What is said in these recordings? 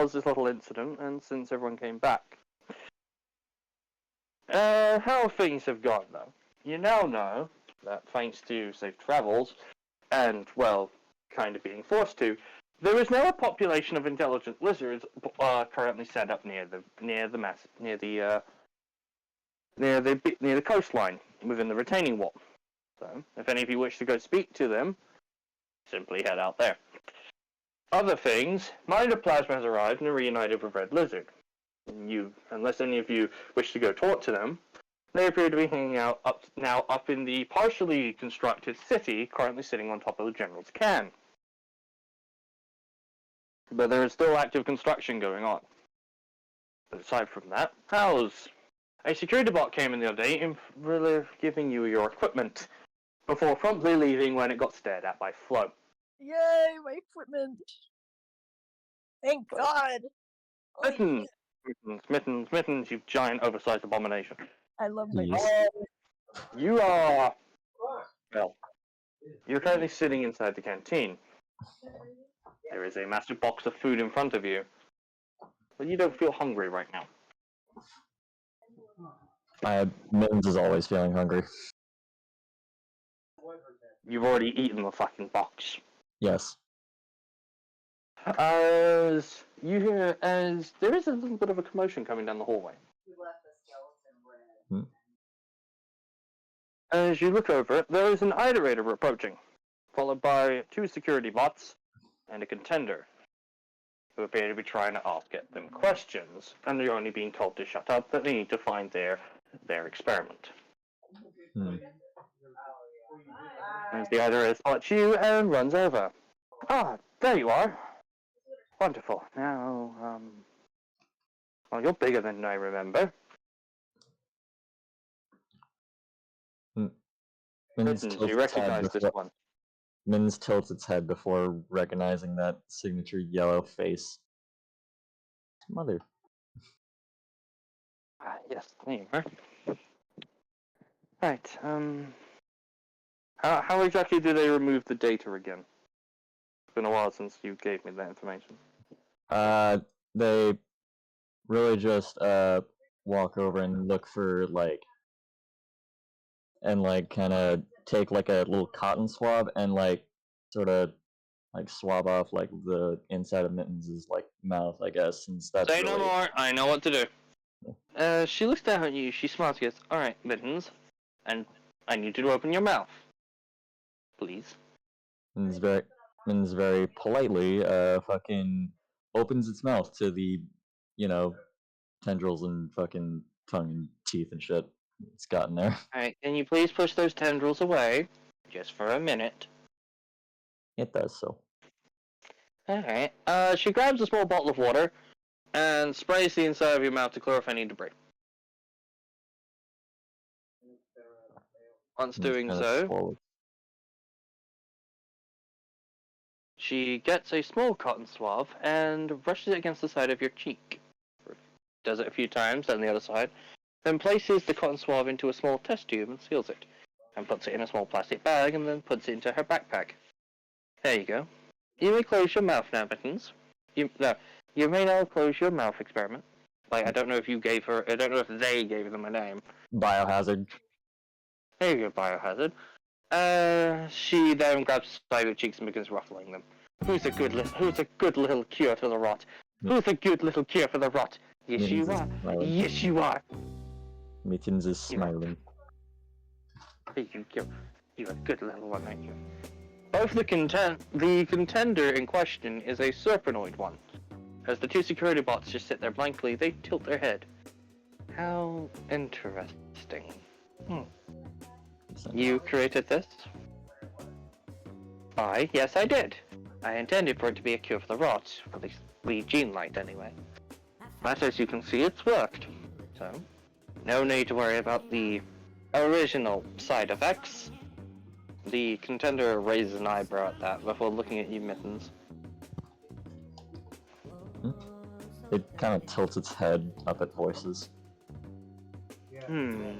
was this little incident, and since everyone came back. How things have gone, though. You now know that thanks to safe travels, and, well, kind of being forced to, there is now a population of intelligent lizards currently set up near the coastline within the retaining wall. So, if any of you wish to go speak to them, simply head out there. Other things, Mind of Plasma has arrived and are reunited with Red Lizard. Unless any of you wish to go talk to them, they appear to be hanging out up in the partially constructed city currently sitting on top of the General's Can. But there is still active construction going on. But aside from that, a security bot came in the other day and really giving you your equipment before promptly leaving when it got stared at by Flo. Yay, my equipment! Thank God! Mittens, you giant oversized abomination. I love my You are... Well, you're currently sitting inside the canteen. There is a massive box of food in front of you, but you don't feel hungry right now. Mittens is always feeling hungry. You've already eaten the fucking box. Yes. As there is a little bit of a commotion coming down the hallway. As you look over it, there is an iterator approaching, followed by 2 security bots and a contender, who appear to be trying to ask them questions, and they're only being told to shut up, that they need to find their experiment. As the iterator spots you and runs over. Ah, there you are. Wonderful. Now, well, you're bigger than I remember. You recognize this one. Mittens tilts its head before recognizing that signature yellow face. Mother. Yes, there you are. Right, how exactly do they remove the data again? It's been a while since you gave me that information. They really just walk over and look for kind of take like a little cotton swab and sort of swab off the inside of Mittens' mouth, I guess, since that's Say no more, I know what to do. She looks down at you, she smiles and goes, alright, Mittens, and I need you to open your mouth. Please. Mittens very politely fucking opens its mouth to the, tendrils and fucking tongue and teeth and shit it's got in there. Alright, can you please push those tendrils away? Just for a minute. It does so. Alright, she grabs a small bottle of water and sprays the inside of your mouth to clear off any debris. Once doing so, she gets a small cotton swab and brushes it against the side of your cheek. Does it a few times, then the other side. Then places the cotton swab into a small test tube and seals it. And puts it in a small plastic bag and then puts it into her backpack. There you go. You may close your mouth now, Mittens. You may now close your mouth experiment. I don't know if they gave them a name. Biohazard. There you go, Biohazard. She then grabs the side of your cheeks and begins ruffling them. Who's a good little cure for the rot? Who's a good little cure for the rot? Yes, Mittens you are. Smiling. Yes, you are. Mittens is smiling. You're a good little one, aren't you? Both the contender in question is a serpenoid one. As the 2 security bots just sit there blankly, they tilt their head. How interesting. You created this? Yes, I did. I intended for it to be a cure for the rot, at least the gene light anyway. But as you can see, it's worked. So, no need to worry about the original side effects. The contender raises an eyebrow at that before looking at you, Mittens. It kind of tilts its head up at voices. Well,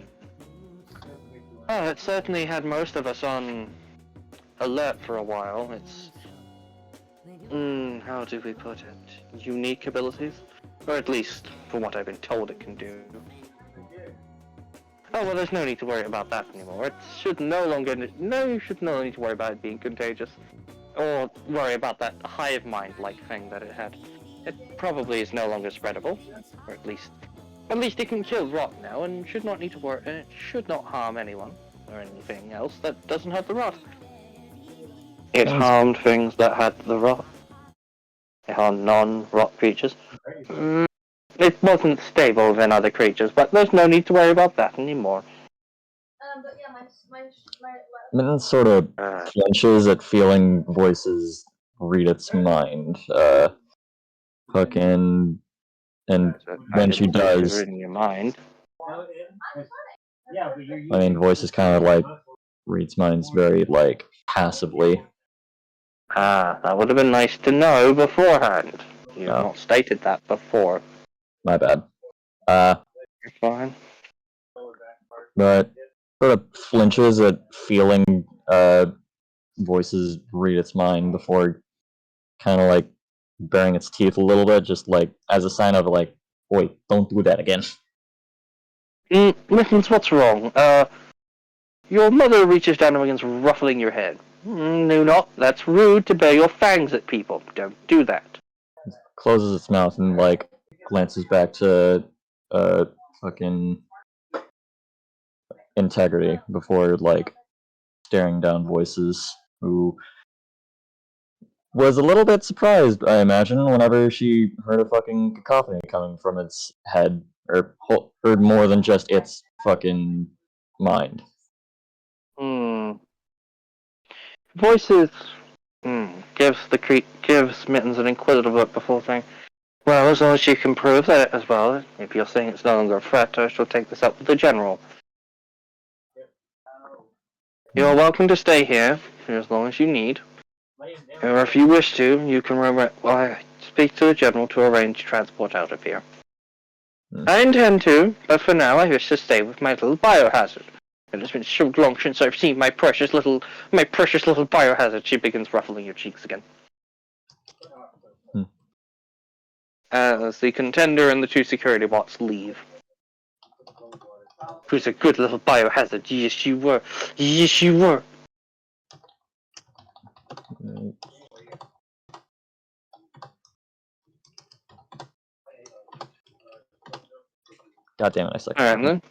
it certainly had most of us on alert for a while. It's... how do we put it? unique abilities, or at least from what I've been told it can do. Oh well, there's no need to worry about that anymore. It should no longer. No, you should no need to worry about it being contagious, or worry about that hive mind-like thing that it had. It probably is no longer spreadable, or at least it can kill rot now, and should not need to worry. And it should not harm anyone or anything else that doesn't have the rot. It harmed things that had the rot. It harmed non-rot creatures. It wasn't stable than other creatures, but there's no need to worry about that anymore. But yeah, Mittens sort of flinches at feeling voices read its mind. Fucking, and when she does, in your mind. I mean, voices kind of like reads minds very like passively. That would have been nice to know beforehand. You've No. not stated that before. My bad. You're fine. But sort of flinches at feeling voices read its mind before kind of like baring its teeth a little bit, just like as a sign of like, wait, don't do that again. Mittens, what's wrong? Your mother reaches down and begins ruffling your head. No, not. That's rude to bare your fangs at people. Don't do that. Closes its mouth and like glances back to fucking integrity before like staring down voices, who was a little bit surprised, I imagine, whenever she heard a fucking cacophony coming from its head, or heard more than just its fucking mind. Voices. Gives Mittens an inquisitive look before saying, "Well, as long as you can prove that as well. If you're saying it's no longer a threat, I shall take this up with the general. You're welcome to stay here for as long as you need. Or if you wish to, you can speak to the general to arrange transport out of here. I intend to, but for now I wish to stay with my little biohazard. It has been so long since I've seen my precious little biohazard." She begins ruffling your cheeks again. As the contender and the two security bots leave. Who's a good little biohazard? Yes, you were. Yes, you were. God damn it, I suck. Alright then.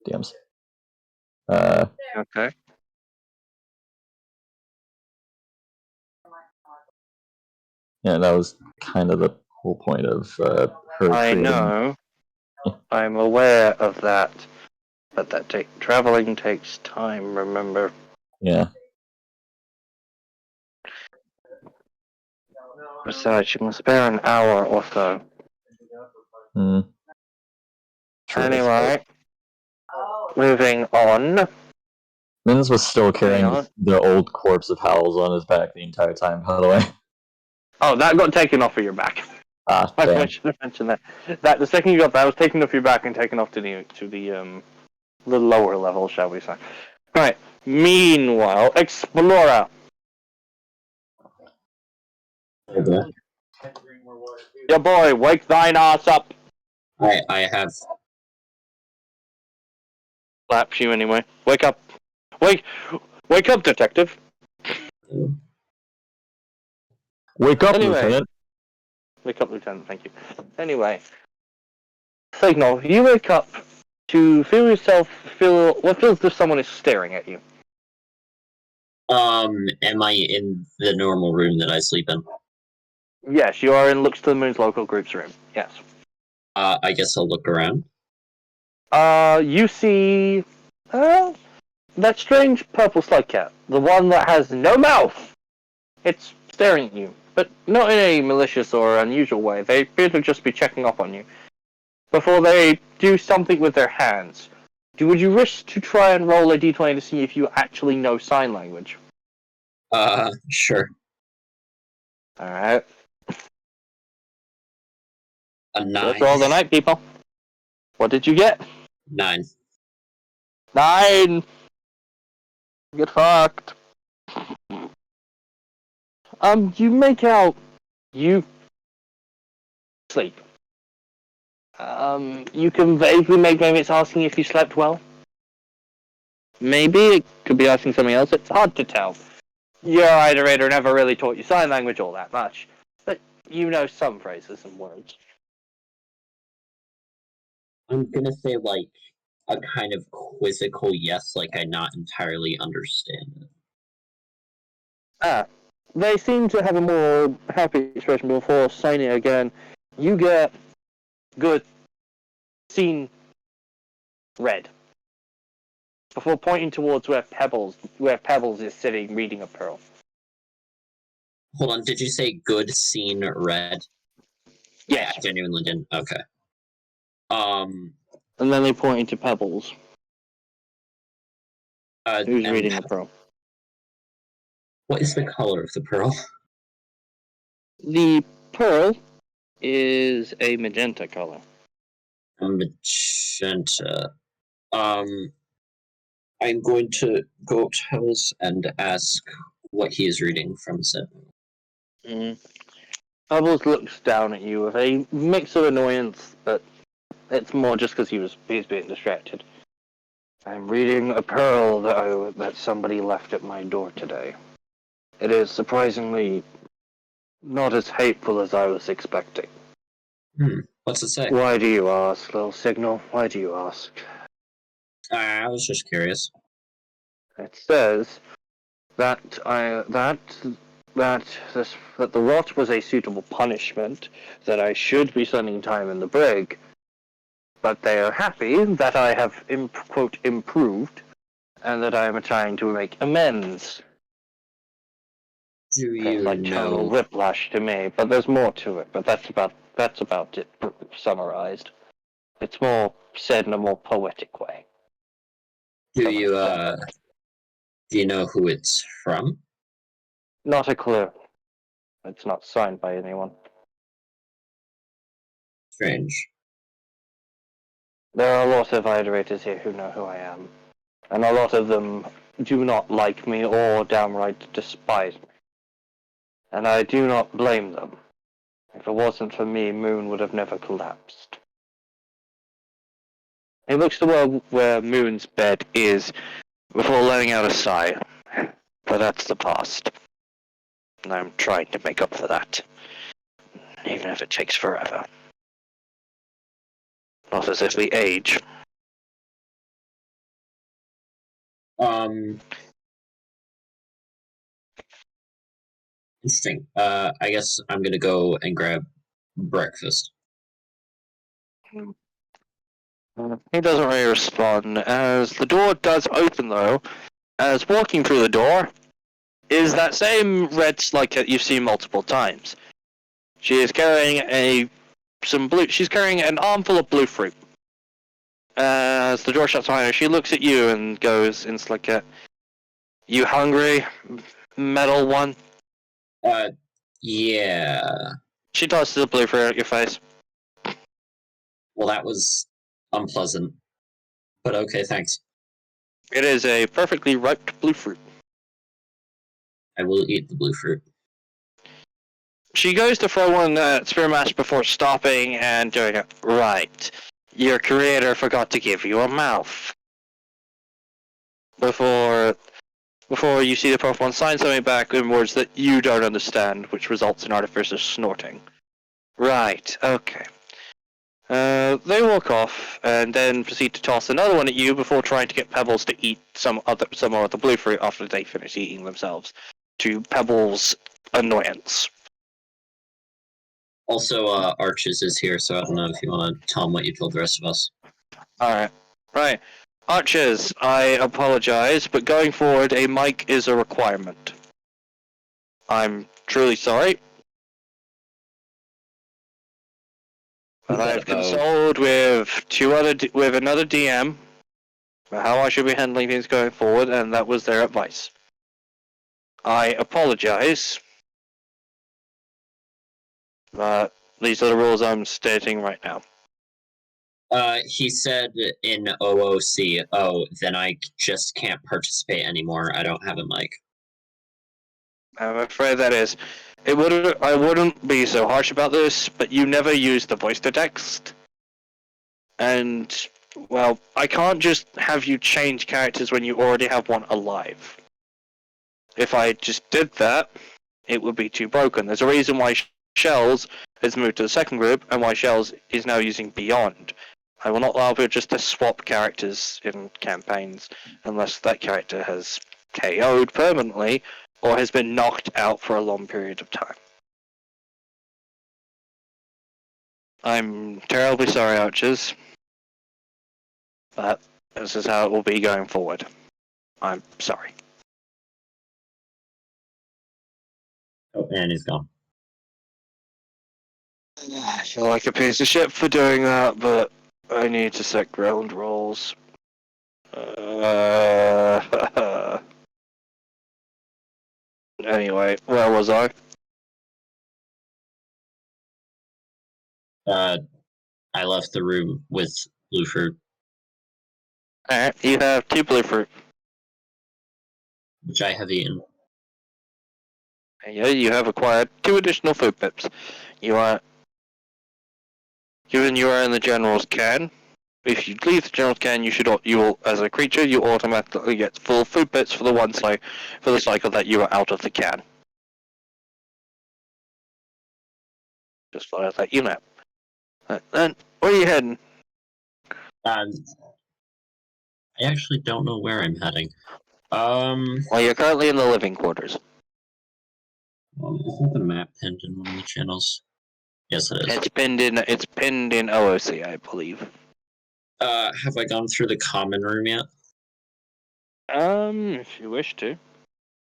DMs. Okay. Yeah, that was kind of the whole point of her I creating. know. I'm aware of that. But traveling takes time, remember? Yeah. Besides, you must spare an hour or so. True, Anyway, moving on. Mittens was still carrying on. the old corpse of Howells on his back the entire time, by the way. Oh, that got taken off of your back. I Damn. should have mentioned that. The second you got that, was taken off your back and taken off to the lower level, shall we say? Right. Meanwhile, Explorer. Okay. Your boy, wake thine ass up. I have. Slaps you anyway. Wake up. Wake up, detective. Wake up, Anyway. Lieutenant. Wake up, Lieutenant, thank you. Anyway. Signal, you wake up to feel what feels as if someone is staring at you. Am I in the normal room that I sleep in? Yes, you are in Looks to the Moon's local group's room. Yes. I guess I'll look around. You see that strange purple slug cat. The one that has no mouth. It's staring at you, but not in a malicious or unusual way. They appear to just be checking up on you. Before they do something with their hands. Would you wish to try and roll a d20 to see if you actually know sign language? Sure. Alright. A 9. Let's roll the night, people. What did you get? 9. 9! Get fucked. You make out you sleep. You can vaguely make maybe it's asking if you slept well. Maybe it could be asking something else. It's hard to tell. Your iterator never really taught you sign language all that much, but you know some phrases and words. I'm gonna say like a kind of quizzical yes, like I not entirely understand it. They seem to have a more happy expression before signing it again. You get good seen red before pointing towards where Pebbles is sitting reading a pearl. Hold on, did you say good seen red? Yes. I genuinely didn't. Okay. And then they point to Pebbles, who's and reading the pearl. what is the color of the pearl? The pearl is a magenta color. A magenta. I'm going to go up to Pebbles and ask what he is reading from Zip. Pebbles looks down at you with a mix of annoyance, but it's more just because he's being distracted. I'm reading a pearl that somebody left at my door today. It is surprisingly not as hateful as I was expecting. What's it say? Why do you ask, little signal? Why do you ask? I was just curious. It says that the rot was a suitable punishment, that I should be spending time in the brig, but they are happy that I have quote improved, and that I am trying to make amends. Do It's you like tonal know? whiplash to me, but there's more to it. But that's about it summarized. It's more said in a more poetic way. Do you know who it's from? Not a clue. It's not signed by anyone. Strange. There are a lot of iterators here who know who I am, and a lot of them do not like me or downright despise me. And I do not blame them. If it wasn't for me, Moon would have never collapsed. He looks to where Moon's bed is before letting out a sigh. But that's the past. And I'm trying to make up for that. Even if it takes forever. Not as if we age. Interesting. I guess I'm gonna go and grab breakfast. He doesn't really respond, as the door does open though, as walking through the door is that same red slug that you've seen multiple times. She is carrying she's carrying an armful of blue fruit. As the door shuts behind her, she looks at you and goes in Slicket, "You hungry, metal one?" Yeah. She tosses the blue fruit at your face. Well, that was unpleasant. But okay, thanks. It is a perfectly ripe blue fruit. I will eat the blue fruit. She goes to throw one Spear Mash before stopping and doing it. Right. Your creator forgot to give you a mouth. Before you see the Pokemon sign something back in words that you don't understand, which results in Artificer's snorting. Right, okay. They walk off and then proceed to toss another one at you before trying to get Pebbles to eat some more of the blue fruit after they finish eating themselves, to Pebbles' annoyance. Also, Arches is here, so I don't know if you want to tell him what you told the rest of us. Alright. Right. Archers, I apologize, but going forward, a mic is a requirement. I'm truly sorry. But I've consulted with another DM about how I should be handling things going forward, and that was their advice. I apologize. But these are the rules I'm stating right now. He said in OOC, oh, then I just can't participate anymore. I don't have a mic. I'm afraid that is. I wouldn't be so harsh about this, but you never use the voice to text. And, well, I can't just have you change characters when you already have one alive. If I just did that, it would be too broken. There's a reason why Shells has moved to the second group, and why Shells is now using Beyond. I will not allow people just to swap characters in campaigns unless that character has KO'd permanently or has been knocked out for a long period of time. I'm terribly sorry, Archers, but this is how it will be going forward. I'm sorry. Oh, and he's gone. I feel like a piece of shit for doing that, but I need to set ground rules. Anyway, where was I? I left the room with Bluefruit, Alright, you have 2 blue fruit. which I have eaten. Yeah, you have acquired 2 additional food pips. You are... Given you are in the General's can, if you leave the General's can, you will, as a creature, you automatically get full food pips for the cycle that you are out of the can. Just thought I'd let you know. Then, where are you heading? I actually don't know where I'm heading. Well, you're currently in the living quarters. Isn't the map pinned in one of the channels? Yes, it is. It's pinned in OOC, I believe. Have I gone through the common room yet? If you wish to.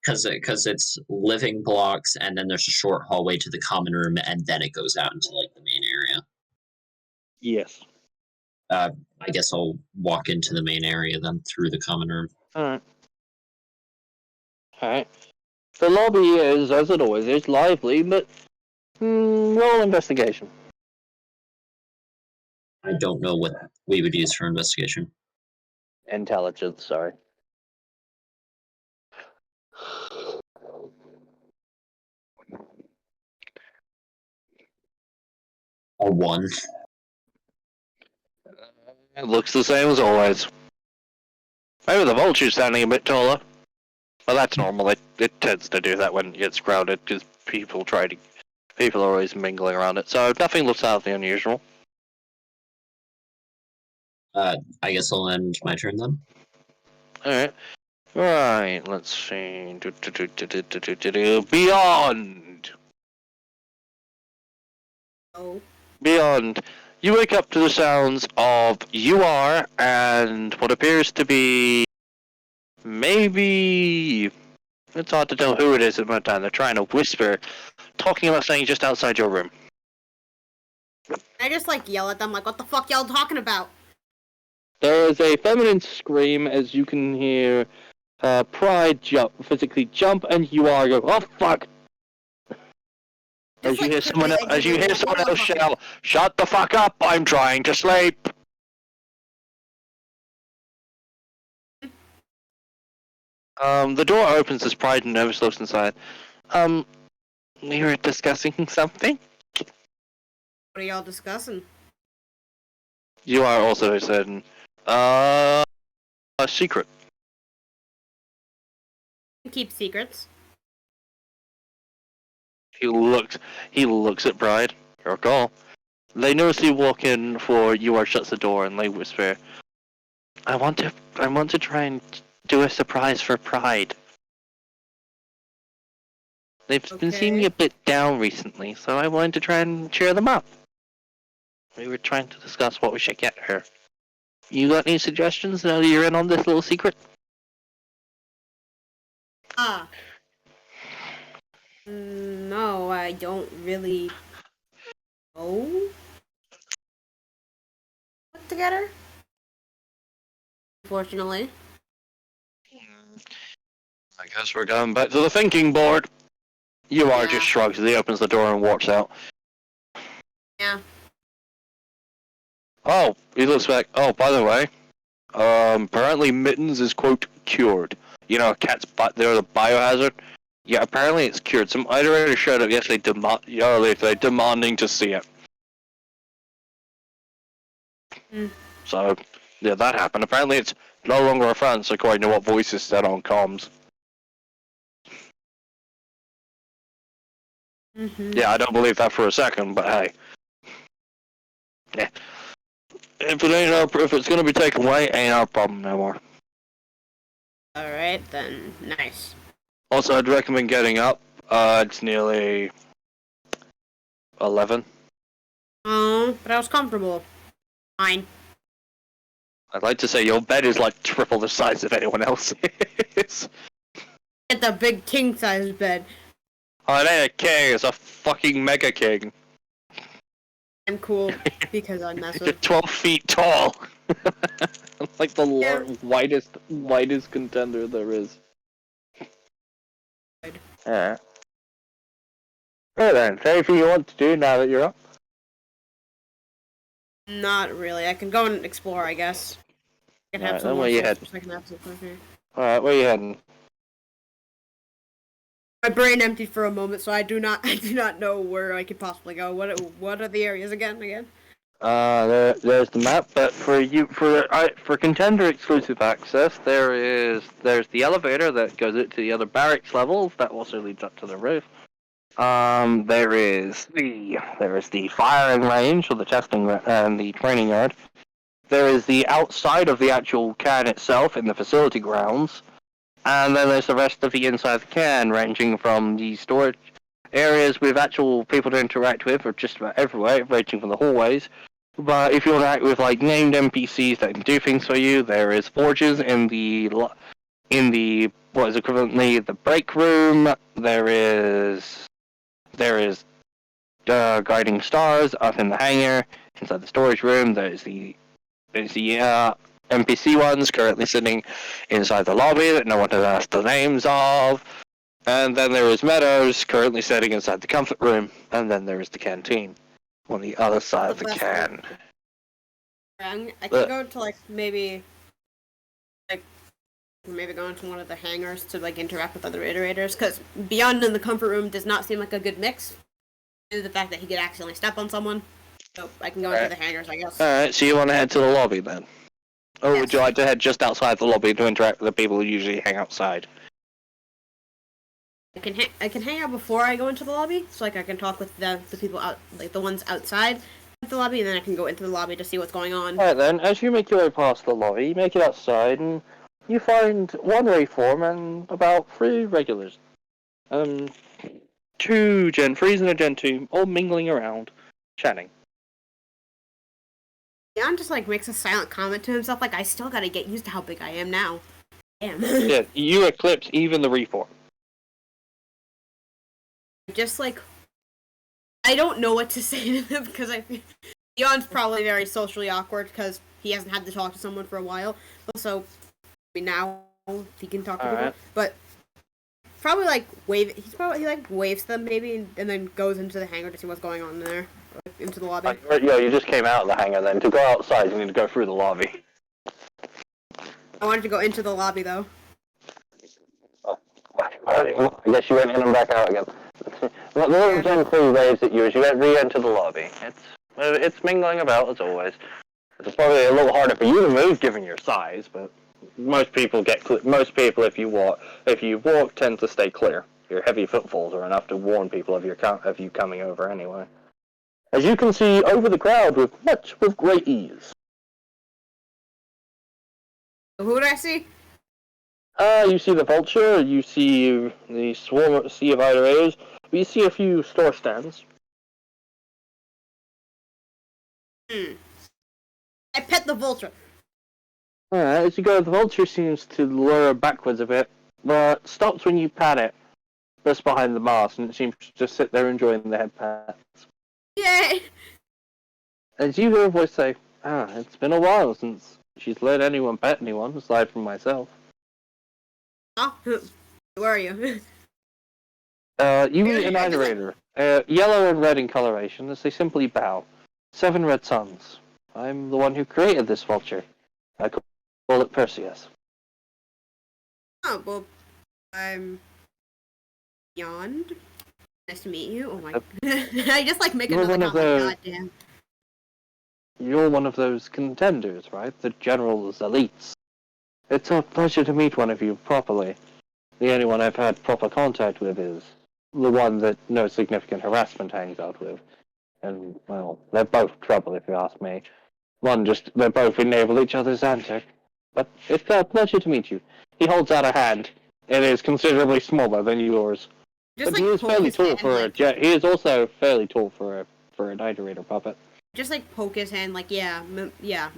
Because it's living blocks, and then there's a short hallway to the common room, and then it goes out into like the main area. Yes. I guess I'll walk into the main area then through the common room. Alright. Alright. The lobby is, as it always is, lively, but roll investigation. I don't know what we would use for investigation. Intelligence, sorry. A 1. It looks the same as always. Maybe the vulture's standing a bit taller. But that's normal. It tends to do that when it gets crowded, because people are always mingling around it. So nothing looks out of the unusual. I guess I'll end my turn then. Alright. Right, let's see. Beyond! Oh. Beyond. You wake up to the sounds of UR and what appears to be... maybe... It's hard to tell who it is at the time. They're trying to whisper, talking about something just outside your room. I just like yell at them like, what the fuck y'all talking about? There is a feminine scream as you can hear Pride physically jump, and you are go, oh fuck! As Just you hear like, someone else shout, shut the fuck up, I'm trying to sleep! The door opens as Pride nervous looks inside. We were discussing something? What are y'all discussing? You are also certain. A secret. Keep secrets. He looks at Pride. Your call. They notice you walk in for UR shuts the door and they whisper, I want to try and do a surprise for Pride. They've been seeming a bit down recently, so I wanted to try and cheer them up. We were trying to discuss what we should get her. You got any suggestions now that you're in on this little secret? No, I don't really know. Put together. Unfortunately. I guess we're going back to the thinking board. UR just shrugs as he opens the door and walks out. Yeah. Oh, he looks back. Oh, by the way, apparently Mittens is, quote, cured. You know, cats, they're the biohazard. Yeah, apparently it's cured. Some iterator showed up yesterday, yesterday demanding to see it. Hmm. So, yeah, that happened. Apparently it's no longer offense, according to what voices said on comms. Mm-hmm. Yeah, I don't believe that for a second, but hey. Yeah. If it's gonna be taken away, ain't our problem no more. Alright, then. Nice. Also, I'd recommend getting up. It's nearly 11. Oh, but I was comfortable. Fine. I'd like to say your bed is like triple the size of anyone else's. Get the big king size bed. Oh, it ain't a king, it's a fucking mega king. I'm cool because I'm You're massive. 12 feet tall. Like the Yeah. widest contender there is. Alright. Right then, say anything you want to do now that you're up. Not really. I can go and explore, I guess. I can have Alright, some then more where you stuff heading? so I can have some fun here. Alright, where you heading? My brain emptied for a moment, so I do not know where I could possibly go. What are the areas again? There's the map, but for contender exclusive access, there's the elevator that goes up to the other barracks levels that also leads up to the roof. There is the firing range or the testing and the training yard. There is the outside of the actual can itself in the facility grounds, and then there's the rest of the inside the can, ranging from the storage areas with actual people to interact with, or just about everywhere, ranging from the hallways. But if you want to act with like named NPCs that can do things for you, there is forges in the what is equivalently the break room. There is guiding stars up in the hangar inside the storage room. There's the NPC ones currently sitting inside the lobby that no one has asked the names of. And then there is Meadows currently sitting inside the comfort room. And then there is the canteen on the other side of the can. I can But- go to maybe go into one of the hangars to interact with other iterators, because Beyond in the comfort room does not seem like a good mix due to the fact that he could accidentally step on someone. So I can go into the hangars, I guess. Alright, so you want to head to the lobby then? Or would you Yes. like to head just outside the lobby to interact with the people who usually hang outside? I can hang out before I go into the lobby, so I can talk with the people out, the ones outside the lobby, and then I can go into the lobby to see what's going on. Alright then, as you make your way past the lobby, you make it outside, and you find one reform and about 3 regulars. 2 Gen 3s and a Gen 2, all mingling around, chatting. Jan just makes a silent comment to himself, I still gotta get used to how big I am now. Damn. Yeah, you eclipse even the reform. Just I don't know what to say to them because I feel Jan's probably very socially awkward because he hasn't had to talk to someone for a while. Also, now he can talk to people, Alright. but probably wave. He waves them maybe and then goes into the hangar to see what's going on in there, into the lobby. You just came out of the hangar then. To go outside, you need to go through the lobby. I wanted to go into the lobby though. I guess you went in and back out again. The little Gen 3 waves at you as you re-enter the lobby. It's mingling about as always. It's probably a little harder for you to move given your size, but most people if you walk tend to stay clear. Your heavy footfalls are enough to warn people of you coming over anyway. As you can see over the crowd with great ease. So who did I see? You see the Vulture, you see the sea of iterators, but you see a few store stands. I pet the vulture. As you go, the Vulture seems to lure backwards a bit, but stops when you pat it, just behind the mast, and it seems to just sit there enjoying the head pats. Yay! As you hear a voice say, it's been a while since she's let anyone pet anyone, aside from myself. Oh, where are you? You meet an iterator, yellow and red in coloration, as they simply bow. 7 red suns. I'm the one who created this vulture. I call it Perseus. Oh well, I'm Beyond. Nice to meet you. Oh my. I just like make You're another one of comment. the- Goddamn. You're one of those contenders, right? The general's elites. It's a pleasure to meet one of you properly. The only one I've had proper contact with is the one that no significant harassment hangs out with. And, well, they're both trouble if you ask me. They both enable each other's antics. But it's a pleasure to meet you. He holds out a hand. It is considerably smaller than yours. Just But like he is poke fairly his tall hand, for like, he is also fairly tall for an iterator puppet. just like poke his hand, like yeah, yeah.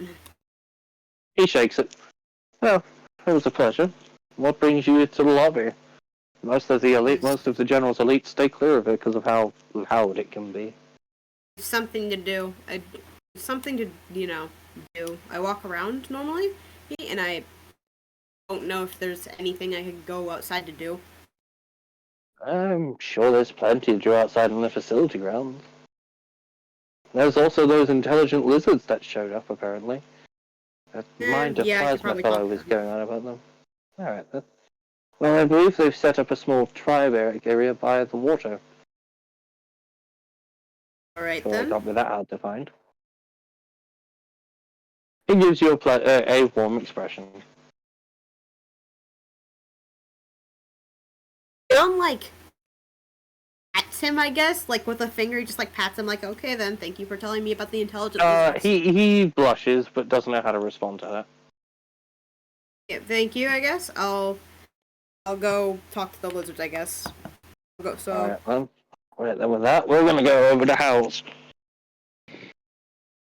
He shakes it. Well, it was a pleasure. What brings you to the lobby? Most of the general's elites stay clear of it because of how loud it can be. Something to do. Something to do. I walk around normally, and I don't know if there's anything I could go outside to do. I'm sure there's plenty to do outside in the facility grounds. There's also those intelligent lizards that showed up, apparently. Mind a Yeah, I could plasma probably fellow talk was to going on about them. Alright, then. Well, I believe they've set up a small tribe area by the water. Alright So it then. can't be that hard to find. He gives you a warm expression. John like pats him, I guess, like with a finger. He just like pats him, like, okay, then, thank you for telling me about the intelligent lizards. He blushes, but doesn't know how to respond to that. Yeah, thank you, I guess. I'll go talk to the lizards, I guess. I'll go. So Alright, then. Right, then with that, we're gonna go over to Howl's.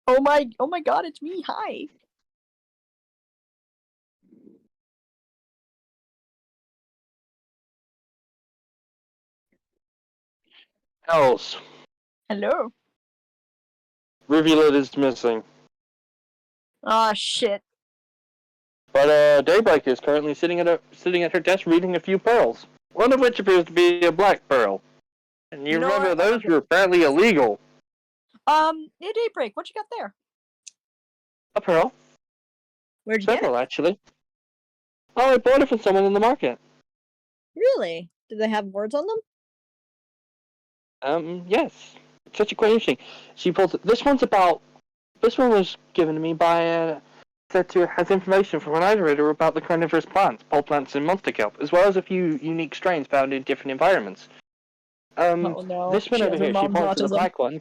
Oh my god, it's me. Hi. Howl's. Hello. Rivulet is missing. Ah, shit. But Daybreak is currently sitting at her desk reading a few pearls. One of which appears to be a black pearl. And you You know remember what? those were apparently illegal. Yeah, Daybreak, what you got there? A pearl? Where'd you get Several, it? actually. Oh, I bought it from someone in the market. Really? Do they have words on them? Yes. Such a great thing. She pulls it. This one was given to me by said to has information from an iterator about the carnivorous plants, pole plants, and monster kelp, as well as a few unique strains found in different environments. Oh no. This one she over has her here, she mom's points to the autism. black one,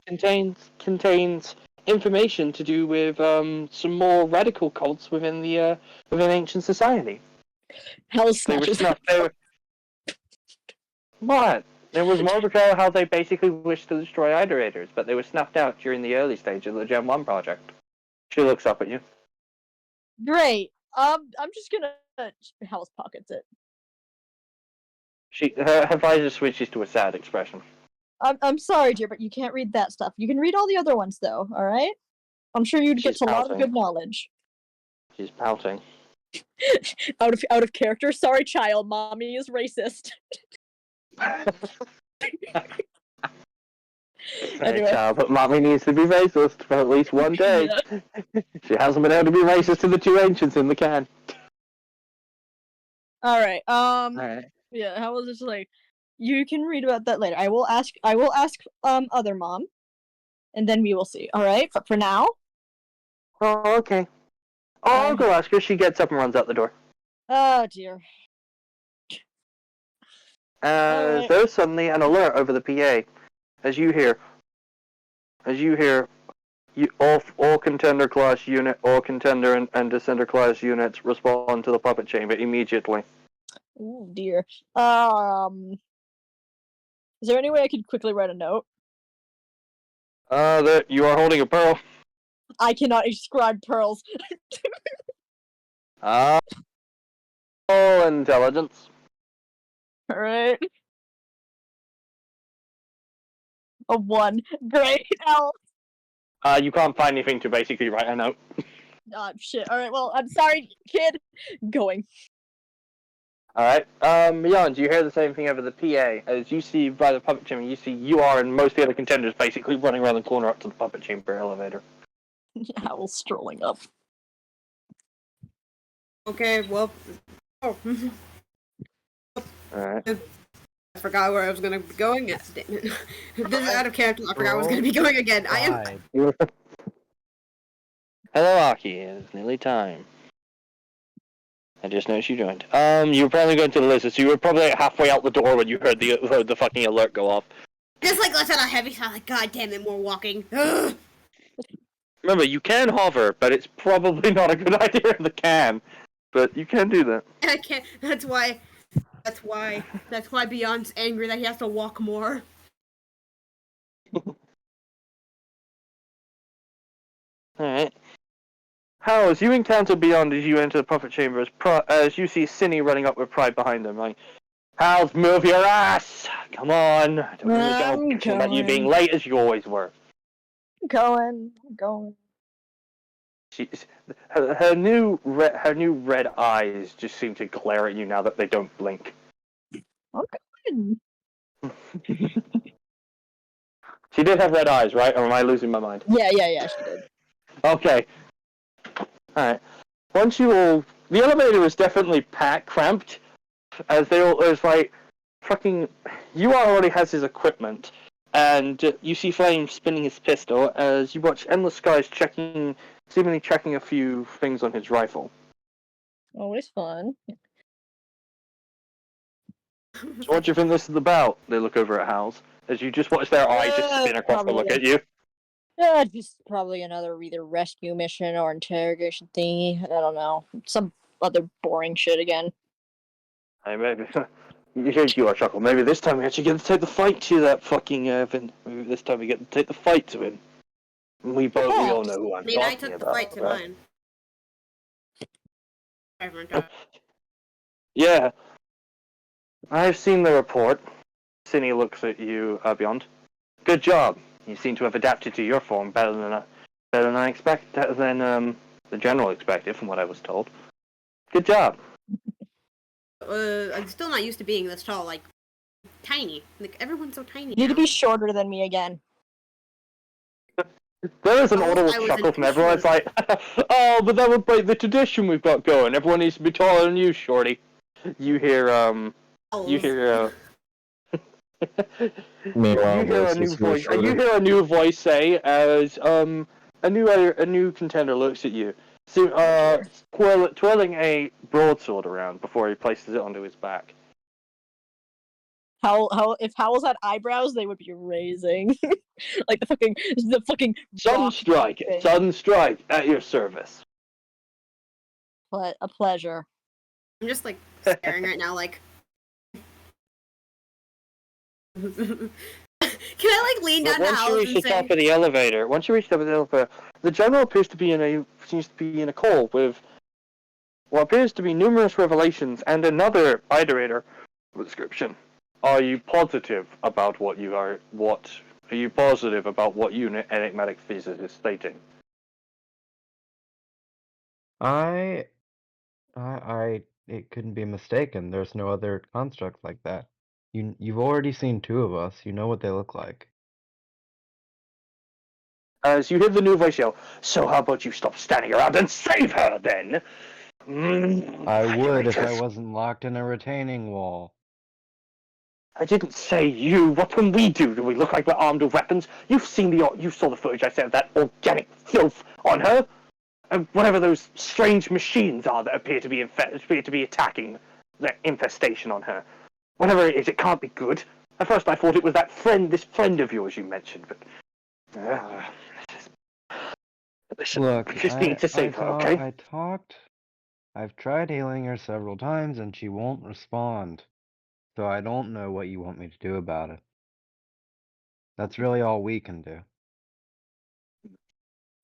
contains information to do with some more radical cults within ancient society. Hell's They were snatchers. snuffed. What? It was more about how they basically wished to destroy iterators, but they were snuffed out during the early stage of the Gen 1 project. She looks up at you. Great. I'm just gonna Hell's pockets it. Her visor switches to a sad expression. I'm sorry, dear, but you can't read that stuff. You can read all the other ones though, alright? I'm sure you'd get She's a lot of pouting. good knowledge. She's pouting. out of character. Sorry, child. Mommy is racist. Anyway. Child, but mommy needs to be racist for at least one day. She hasn't been able to be racist to the two ancients in the can. Alright. Alright. Yeah, how was this like? You can read about that later. I will ask other mom, and then we will see. Alright? But for now. Oh, okay. Oh, I'll go ask her. She gets up and runs out the door. Oh dear. Alright. There's suddenly an alert over the PA. As you hear, all contender class unit, all contender and descender class units respond to the puppet chamber immediately. Oh dear. Is there any way I could quickly write a note? That you are holding a pearl. I cannot inscribe pearls. Oh, intelligence. Alright. A 1. Great. Hell. You can't find anything to basically write a note. Shit. Alright, well, I'm sorry, kid. Going. Alright, Mion, do you hear the same thing over the PA? As you see by the puppet chamber, you see you are and most of the other contenders basically running around the corner up to the puppet chamber elevator. Howl strolling up. okay, well. Oh. Alright. I forgot where I was gonna be going. Yes, damn it. This is out of character. I forgot I was gonna be going again. I am. Died. Hello, Aki. It's nearly time. I just noticed you joined. You were probably going to the lizard, so you were probably like halfway out the door when you heard the fucking alert go off. Just like let's a heavy sound. Like, God damn it, more walking. Ugh. Remember, you can hover, but it's probably not a good idea if the can. But you can do that. I can't. That's why Beyond's angry that he has to walk more. Alright. How, as you encounter Beyond as you enter the Prophet Chamber, as you see Cinny running up with Pride behind them, like, How's move your ass! Come on! I don't really go about you being late as you always were. I'm going. Her new red eyes just seem to glare at you now that they don't blink. Okay. She did have red eyes, right? Or am I losing my mind? Yeah, she did. Okay. Alright. Once you all... The elevator was definitely cramped, as they all... It was like... Fucking... You already has his equipment, and you see Flame spinning his pistol as you watch Endless Skies seemingly checking a few things on his rifle. Always fun. So what do you think this is about? They look over at Hal's, as you just watch their eye just spin across to look at you. Yeah, just probably another either rescue mission or interrogation thingy. I don't know. Some other boring shit again. Hey, maybe. Here's your chuckle. Maybe this time we actually get to take the fight to that fucking Evan. Maybe this time we get to take the fight to him. We all know who I'm talking about. I took the fight to mine. Yeah. I've seen the report. Cinny looks at you, Beyond. Good job. You seem to have adapted to your form better than I expect. Than the general expected, from what I was told. Good job. I'm still not used to being this tall. Like, tiny. Like everyone's so tiny. You need to now. be shorter than me again. There is an I audible was chuckle in from everyone. It's like, oh, but that would break the tradition we've got going. Everyone needs to be taller than you, shorty. You hear, you hear, Meanwhile, you hear a this new is voice. Shorty. You hear a new voice say, as a new contender looks at you, twirling a broadsword around before he places it onto his back. If Howells had eyebrows, they would be raising. Like the fucking Sunstrike, rock thing. Sunstrike, at your service. A pleasure. I'm just like staring right now, like. Can I like lean down the Once house you reach and the say, top of the elevator, the general appears to be seems to be in a call with what appears to be numerous revelations and another iterator description. Are you positive about what enigmatic thesis is stating? It couldn't be mistaken. There's no other construct like that. You've already seen two of us. You know what they look like. As you hear the new voice yell, so how about you stop standing around and save her then? I would if I Iterators. wasn't locked in a retaining wall. I didn't say you. What can we do? Do we look like we're armed with weapons? You saw the footage I sent of that organic filth on her. And whatever those strange machines are that appear to be attacking the infestation on her. Whatever it is, it can't be good. At first I thought it was this friend of yours you mentioned, but... Listen, Look, I just need to save her, okay? I've tried healing her several times and she won't respond. So I don't know what you want me to do about it. That's really all we can do.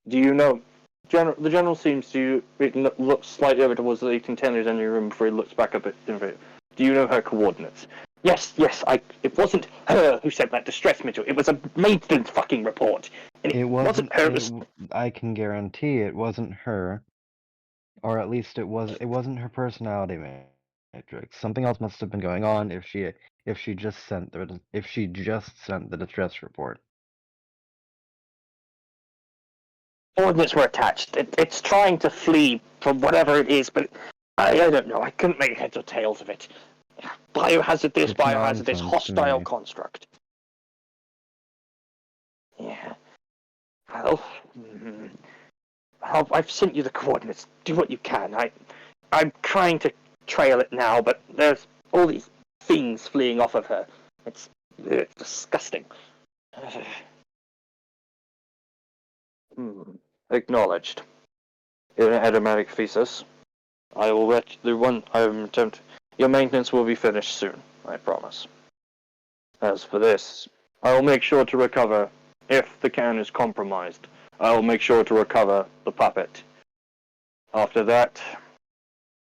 Do you know... the general seems to look slightly over towards the contenders in your room before he looks back up at the... Do you know her coordinates? Yes, it wasn't her who sent that distress message. It was a maintenance fucking report. And it wasn't her. I can guarantee it wasn't her. Or at least it wasn't her personality matrix. Something else must have been going on if she just sent the distress report. Coordinates were attached. It's trying to flee from whatever it is, but I don't know. I couldn't make heads or tails of it. Biohazard this, It's biohazard this, nonsense to hostile me. construct. Yeah. Well, I've sent you the coordinates. Do what you can. I'm trying to trail it now, but there's all these things fleeing off of her. It's disgusting. Acknowledged. In an enigmatic thesis, I will let the one attempt. Your maintenance will be finished soon, I promise. As for this, I will make sure to recover. If the can is compromised, I will make sure to recover the puppet. After that,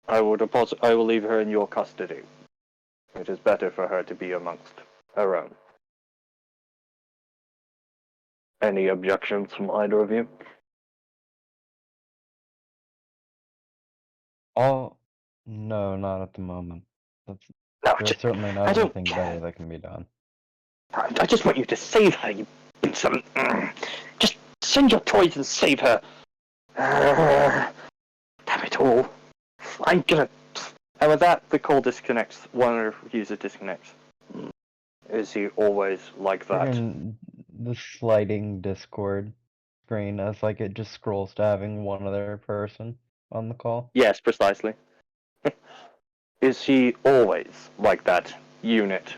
I will leave her in your custody. It is better for her to be amongst her own. Any objections from either of you? No, not at the moment. No, There's certainly not I don't anything care. better that can be done. I just want you to save her, you insolent. Just send your toys and save her. Damn it all. I'm gonna. And with that, the call disconnects. One user disconnects. Is he always like that? Friggin' the sliding Discord screen as like it just scrolls to having one other person on the call. Yes, precisely. Is he always like that? Unit.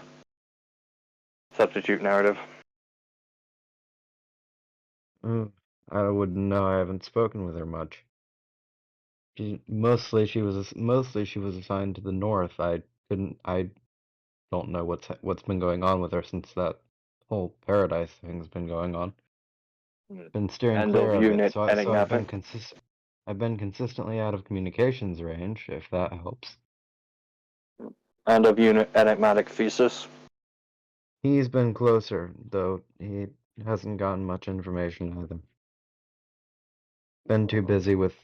Substitute narrative. I wouldn't know. I haven't spoken with her much. Mostly she was assigned to the north. I don't know what's been going on with her since that whole paradise thing's been going on. Been steering End clear of of it, unit so I've been enigmatic. I've been consistently out of communications range, if that helps. End of unit enigmatic thesis. He's been closer, though he hasn't gotten much information either. Been too busy with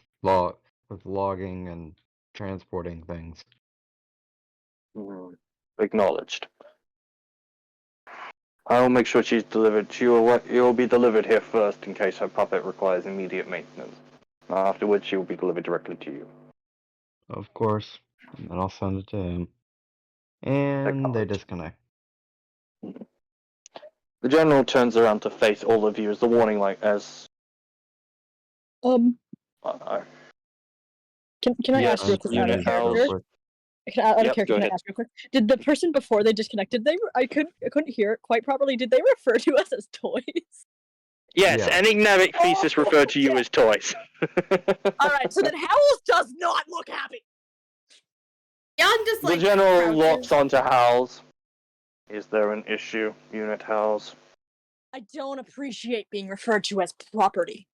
logging and transporting things. Acknowledged. I will make sure she's delivered. She will be delivered here first in case her puppet requires immediate maintenance. Afterwards, she will be delivered directly to you. Of course. And then I'll send it to him. And they Acknowledged. disconnect. The general turns around to face all of you as the warning light as. Can I Yes, ask real quick out unit of house. character? Out of Yep, character, go can I ahead. ask real quick? Did the person before they disconnected? I couldn't hear it quite properly. Did they refer to us as toys? Yes, Yeah. enigmatic thesis referred to you as toys. All right, so then Howells does not look happy. Jan just The like general crouches. locks onto Howls. Is there an issue, Unit Howls? I don't appreciate being referred to as property.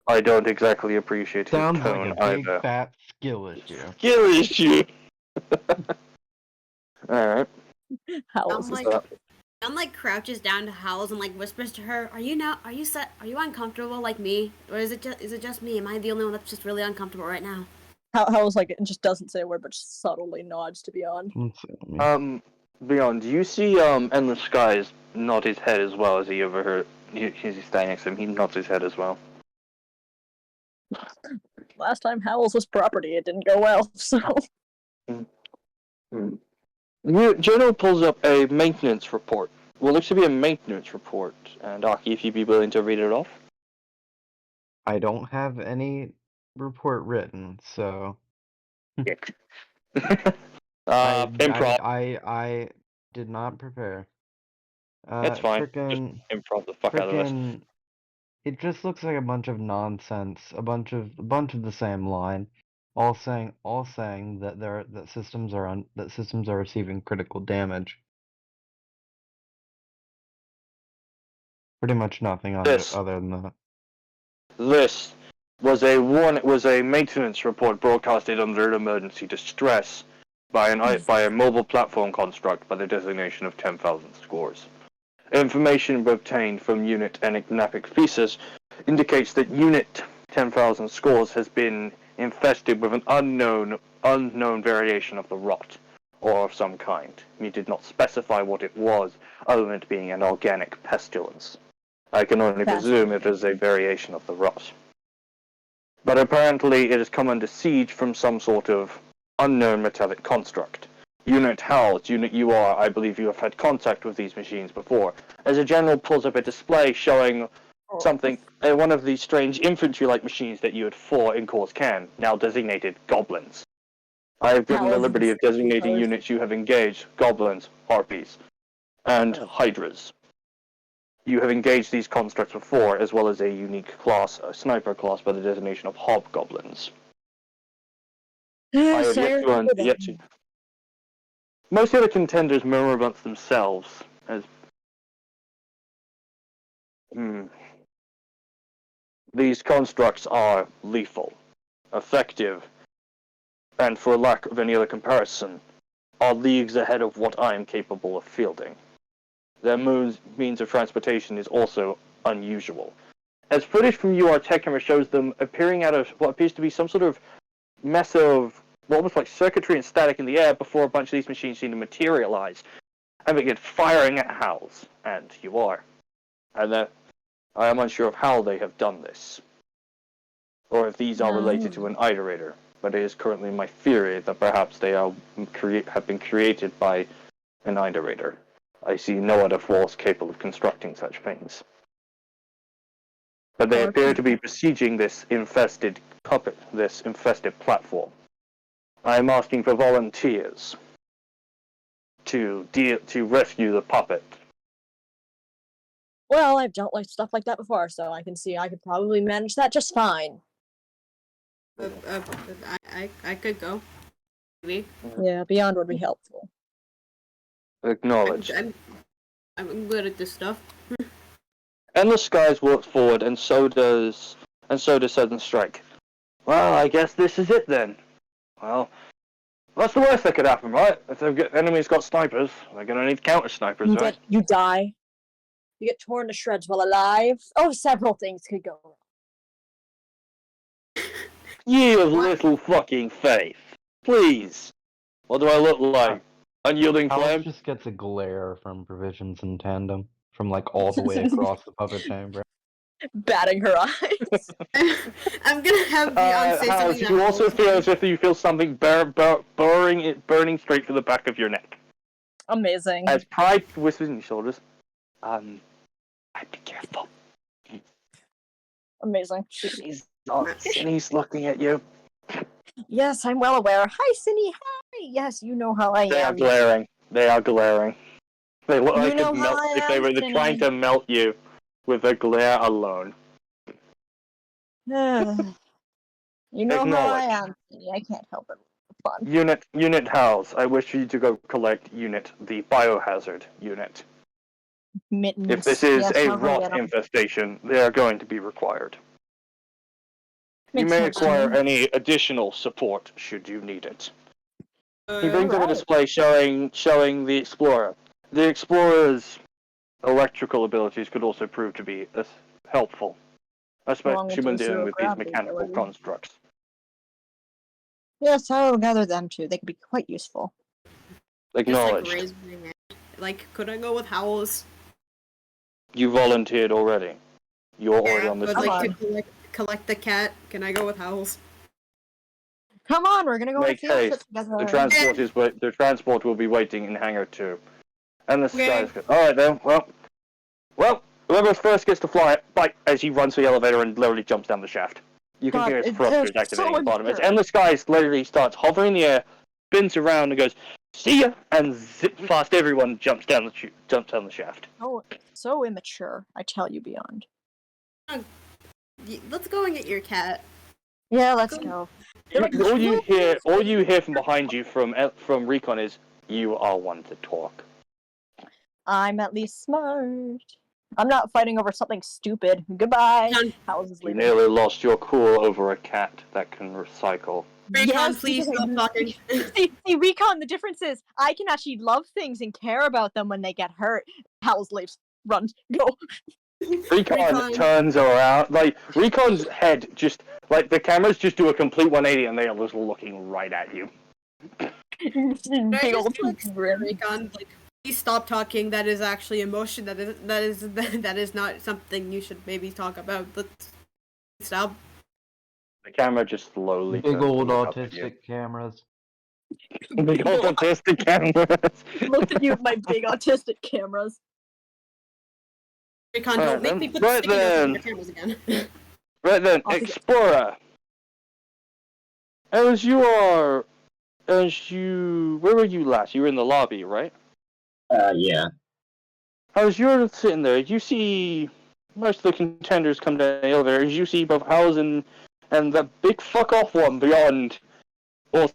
I don't exactly appreciate his Sounds like tone a big either. fat skill issue. Skill issue. Alright. Howells I'm is like, Jan like crouches down to Howells and like whispers to her, Are you uncomfortable like me? Or is it just me? Am I the only one that's just really uncomfortable right now? Howells like it just doesn't say a word, but just subtly nods to Beyond. Let's see, let me- Beyond, do you see Endless Skies nod his head as well as he overheard? He's standing next to him. He nods his head as well. Last time Howells was property, it didn't go well. So General pulls up a maintenance report. Well, looks to be a maintenance report. And Aki, if you'd be willing to read it off. I don't have any report written, so Improv. I did not prepare. That's fine. Frickin', Just improv the fuck out of this. it just looks like a bunch of nonsense, a bunch of the same line, all saying that systems are receiving critical damage. Pretty much nothing other than that. This was a maintenance report broadcasted under emergency distress by a mobile platform construct by the designation of 10,000 scores. Information obtained from Unit Enigmatic Thesis indicates that Unit 10,000 scores has been infested with an unknown variation of the rot, or of some kind. He did not specify what it was, other than it being an organic pestilence. I can only presume it is a variation of the rot. But apparently it has come under siege from some sort of unknown metallic construct. Unit HALS, Unit UR, I believe you have had contact with these machines before. As a general pulls up a display showing something, one of these strange infantry-like machines that you had fought in Corps Can, now designated goblins. I have given the liberty of designating units you have engaged, goblins, harpies, and hydras. You have engaged these constructs before, as well as a unique class, a sniper class by the designation of hobgoblins. I have yet to. Most of the contenders murmur amongst themselves as, these constructs are lethal, effective, and for lack of any other comparison, are leagues ahead of what I am capable of fielding. Their means of transportation is also unusual. As footage from UR Tech camera shows them appearing out of what appears to be some sort of mess of almost like circuitry and static in the air before a bunch of these machines seem to materialize and begin firing at HALS and UR. And that I am unsure of how they have done this, or if these are related to an iterator. But it is currently my theory that perhaps they are have been created by an iterator. I see no other force capable of constructing such things. But they appear to be besieging this infested platform. I am asking for volunteers to rescue the puppet. Well, I've dealt with stuff like that before, so I can see I could probably manage that just fine. I could go. Maybe. Yeah, Beyond would be helpful. Acknowledged. I'm good at this stuff. Endless Skies walks forward, and so does Sudden Strike. Well, I guess this is it then. Well, that's the worst that could happen, right? If the enemy's got snipers, they're gonna need counter snipers, right? You die. You get torn to shreds while alive. Oh, several things could go wrong. Ye of little fucking faith. Please. What do I look like? Unyielding Alice flame? just gets a glare from Provisions in tandem from like all the way across the puppet chamber. Batting her eyes. I'm gonna have Beyond say Alice, something. you that also holds feel me. as if you feel something burning straight through the back of your neck. Amazing. As pride whispers in your shoulders, I'd be careful. Amazing. He's looking at you. Yes, I'm well aware. Hi, Cindy. Hi. Yes, you know how I They are am. glaring. They are glaring. They look like know they'd how melt I if they am, were Cindy. trying to melt you with a glare alone. You know how I Acknowledge. am, Cindy. I can't help it. Fun. Unit HALS, I wish you to go collect the biohazard unit. Mittens. If this is Yes, a how can I rot get 'em? infestation, they are going to be required. You Makes may sense to acquire me. any additional support should you need it. He brings up a Alright. display showing the Explorer. The Explorer's electrical abilities could also prove to be helpful, Along with especially when those dealing with these zero-gravity mechanical abilities. constructs. Yes, I will gather them too. They could be quite useful. Just Acknowledged. like raise my hand. Like, could I go with Howls? You volunteered already. You're already on this but like mission. to collect the cat. Can I go with Howls? Come on, we're gonna go on a Make field trip haste. together. The transport will be waiting in hangar 2. And the Okay. sky's good. Alright then, well, whoever first gets to fly it, bite, as he runs to the elevator and literally jumps down the shaft. You can God, hear his they're thrusters so activating at the bottom. As immature. Endless Skies literally starts hovering in the air, spins around and goes, see ya, and zip fast everyone jumps down the shaft. Oh, so immature. I tell you, Beyond. Let's go and get your cat. Yeah, let's go. They're like, All you hear from behind you from Recon is, you are one to talk. I'm at least smart. I'm not fighting over something stupid. Goodbye. Recon, How's this You leaving? nearly lost your cool over a cat that can recycle. Yes, please because I- stop talking. See, Recon, the difference is I can actually love things and care about them when they get hurt. Howls leaves. Run. Go. Recon turns around, like, Recon's head just, like, the cameras just do a complete 180 and they are just looking right at you. Can I Big old just, like, grin. Recon, like, please stop talking. That is actually emotion. That is not something you should maybe talk about. Let's stop. The camera just slowly Big turns to old look up at you. autistic cameras. Big old autistic cameras. Looked at you with my big autistic cameras. Recon, don't make me put the Right sticky notes on then. your cameras again. Right then, I'll forget. Explorer. Where were you last? You were in the lobby, right? Yeah. As you're sitting there, you see most of the contenders come down the elevator. You see both Howls and the big fuck off one beyond also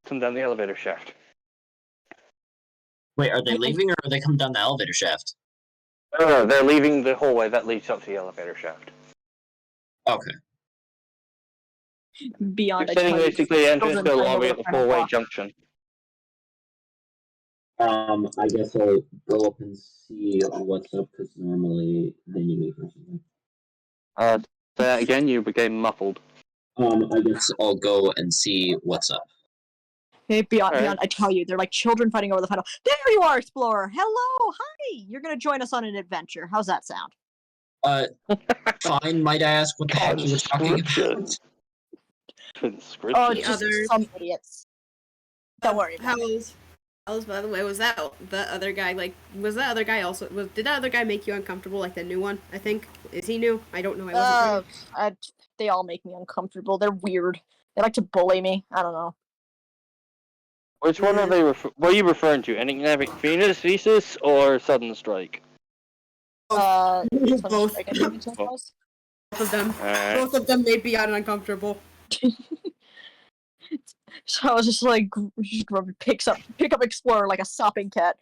come down the elevator shaft. Wait, are they leaving or are they coming down the elevator shaft? No, they're leaving the hallway that leads up to the elevator shaft. Okay. Beyond. You're sitting basically entering the children lobby fighting at the over the final four-way boss. junction. I guess I'll go up and see what's up because normally they need me for something. Say that again, you became muffled. I guess I'll go and see what's up. Hey, Beyond, Alright. Beyond, I tell you, they're like children fighting over the final. There you are, Explorer! Hello! Hi! You're gonna join us on an adventure. How's that sound? Fine, might I ask what the heck you were talking about? Conscription. Oh, The just others- some idiots. Don't worry about it. How's, by the way, was that the other guy, like, was that other guy also, did that other guy make you uncomfortable, like the new one, I think? Is he new? I don't know, I wasn't They all make me uncomfortable. They're weird. They like to bully me. I don't know. Which one are they? What are you referring to? Enigmatic Venus, Thesis, or Sudden Strike? Both. Both. Both. both of them. Alright. Both of them made Beyond uncomfortable. So I was just like, pick up Explorer like a sopping cat.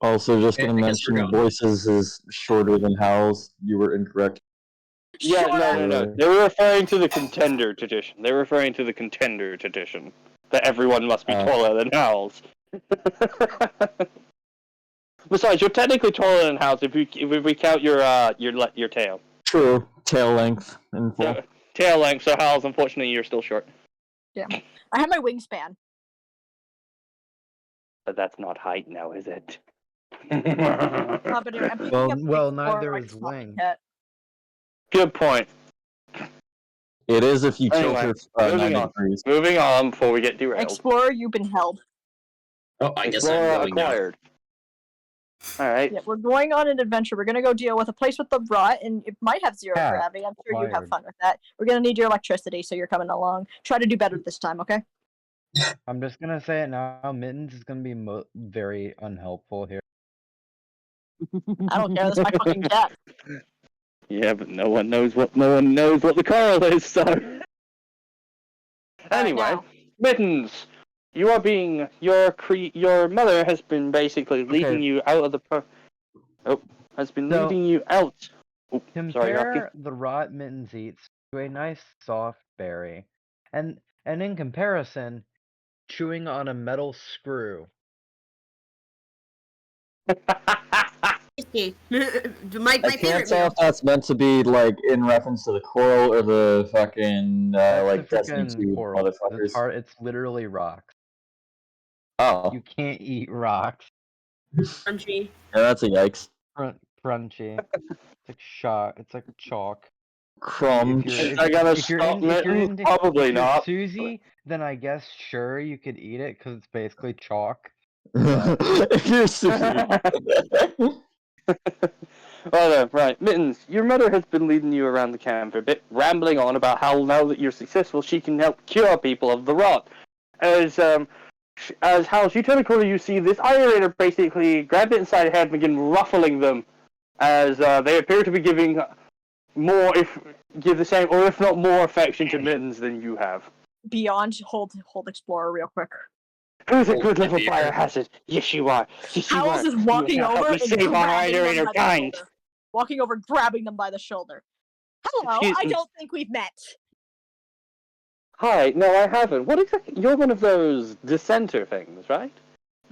Also, just Okay, gonna I guess we're mention going. Voices is shorter than Howls. You were incorrect. Yeah, Shut up. no. They were referring to the contender tradition. They were referring to the contender tradition. That everyone must be taller than Howls. Besides, you're technically taller than Howls if we count your tail. True. Tail length in full. So, tail length, so Howls, unfortunately, you're still short. I have my wingspan. But that's not height now, is it? But anyway, I'm picking up Well, Explorer neither like a is sopping wing. cat. Good point. It is if you tilt Anyway, her moving 90 on. degrees. Moving on before we get derailed. Explorer, you've been held. Oh, I guess I'm Explorer going now. acquired. Alright. Yeah, we're going on an adventure. We're gonna go deal with a place with the rot, and it might have zero Yeah, gravity. I'm sure you have acquired. fun with that. We're gonna need your electricity, so you're coming along. Try to do better this time, okay? I'm just gonna say it now. Mittens is gonna be very unhelpful here. I don't care. That's my fucking cat. Yeah, but no one knows what the coral is, so. Anyway, now. Mittens, you are being your mother has been basically leading you out of the So- leading you out. Oh, sorry, Rocky. Compare the rot Mittens eats to a nice soft berry, and in comparison, chewing on a metal screw. my I can't favorite tell meal. if that's meant to be like in reference to the coral or the fucking That's like the Destiny frickin' 2 coral. It's motherfuckers. hard. It's literally rocks. Oh, You can't eat rocks. Crunchy. yeah, that's a yikes. Crunchy. It's like chalk. Crumb. If you're- I gotta if you're stop in- if you're Mittens? into- Probably If you're not. Susie, then I guess sure you could eat it because it's basically chalk. If you're Susie. Right, Mittens, your mother has been leading you around the camp a bit, rambling on about how now that you're successful, she can help cure people of the rot. As how she turned a corner, you see this Irelator basically grab it inside her head and begin ruffling them, as they appear to be giving give the same, or if not more, affection to Mittens than you have. Beyond, hold Explorer real quick. Who's a Oh, good level dear. biohazard? Yes, you are. Yes, you Howls are. is walking You have over helped and me save our grabbing them Irelator by the kind. shoulder. Walking over, grabbing them by the shoulder. Hello, Excuse I me. don't think we've met. Hi, no, I haven't. What exactly? You're one of those dissenter things, right?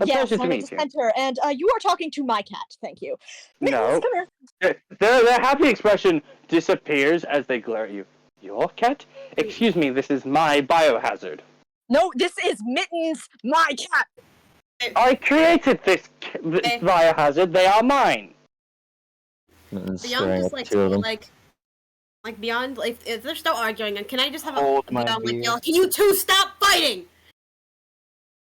A Yes, pleasure to I'm a meet you. dissenter, and you are talking to my cat. Thank you. No. Mittens, come here. Their happy expression disappears as they glare at you. Your cat? Excuse me, this is my biohazard. No, this is Mittens, my cat. I created this biohazard. They are mine. And Beyond staring just at like the two of them. like Beyond, like if they're still arguing, and can I just have a Hold my Beyond like beer. yell, can you two stop fighting?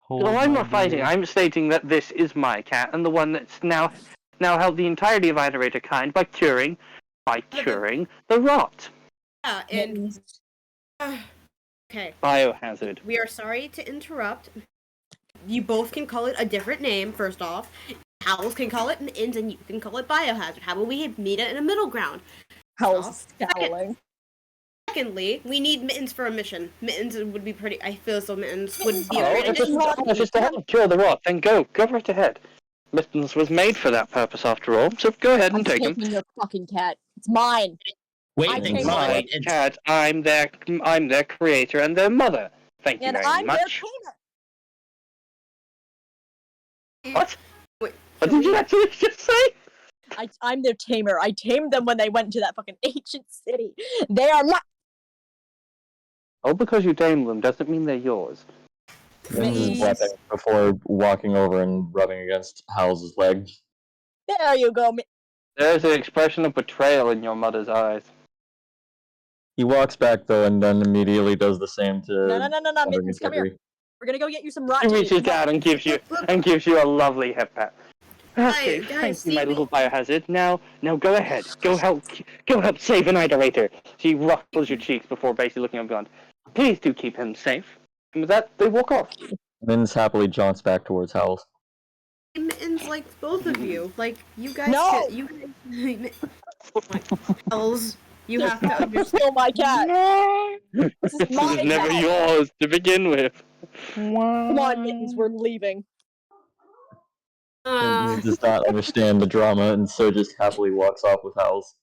Hold Well, I'm my not fighting. beer. I'm stating that this is my cat, and the one that's now helped the entirety of Iterator kind by curing the rot. Yeah, and Mittens. okay, Biohazard. we are sorry to interrupt. You both can call it a different name. First off, Howls can call it Mittens, and you can call it Biohazard. How about we meet it in a middle ground? Howl's scowling. Secondly, we need Mittens for a mission. Mittens would be pretty. I feel as though Mittens would be. Oh, a if great it's to help cure the rot, then go right ahead. Mittens was made for that purpose after all, so go ahead I'm and take him. taking your fucking cat. It's mine. Wait, I it's take My mine. It's cat, I'm their creator and their mother. Thank you And very I'm their much. tamer. What? Wait, What did you actually just say? I'm their tamer. I tamed them when they went to that fucking ancient city. They are my. Oh, because you tamed them doesn't mean they're yours. Mittens is Please. weapon before walking over and rubbing against Howl's leg. There you go. There's an expression of betrayal in your mother's eyes. He walks back though, and then immediately does the same to. No. Wondering Mittens, come here. Integrity. We're gonna go get you some He rotten reaches meat. down and gives you a lovely hip pat. Okay, guys, thank you, my Stevie. little biohazard. Now go ahead. Go help save an Iterator. She ruffles your cheeks before basically looking up beyond. Please do keep him safe. And with that, they walk off. Mittens happily jaunts back towards Howl's. Mittens likes both of you. Like you guys. No! You Howls. You have to Don't understand. steal my cat. This is This my is never cat. yours to begin with. Come on, Mittens. We're leaving. He does not understand the drama, and so just happily walks off with Howl's.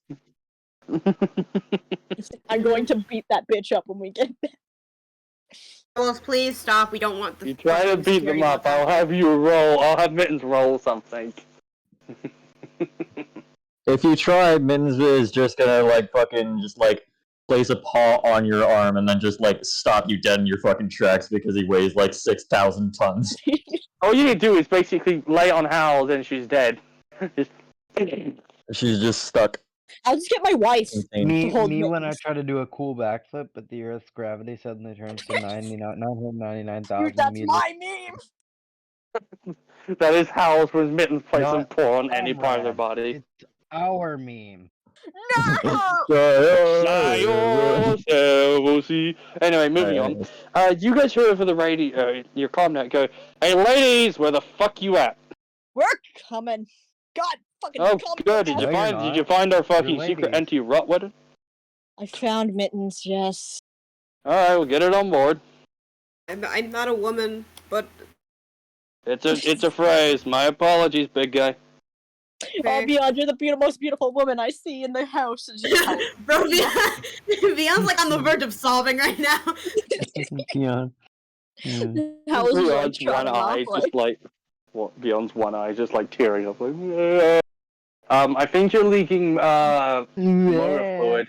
I'm going to beat that bitch up when we get there. Howls, please stop. We don't want the. You try to fucking beat them security up, about I'll that. have you roll. I'll have Mittens roll something. If you try, Mittens is just gonna place a paw on your arm and then just stop you dead in your fucking tracks because he weighs 6,000 tons. All you need to do is basically lay on Howls and she's dead. Just... She's just stuck. I'll just get my wife. Contained. Me hold when I Mittens. try to do a cool backflip, but the Earth's gravity suddenly turns to 999,000 Dude, that's meters. my meme. That is Howls when Mittens place Not a paw on any part of their Comrade, body. It's our meme. No! Anyway, moving on. You guys heard over the radio, your comnet go, "Hey ladies, where the fuck you at?" We're coming. God fucking Oh, come good. Did back. you No, you're find? Did not. you find our fucking You're secret ladies. anti-rot weapon? I found Mittens, yes. All right, we'll get it on board. I'm not a woman, but It's a phrase. My apologies, big guy. Oh, Beyond, you're the most beautiful woman I see in the house. It's just how- bro, Beyond's like on the verge of sobbing right now. Yeah. how is Beyond's one eye just Beyond's one eye just tearing up I think you're leaking motor fluid.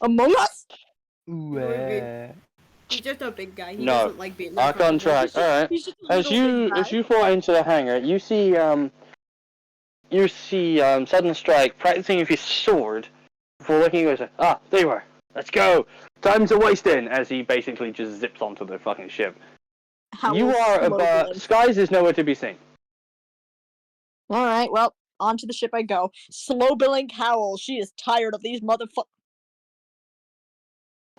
Among Us? He's just a big guy. He No. doesn't like being Back on track. All right. He's just a As little big as guy. you fall into the hangar, you see Sudden Strike practicing with his sword before looking and goes, "Ah, there you are. Let's go. Time's a wasting." As he basically just zips onto the fucking ship. Howl's You are slow about going. Skies is nowhere to be seen. Alright, well, onto the ship I go. Slow billing Howl. She is tired of these motherfuckers.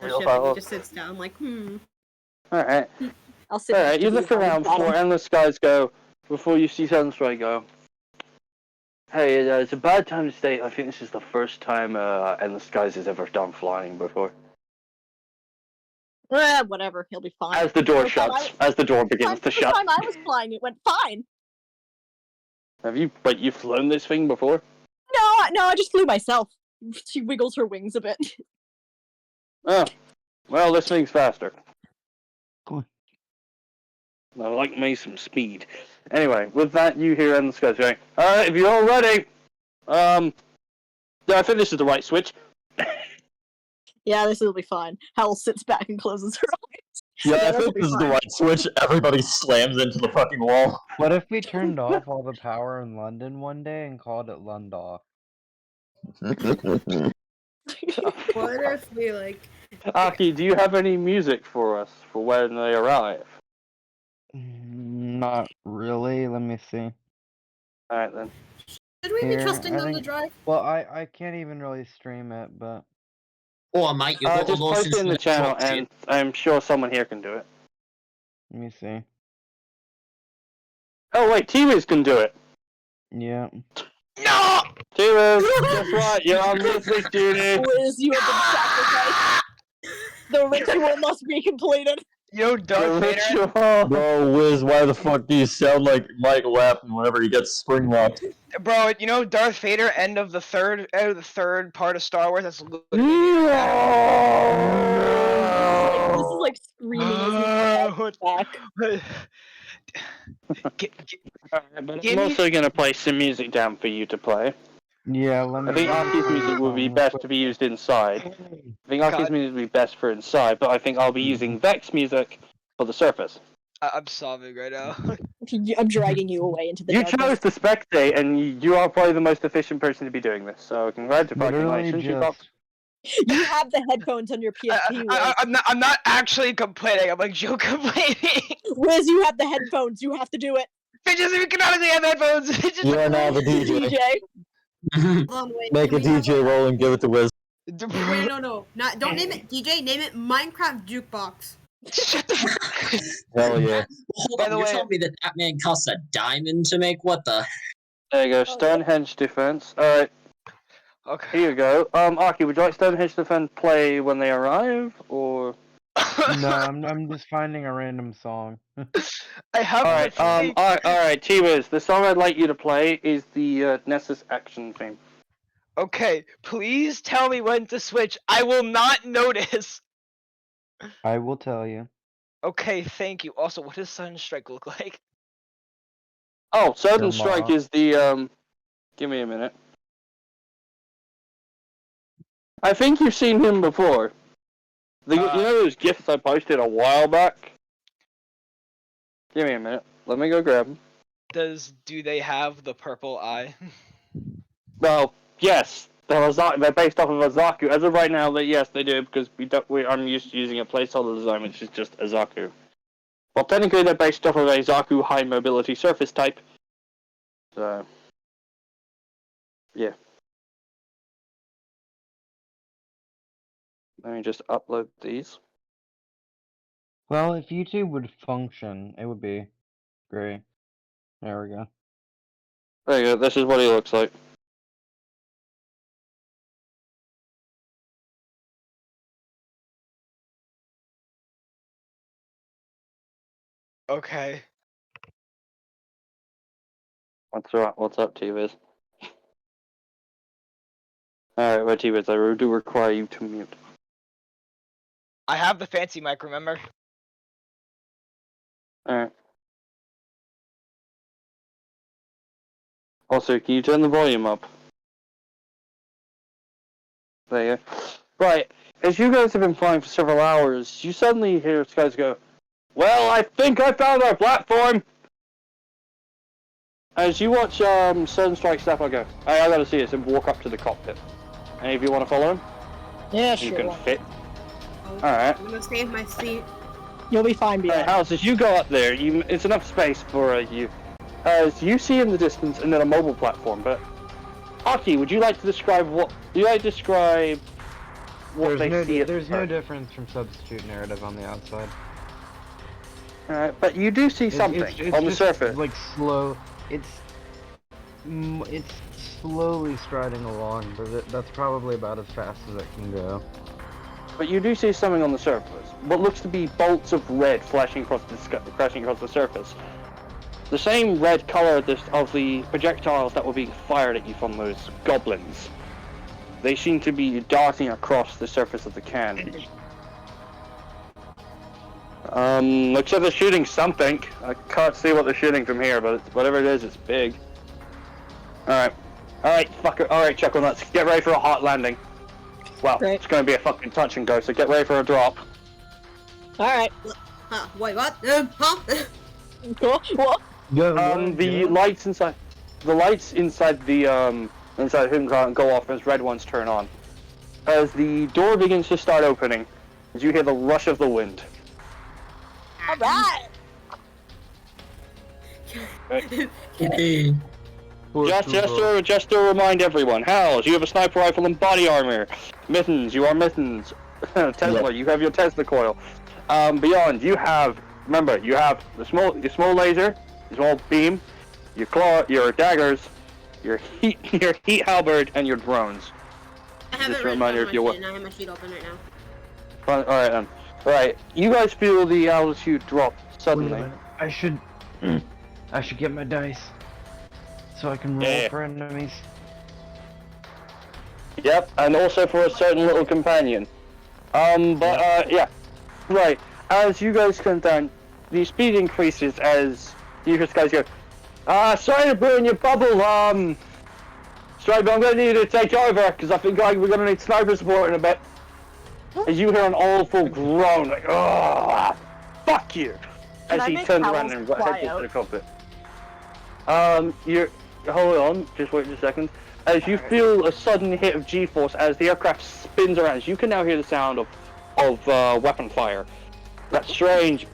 He just sits down like, All right. I'll sit All next right. to You look on the around bottom. before Endless Skies go. Before you see Sudden Strike go. Hey, it's a bad time to stay. I think this is the first time Endless Skies has ever done flying before. Whatever, he'll be fine. As the door The time shuts, as the door begins to The shut. time I was flying, it went fine. But you've flown this thing before? No, I just flew myself. She wiggles her wings a bit. Oh, well, this thing's faster. Cool. I like me some speed. Anyway, with that, you hear Endless Skies going, "Alright, if you're all ready, yeah, I think this is the right switch." Yeah, this will be fine. Howl sits back and closes her eyes. Yeah, I this'll think be this is the fine. right switch. Everybody slams into the fucking wall. What if we turned off all the power in London one day and called it Lundoff? what if we Aki, do you have any music for us for when they arrive? Not really. Let me see. Alright then. Should we be Here, trusting I them to think- drive? Well, I can't even really stream it, but Oh, mate, you got Just a post license it in for the channel, truck, and I'm sure someone here can do it. let me see. Oh wait, T-Wiz can do it! Yeah. No! T-Wiz, guess what? You're on music duty! Wiz, you have been sacrificed. The ritual must be completed. Yo, Darth The Vader. ritual! Bro, Wiz, why the fuck do you sound like Mike Lappin whenever he gets spring locked? Bro, you know Darth Vader, end of the third part of Star Wars. That's literally This is like screaming as he what? back. Alright, but Give I'm me- also gonna play some music down for you to play. Yeah, let me. I think Aki's music will be best to be used inside. I think Aki's God. music will be best for inside, but I think I'll be using Vex music for the surface. I'm sobbing right now. I'm dragging you away into the You darkness. chose to spectate, and you are probably the most efficient person to be doing this, so Literally congratulations. You got just. You have the headphones on your PSP, Wiz. I'm not actually complaining. I'm like Joe complaining. Wiz, you have the headphones. You have to do it. Bitches, we canonically have headphones. Bitches, You are now the DJ. DJ. Hold on, wait. Make a can we have DJ roll and give it to Wiz. Wait, no. Don't name it DJ. Name it Minecraft Jukebox. Shut the fuck. Hell yeah. Hold By on, the you're way- telling me that man costs a diamond to make? What the? There you go, Stonehenge defense. Alright, Okay. here you go. Aki, would you like Stonehenge defense play when they arrive, or? No, I'm just finding a random song. I have Alright, to think. alright, T-Wiz, the song I'd like you to play is the Nessus action theme. Okay, please tell me when to switch. I will not notice. I will tell you. Okay, thank you. Also, what does Sunstrike look like? Oh, Sudden Your Strike mom. is the, give me a minute. I think you've seen him before. You know those gifs I posted a while back? Give me a minute. Let me go grab them. Do they have the purple eye? Well, yes. They're based off of Azaku. As of right now, yes, they do, because I'm used to using a placeholder design, which is just Azaku. Well, technically, they're based off of a Zaku high mobility surface type. So, yeah. Let me just upload these. Well, if YouTube would function, it would be great. There we go. There you go. This is what he looks like. Okay. What's up, T-Viz? Alright, well, T-Viz, I do require you to mute. I have the fancy mic, remember? Alright. Also, can you turn the volume up? There you go. Right, as you guys have been flying for several hours, you suddenly hear guys go, "Well, I think I found our platform!" As you watch Sudden Strike Sapphire go, "Hey, I gotta see this," and walk up to the cockpit. Any of you want to follow him? Yeah, You sure. can fit. Oh, Alright. I'm gonna save my seat. You'll be fine, Alright, Beyond. House, as you go up there, it's enough space for you. As you see in the distance, and then a mobile platform, but... Aki, would you like to describe what they see at There's no first? difference from substitute narrative on the outside. Alright, but you do see something It's on the just, surface. like slow. It's slowly striding along, but that's probably about as fast as it can go. But you do see something on the surface. What looks to be bolts of red flashing across the surface. The same red color of the projectiles that were being fired at you from those goblins. They seem to be darting across the surface of the can. Looks like they're shooting something. I can't see what they're shooting from here, but whatever it is, it's big. Alright, fucker. Alright, chuckle nuts. Get ready for a hot landing. Well, Great. it's gonna be a fucking touch and go, so get ready for a drop. Alright, Wait, what? Huh? cool. Well, The lights inside him go off as red ones turn on. As the door begins to start opening, as you hear the rush of the wind. alright. Okay. Just to remind everyone, Howls, you have a sniper rifle and body armor. Mittens, you are Mittens. Tesla, you have your Tesla coil. Beyond, you have the small laser, the small beam, your claw, your daggers, your heat halberd, and your drones. I have Just it a written on reminder my if you sheet, want. and I have my sheet open right now. All right then. Right, you guys feel the altitude drop Wait a suddenly. minute. I should get my dice so I can roll Yeah. for enemies. Yep, and also for a certain little companion. Yeah. Right, as you guys come down, the speed increases as you guys go, sorry to burn your bubble, sorry, but I'm gonna need you to take over, because I think we're gonna need sniper support in a bit. As you hear an awful groan, like, oh, fuck you! Can As I he make turns Howls around and fly heads into out? the cockpit. Hold on, just wait a second. As you feel a sudden hit of G-force as the aircraft spins around, you can now hear the sound of weapon fire. That strange,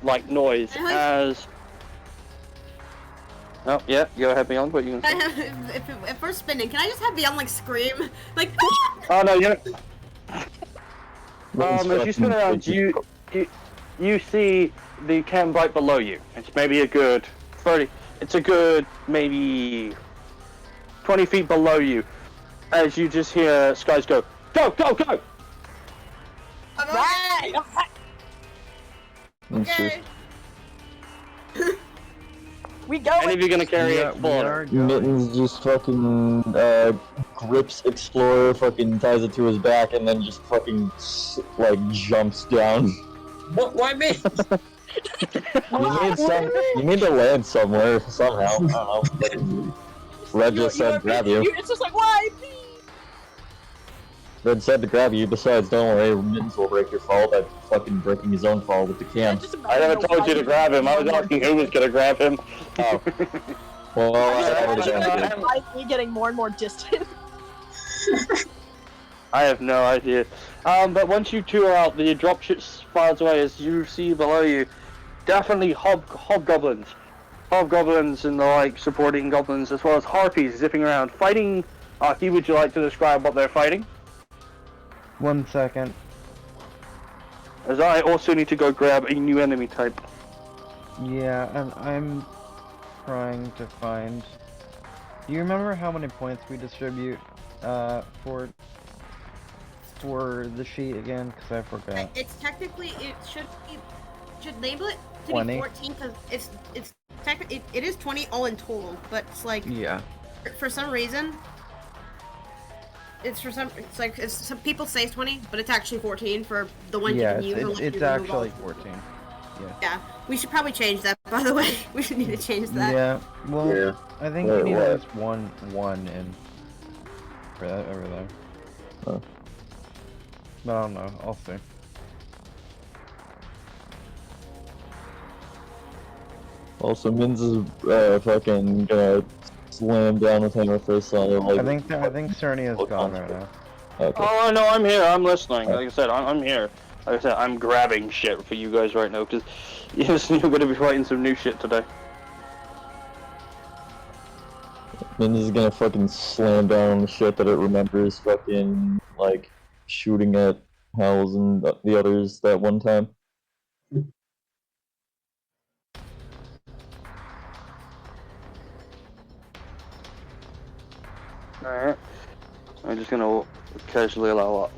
like noise as. Oh yeah, go ahead, Beyond. What you Can gonna I say? have, if we're spinning, can I just have Beyond like scream? Like, Oh no, you. Mittens As you spin fucking around, you see the cam right below you. It's maybe a good 30. It's a good maybe 20 feet below you. As you just hear Skies go, go, go, go! right. It's just- Okay. We go. Any of you gonna carry we Explorer? are going. Mittens just fucking grips Explorer, fucking ties it to his back, and then just fucking like jumps down. What? Why me? You need to land somewhere somehow. I don't know. Red just said grab you. It's just like, why? Please? Red said to grab you. Besides, don't worry, Mittens will break your fall by fucking breaking his own fall with the cam. I never told you to grab him. I was asking who was gonna grab him. Oh. Well, I already Yeah. did. Why is he getting more and more distant? I have no idea. But once you two are out, the dropship fires away as you see below you. Definitely hobgoblins. Hobgoblins and the like supporting goblins, as well as harpies zipping around, fighting. Aki, would you like to describe what they're fighting? 1 second. As I also need to go grab a new enemy type. Yeah, and I'm trying to find. Do you remember how many points we distribute for the sheet again? Because I forgot. It's technically it should label it to 20. be 14 because it's technically it is 20 all in total, but it's like Yeah. for some reason it's some people say 20, but it's actually 14 for the ones Yeah, you can use. unless it's you remove actually all. 14. Yeah, we should probably change that. By the way, we should need to change that. Yeah. Well, Yeah. I think Wait, we need what? at least one in for that over there. Oh. But I don't know. I'll see. Also, Mins is fucking gonna slam down with Hammer Fist on it. Like, I think Cerny is gone right now. Okay. Oh no, I'm here. I'm listening. Like I said, I'm here. Like I said, I'm grabbing shit for you guys right now because yes, you're gonna be fighting some new shit today. Mins is gonna fucking slam down on the shit that it remembers fucking, like, shooting at Howls and the others that one time. Alright. I'm just gonna casually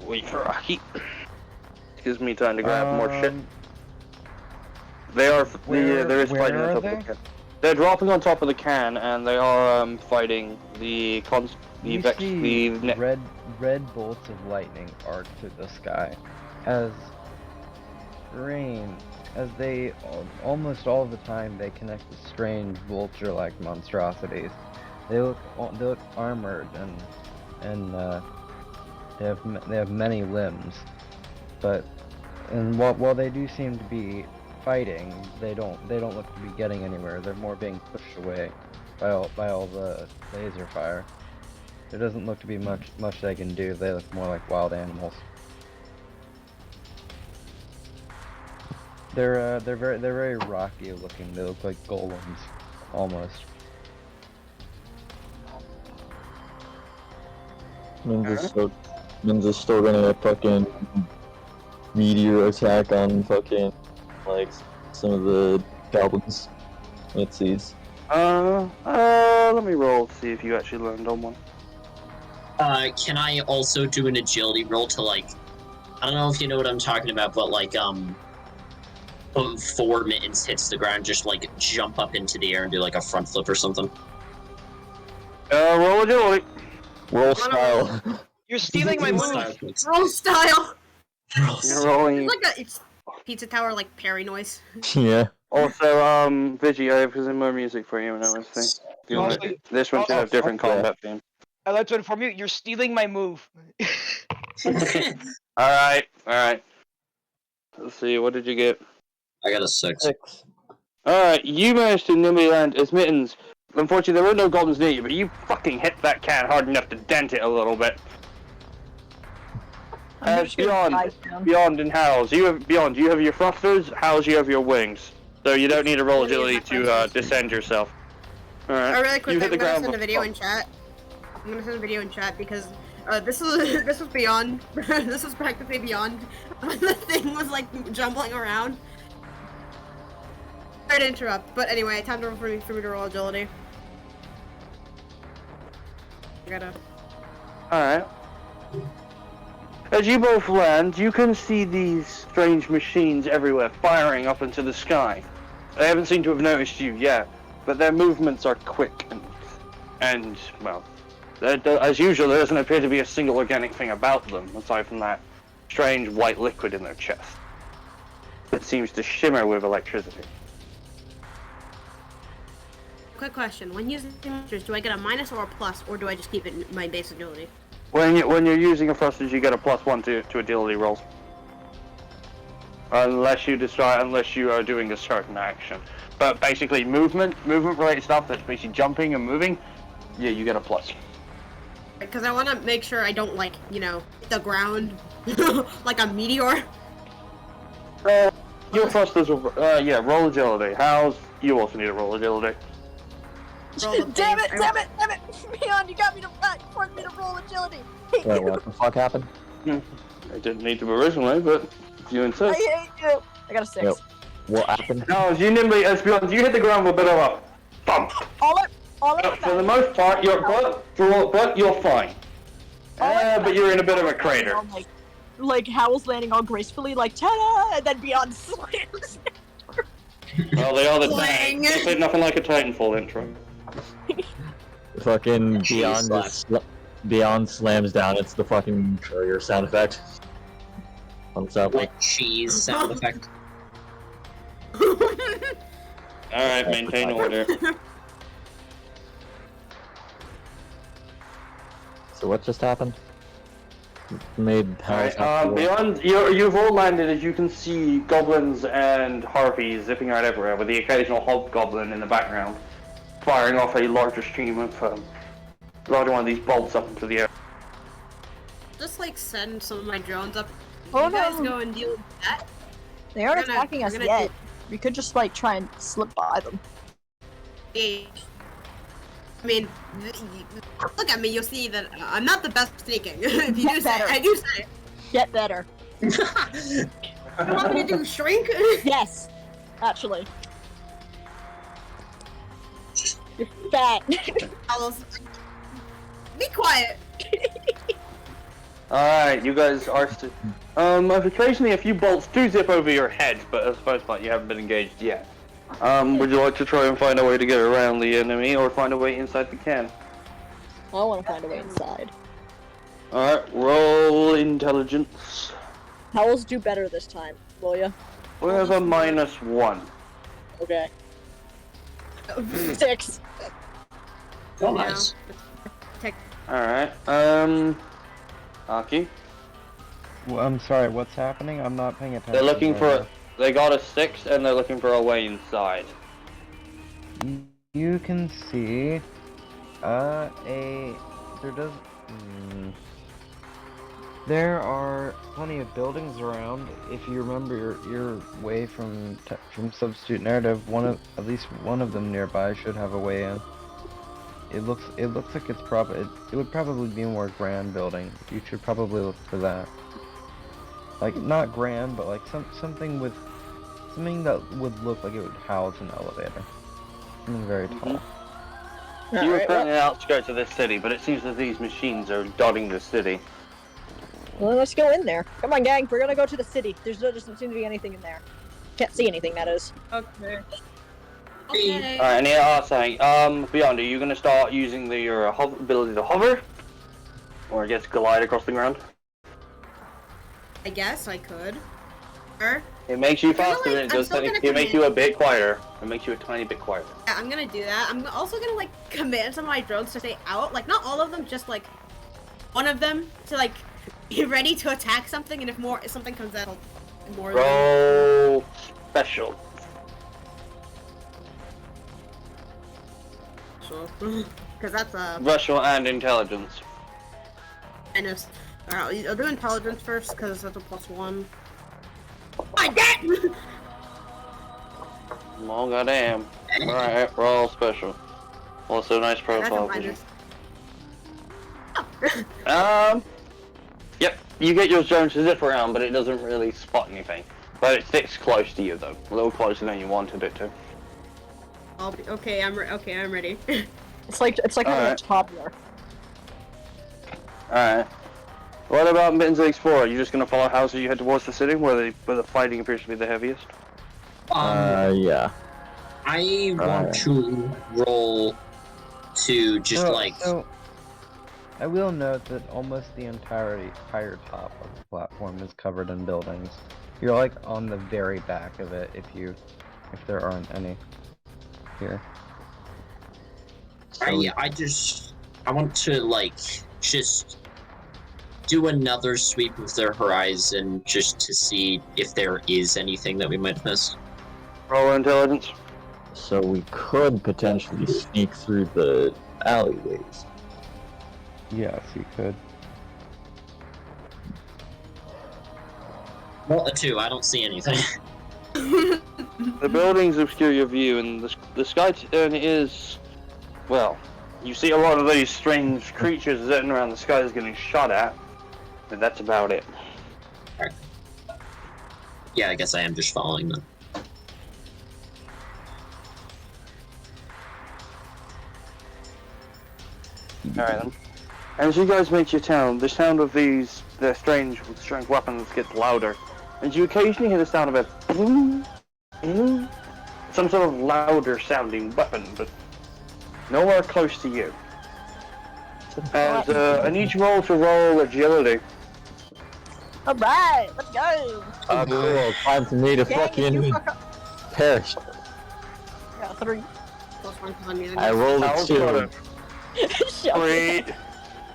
wait for a heat. Gives me time to grab more shit. They are. There is where fighting on are top they? of the can. They're dropping on top of the can, and they are fighting the You Vex. see The red bolts of lightning arc to the sky as rain, as they almost all the time they connect with strange vulture-like monstrosities. They look armored and they have many limbs, but while they do seem to be fighting, they don't look to be getting anywhere. They're more being pushed away by all the laser fire. There doesn't look to be much they can do. They look more like wild animals. They're very rocky looking. They look like golems, almost. Min's is still gonna fucking meteor attack on fucking like some of the goblins it sees. Let me roll to see if you actually learned on one. Can I also do an agility roll to like, I don't know if you know what I'm talking about, but like, before Mittens hits the ground, just like jump up into the air and do like a front flip or something. Roll agility. Roll style. You're stealing my move. Roll style. You're rolling. It's pizza tower like parry noise. Yeah. Also, Vigi, I have some more music for you in OSC. Also- This one should have different yeah. combat theme. I'd like to inform you, you're stealing my move. Alright. Let's see, what did you get? I got a 6. 6. Alright, you managed to nimbly land as Mittens. Unfortunately, there were no goblins near you, but you fucking hit that cat hard enough to dent it a little bit. I'm just gonna dive down. Beyond and Howls, you have your thrusters, Howls, you have your wings. So you don't need to roll agility to descend yourself. Alright. Oh, really quick, You hit I'm the gonna ground send a video in before- chat. I'm gonna send a video in chat because this was beyond. This was practically beyond when the thing was like jumbling around. Sorry to interrupt, but anyway, time for me to roll agility. I gotta. Alright. As you both land, you can see these strange machines everywhere firing up into the sky. They haven't seemed to have noticed you yet, but their movements are quick and well, as usual, there doesn't appear to be a single organic thing about them, aside from that strange white liquid in their chest. It seems to shimmer with electricity. Quick question: when using monsters, do I get a minus or a plus, or do I just keep it in my base agility? When you're using a thrusters, you get a +1 to agility rolls. Unless you are doing a certain action. But basically, movement related stuff that's basically jumping and moving, yeah, you get a plus. Because I want to make sure I don't like hit the ground like a meteor. Your thrusters will, roll agility. How's you also need to roll agility. Roll the Damn thing. it! Beyond, you got me to force me to roll agility. Hate Wait, you. what the fuck happened? I didn't need to originally, but if you I insist. hate you. I got a 6. Yep. What happened? No, as you nimbly, as beyond, you hit the ground with a bit of a bump. All I For the most part, you're fine. But you're in a bit of a crater. Like Howl's landing all gracefully, like ta-da, and then Beyond slams. Well, they are the Clang. Titans. It's nothing like a Titanfall intro. Fucking Jeez, Beyond slams down. It's the fucking courier sound effect. On sound like Like cheese sound effect. Alright, maintain order. So what just happened? Made Harris Alright, beyond, you've all landed, as you can see goblins and harpies zipping around everywhere, with the occasional hobgoblin in the background, firing off a larger stream of, larger one of these bolts up into the air. Just like send some of my drones up. Oh, You guys no. go and deal with that. They aren't We're gonna- attacking us we're gonna yet. We could just like try and slip by them. Yeah. I mean, look at me. You'll see that I'm not the best sneaking. If you Get do say, better. I do say. Get better. You want me to do shrink? Yes, actually. You're fat. Alice, be quiet. Alright, you guys are occasionally a few bolts do zip over your head, but as the most part you haven't been engaged yet. Would you like to try and find a way to get around the enemy, or find a way inside the can? I want to find a way inside. Alright, roll intelligence. Howls do better this time, will ya? We have a -1. Okay. 6. Oh, nice. Alright, Aki. Well, I'm sorry, what's happening? I'm not paying attention. They're looking right for they got a 6 and they're looking for a way inside. now. You can see, there does. There are plenty of buildings around. If you remember your way from Substitute Narrative, at least one of them nearby should have a way in. It looks like it would probably be a more grand building. You should probably look for that. Like not grand, but like something that would look like it would house an elevator. Something very tall. You were Alright, currently on the outskirts of this city, but it seems that these machines are dotting the city. well, let's go in there. Come on, gang. We're gonna go to the city. There doesn't seem to be anything in there. Can't see anything, that is. Okay. Okay. Alright, and here are saying, Beyond, are you gonna start using your ability to hover? Or I guess glide across the ground? I guess I could. Or It makes you I feel faster like than it I'm does still anything. gonna It makes you a bit quieter. It makes you a tiny bit quieter. yeah, I'm gonna do that. I'm also gonna like command some of my drones to stay out. Like not all of them, just like one of them to like be ready to attack something. And if something comes out, I'll more. Roll special. Because that's a Special and intelligence. minus. Alright, I'll do intelligence first because that's a +1. I get. Oh goddamn. Alright, roll special. Also nice That's a profile vision. minus. Yep, you get your drone to zip around, but it doesn't really spot anything. But it sticks close to you though, a little closer than you wanted it to. I'll be okay. I'm ready. It's like having a Alright. toddler. Alright. What about Mittens the Explorer? Are you just gonna follow house as you head towards the city where the fighting appears to be the heaviest? Yeah. I want to roll to just So, I will note that almost the entire top of the platform is covered in buildings. You're like on the very back of it if there aren't any here. I want to like just do another sweep of their horizon just to see if there is anything that we might miss. Roll intelligence. So we could potentially sneak through the alleyways. Yes, you could. Well, a 2. I don't see anything. The buildings obscure your view, and the sky is, well, you see a lot of these strange creatures zitting around the sky that's getting shot at, and that's about it. Yeah, I guess I am just following them. Alright then. As you guys make your town, the sound of their strange weapons gets louder, and you occasionally hear the sound of a boom, boom, some sort of louder sounding weapon, but nowhere close to you. And I need you all to roll agility. Alright, let's go! Oh, cool. Time for me to Gang, you fucking fuck up. perish. Yeah, 3. +1 on music. I rolled a How's 2. it? Shut up. Sweet.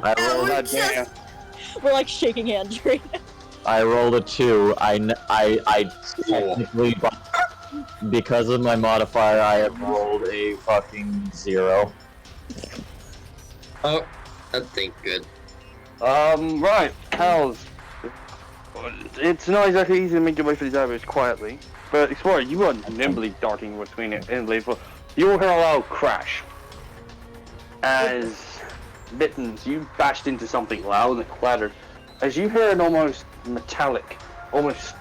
I No, rolled, we're God damn. We're like shaking hands right now. I rolled a 2. I technically, because of my modifier, I have rolled a fucking 0. Oh, that ain't good. Right, Howls. It's not exactly easy to make your way through these areas quietly, but Explorer, you are nimbly darting between it and you will hear a loud crash. As Mittens, you bashed into something loud and clattered, as you hear an almost metallic, almost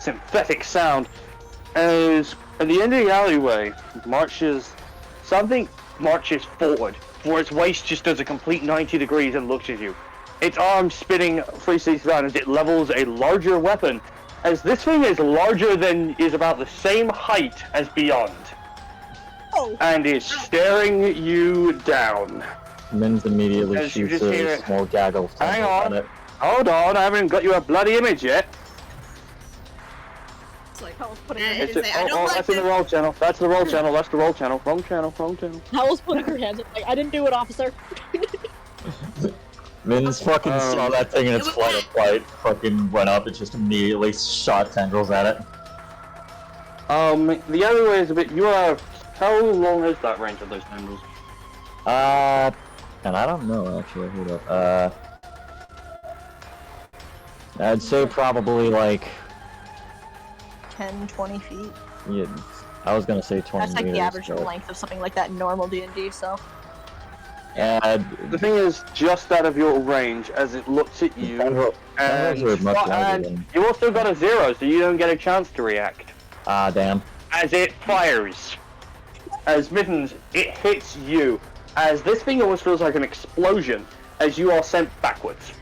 synthetic sound, as at the end of the alleyway something marches forward, for its waist just does a complete 90 degrees and looks at you. Its arms spinning 360 around as it levels a larger weapon, as this thing is about the same height as Beyond, Oh, and is staring you down. Min's immediately As you shoots just hear a it. small gaggle of Hang tendrils on. at it. Hold on, I haven't got you a bloody image yet. It's like, Howl's putting Eh, her, It's It's like, I don't like that's in the this. roll channel. That's the roll channel. That's the roll channel. Wrong channel. Wrong channel. Howl's putting her hands up like, I didn't do it, officer. Min's fucking saw that thing in its It was flight of flight, fucking went up and just immediately shot tendrils at it. The other way is a bit. How long is that range of those tendrils? And I don't know actually, hold up. I'd say probably like 10, 20 feet. yeah, I was gonna say 20 That's like meters. the average but- length of something like that in normal D&D, so. And The thing is, just out of your range, as it looks at you, tendrils are much larger and than. you also got a 0, so you don't get a chance to react. Ah, damn. As it fires. As Mittens, it hits you. As this thing almost feels like an explosion, as you are sent backwards.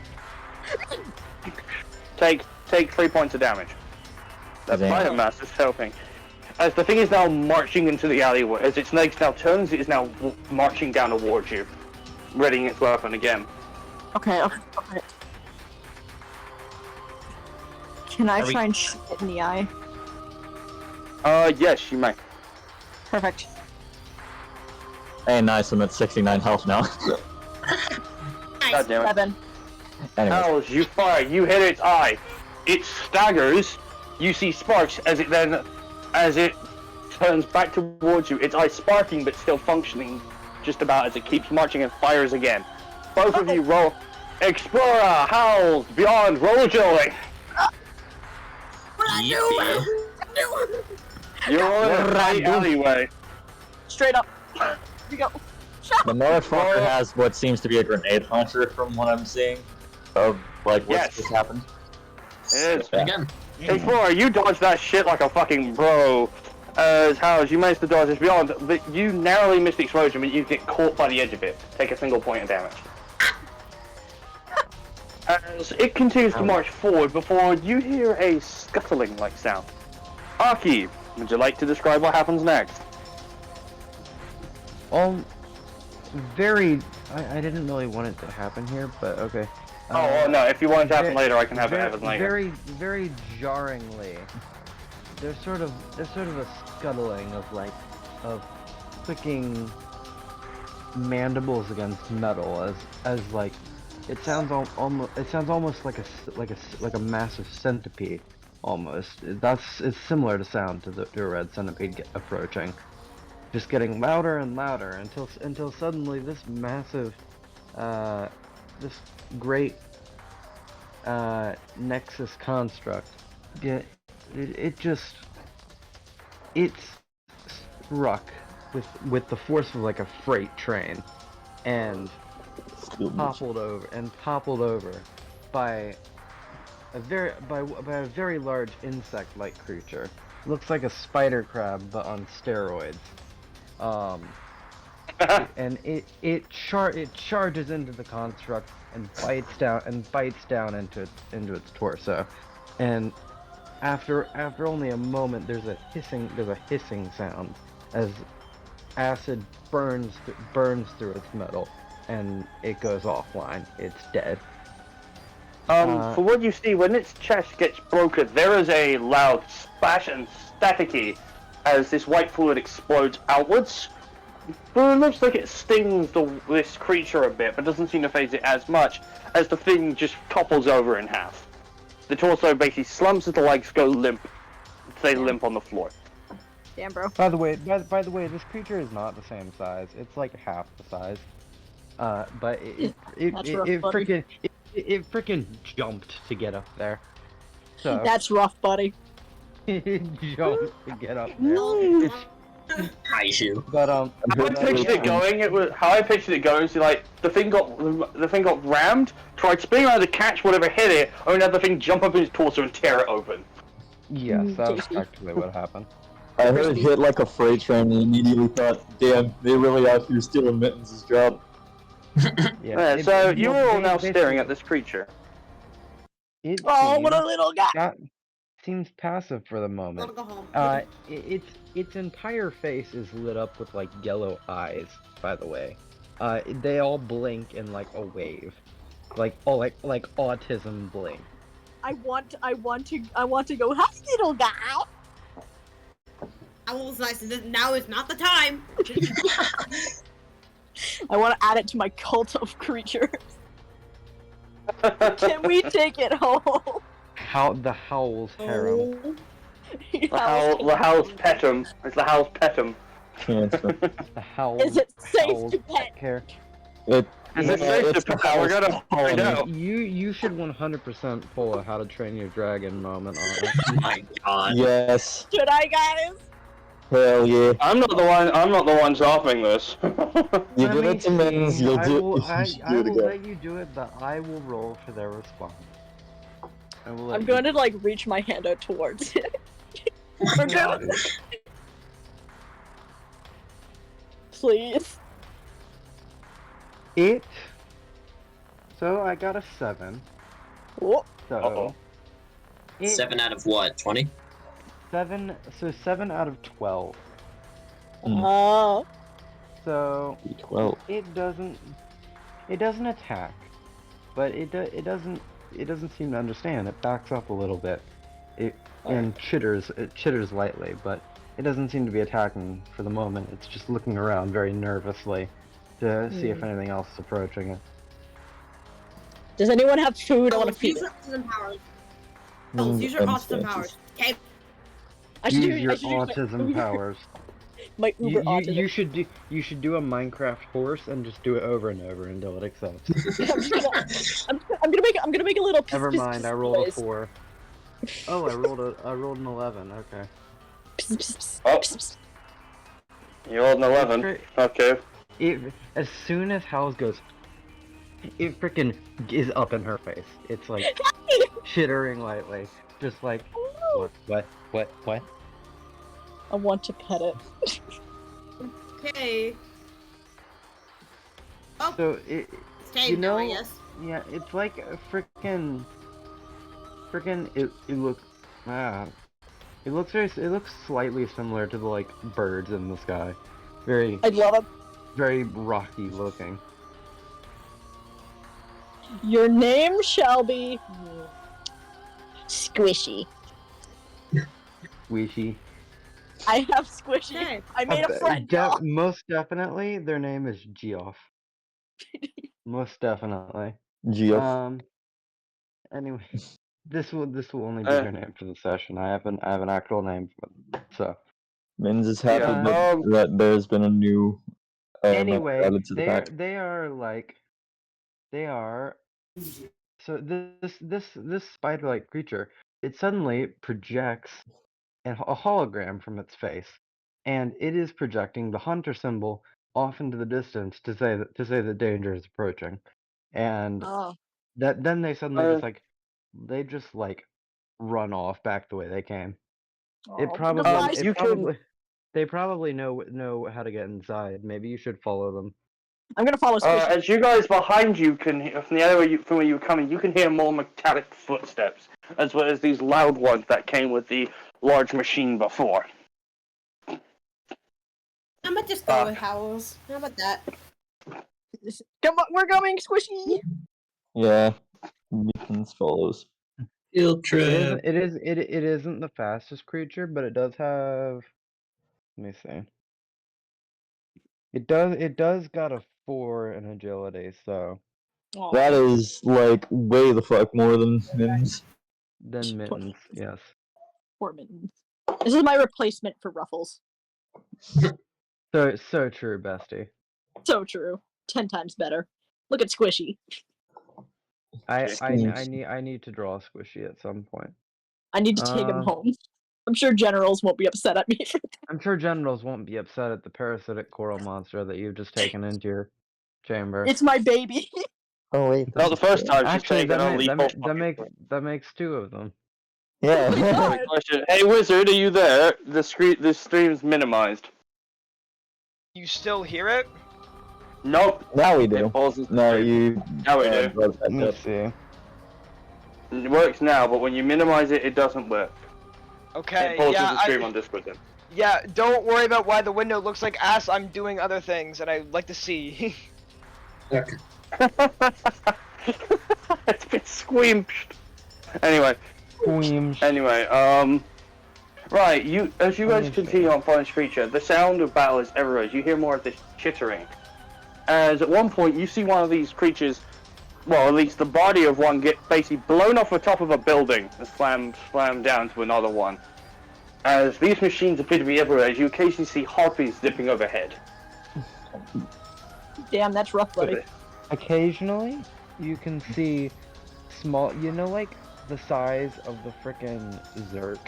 Take 3 points of damage. That Damn. fire mass is helping. As the thing is now marching into the alleyway, as its legs now turns, it is now marching down towards you, readying its weapon again. Okay. Can I Are we- try and shoot it in the eye? Yes, you may. Perfect. Hey, nice. I'm at 69 health now. God damn it. 7. Anyway, As you fire, you hit its eye. It staggers. You see sparks as it turns back towards you. Its eye sparking but still functioning just about as it keeps marching and fires again. Both of you roll. Explorer howls beyond roll agility. Yippee. You're all in a tight alleyway. Straight up. Here we go. the motherfucker has what seems to be a grenade launcher from what I'm seeing of like what's Yes. just happened. It is. Again. Explorer, you dodge that shit like a fucking bro. As Howes, you managed to dodge this beyond, but you narrowly missed the explosion, but you get caught by the edge of it. Take a single point of damage. As it continues to march forward before you hear a scuttling-like sound. Aki, would you like to describe what happens next? Very. I didn't really want it to happen here, but okay. Oh no, if you want it to happen ve- later, I can have it happen later. Very jarringly. There's sort of a scuttling of clicking mandibles against metal as like it sounds almost like a massive centipede almost. It's similar to sound to a red centipede approaching, just getting louder and louder until suddenly this massive this great Nexus construct it's struck with the force of like a freight train and toppled over by a very large insect-like creature. Looks like a spider crab but on steroids. And it charges into the construct and bites down into its torso. And after only a moment, there's a hissing sound as acid burns through its metal, and it goes offline. It's dead. For what you see, when its chest gets broken, there is a loud splash and staticky as this white fluid explodes outwards. But it looks like it stings this creature a bit, but doesn't seem to phase it as much as the thing just topples over in half. The torso basically slumps as the legs go limp. Stay limp on the floor. Damn, bro. By the way, this creature is not the same size. It's like half the size. But it freaking jumped to get up there. So That's rough, buddy. it jumped to get up there. Kaiju. But How I pictured it going, is like the thing got rammed, tried spinning around to catch whatever hit it, only had the thing jump up in its torso and tear it open. yes, that's Tasty. actually what happened. I heard it hit like a freight train and immediately thought, damn, they really out here stealing Mittens' job. Yeah, so you are all now staring at this creature. It Oh, what a seems- little guy! that seems passive for the moment. Wanna go home. Its entire face is lit up with like yellow eyes. By the way, they all blink in like a wave, like autism blink. I want to go, hi, little guy! Owl's nice. Now is not the time. I want to add it to my cult of creatures. Can we take it home? The Howl's harem. The Howl's Petum. It's the Howl's Petum. Cancer. The Howl's. Is it safe Howl's to pet? care. Is Yeah, it safe to it's put the that? We're house gonna find colony. out. You should 100% pull a How to Train Your Dragon moment on it. Oh my god. Yes. Should I, guys? Hell yeah. I'm not the one dropping this. You Let give me it to Mins, see. you'll I do will, it. I, You I do it will again. let you do it, but I will roll for their response. I will let I'm you- going to like reach my hand out towards it. Oh my Okay. god. Please. It. So I got a 7. Oh, So. Uh-oh. It, 7 out of what? 20? 7. So 7 out of 12. oh. So 12. it doesn't attack, but it doesn't seem to understand. It backs up a little bit. It chitters lightly, but it doesn't seem to be attacking for the moment. It's just looking around very nervously to see if anything else is approaching it. Does anyone have food? I want to Use feed your it. autism powers. Use your autism powers. Okay. I should Use do, your I should use my autism Uber- powers. My Uber autism. You should do a Minecraft horse and just do it over and over until it accepts. I'm gonna make a little. Piss, Never piss, mind, piss I rolled a noise. 4. Oh, I rolled an 11. Okay. Piss, piss, piss, Oh. piss, piss. You rolled an 11. Great. Okay. As soon as House goes, it freaking is up in her face. It's like chittering lightly, just like what? I want to pet it. Okay. Oh, So it, it's tamed you now, I know- guess. yeah, it's like a freaking. It looks it looks slightly similar to the like birds in the sky, very I love it. very rocky looking. Your name shall be Squishy. Squishy. I have Squishy. Okay. I made a friend. y'all. Most definitely, their name is Geoff. Most definitely. Geoff. Anyway, this will only be Uh. their name for the session. I have an actual name for them. So Mins is happy Yeah, that there's been a new member anyway, added to the pack. they are. So this spider-like creature, it suddenly projects a hologram from its face, and it is projecting the hunter symbol off into the distance to say that danger is approaching, and Oh. that then they suddenly Uh, just run off back the way they came. Oh, It probably goodbye, you can- they probably know how to get inside. Maybe you should follow them. I'm gonna follow Squishy. As you guys behind you can, from the area from where you were coming, you can hear more metallic footsteps, as well as these loud ones that came with the large machine before. I might just go with Howls. How about that? Come on, we're going, Squishy. Yeah. Mins follows. Field trip. It isn't the fastest creature, but it does have. Let me see. It does got a 4 in agility, so Aw, That is like way the fuck more than Mins. then mittens, yes. poor Mittens. This is my replacement for Ruffles. So true, bestie. So true. 10 times better. Look at Squishy. I need to draw a squishy at some point. I need to take him Uh, home. I'm sure generals won't be upset at me for that. I'm sure generals won't be upset at the parasitic coral monster that you've just taken into your chamber. It's my baby. Oh wait. Not the first time she's Actually, taken a lethal that makes 2 of them. Yeah. Question. Hey Wizard, are you there? The stream's minimized. You still hear it? Nope. now we It do. pauses the No, stream. you. Now we do. brought it back Let me up. see. It works now, but when you minimize it, it doesn't work. Okay, It pauses yeah, the stream on Discord then. yeah, don't worry about why the window looks like ass. I'm doing other things that I'd like to see. Okay. It's been squeamished. Anyway, right, as you guys continue on following this creature, the sound of battle is everywhere. You hear more of this chittering. As at one point you see one of these creatures, well, at least the body of one, get basically blown off the top of a building and slammed down to another one. As these machines appear to be everywhere, as you occasionally see harpies dipping overhead. Damn, that's rough, buddy. Occasionally, you can see small, like the size of the frickin' Zerk.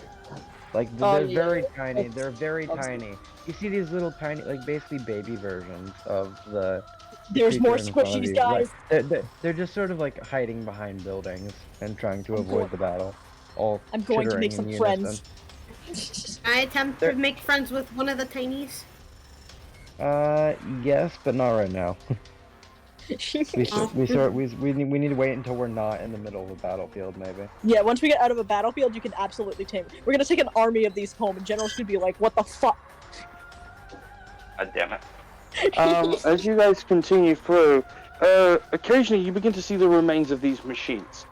Like Oh, they're yeah. very tiny. That's- They're very that's- tiny. You see these little tiny, like basically baby versions of the. There's more creature in front of squishies, you. guys. They're just sort of like hiding behind buildings and trying to I'm avoid going- the battle. All I'm going to make chittering some in friends. unison. I attempt There- to make friends with one of the tinies. Yes, but not right now. Oh. We need to wait until we're not in the middle of a battlefield, maybe. Yeah, once we get out of a battlefield, you can absolutely tame it. We're gonna take an army of these home, and generals could be like, "What the fuck?" God damn it. As you guys continue through, occasionally you begin to see the remains of these machines.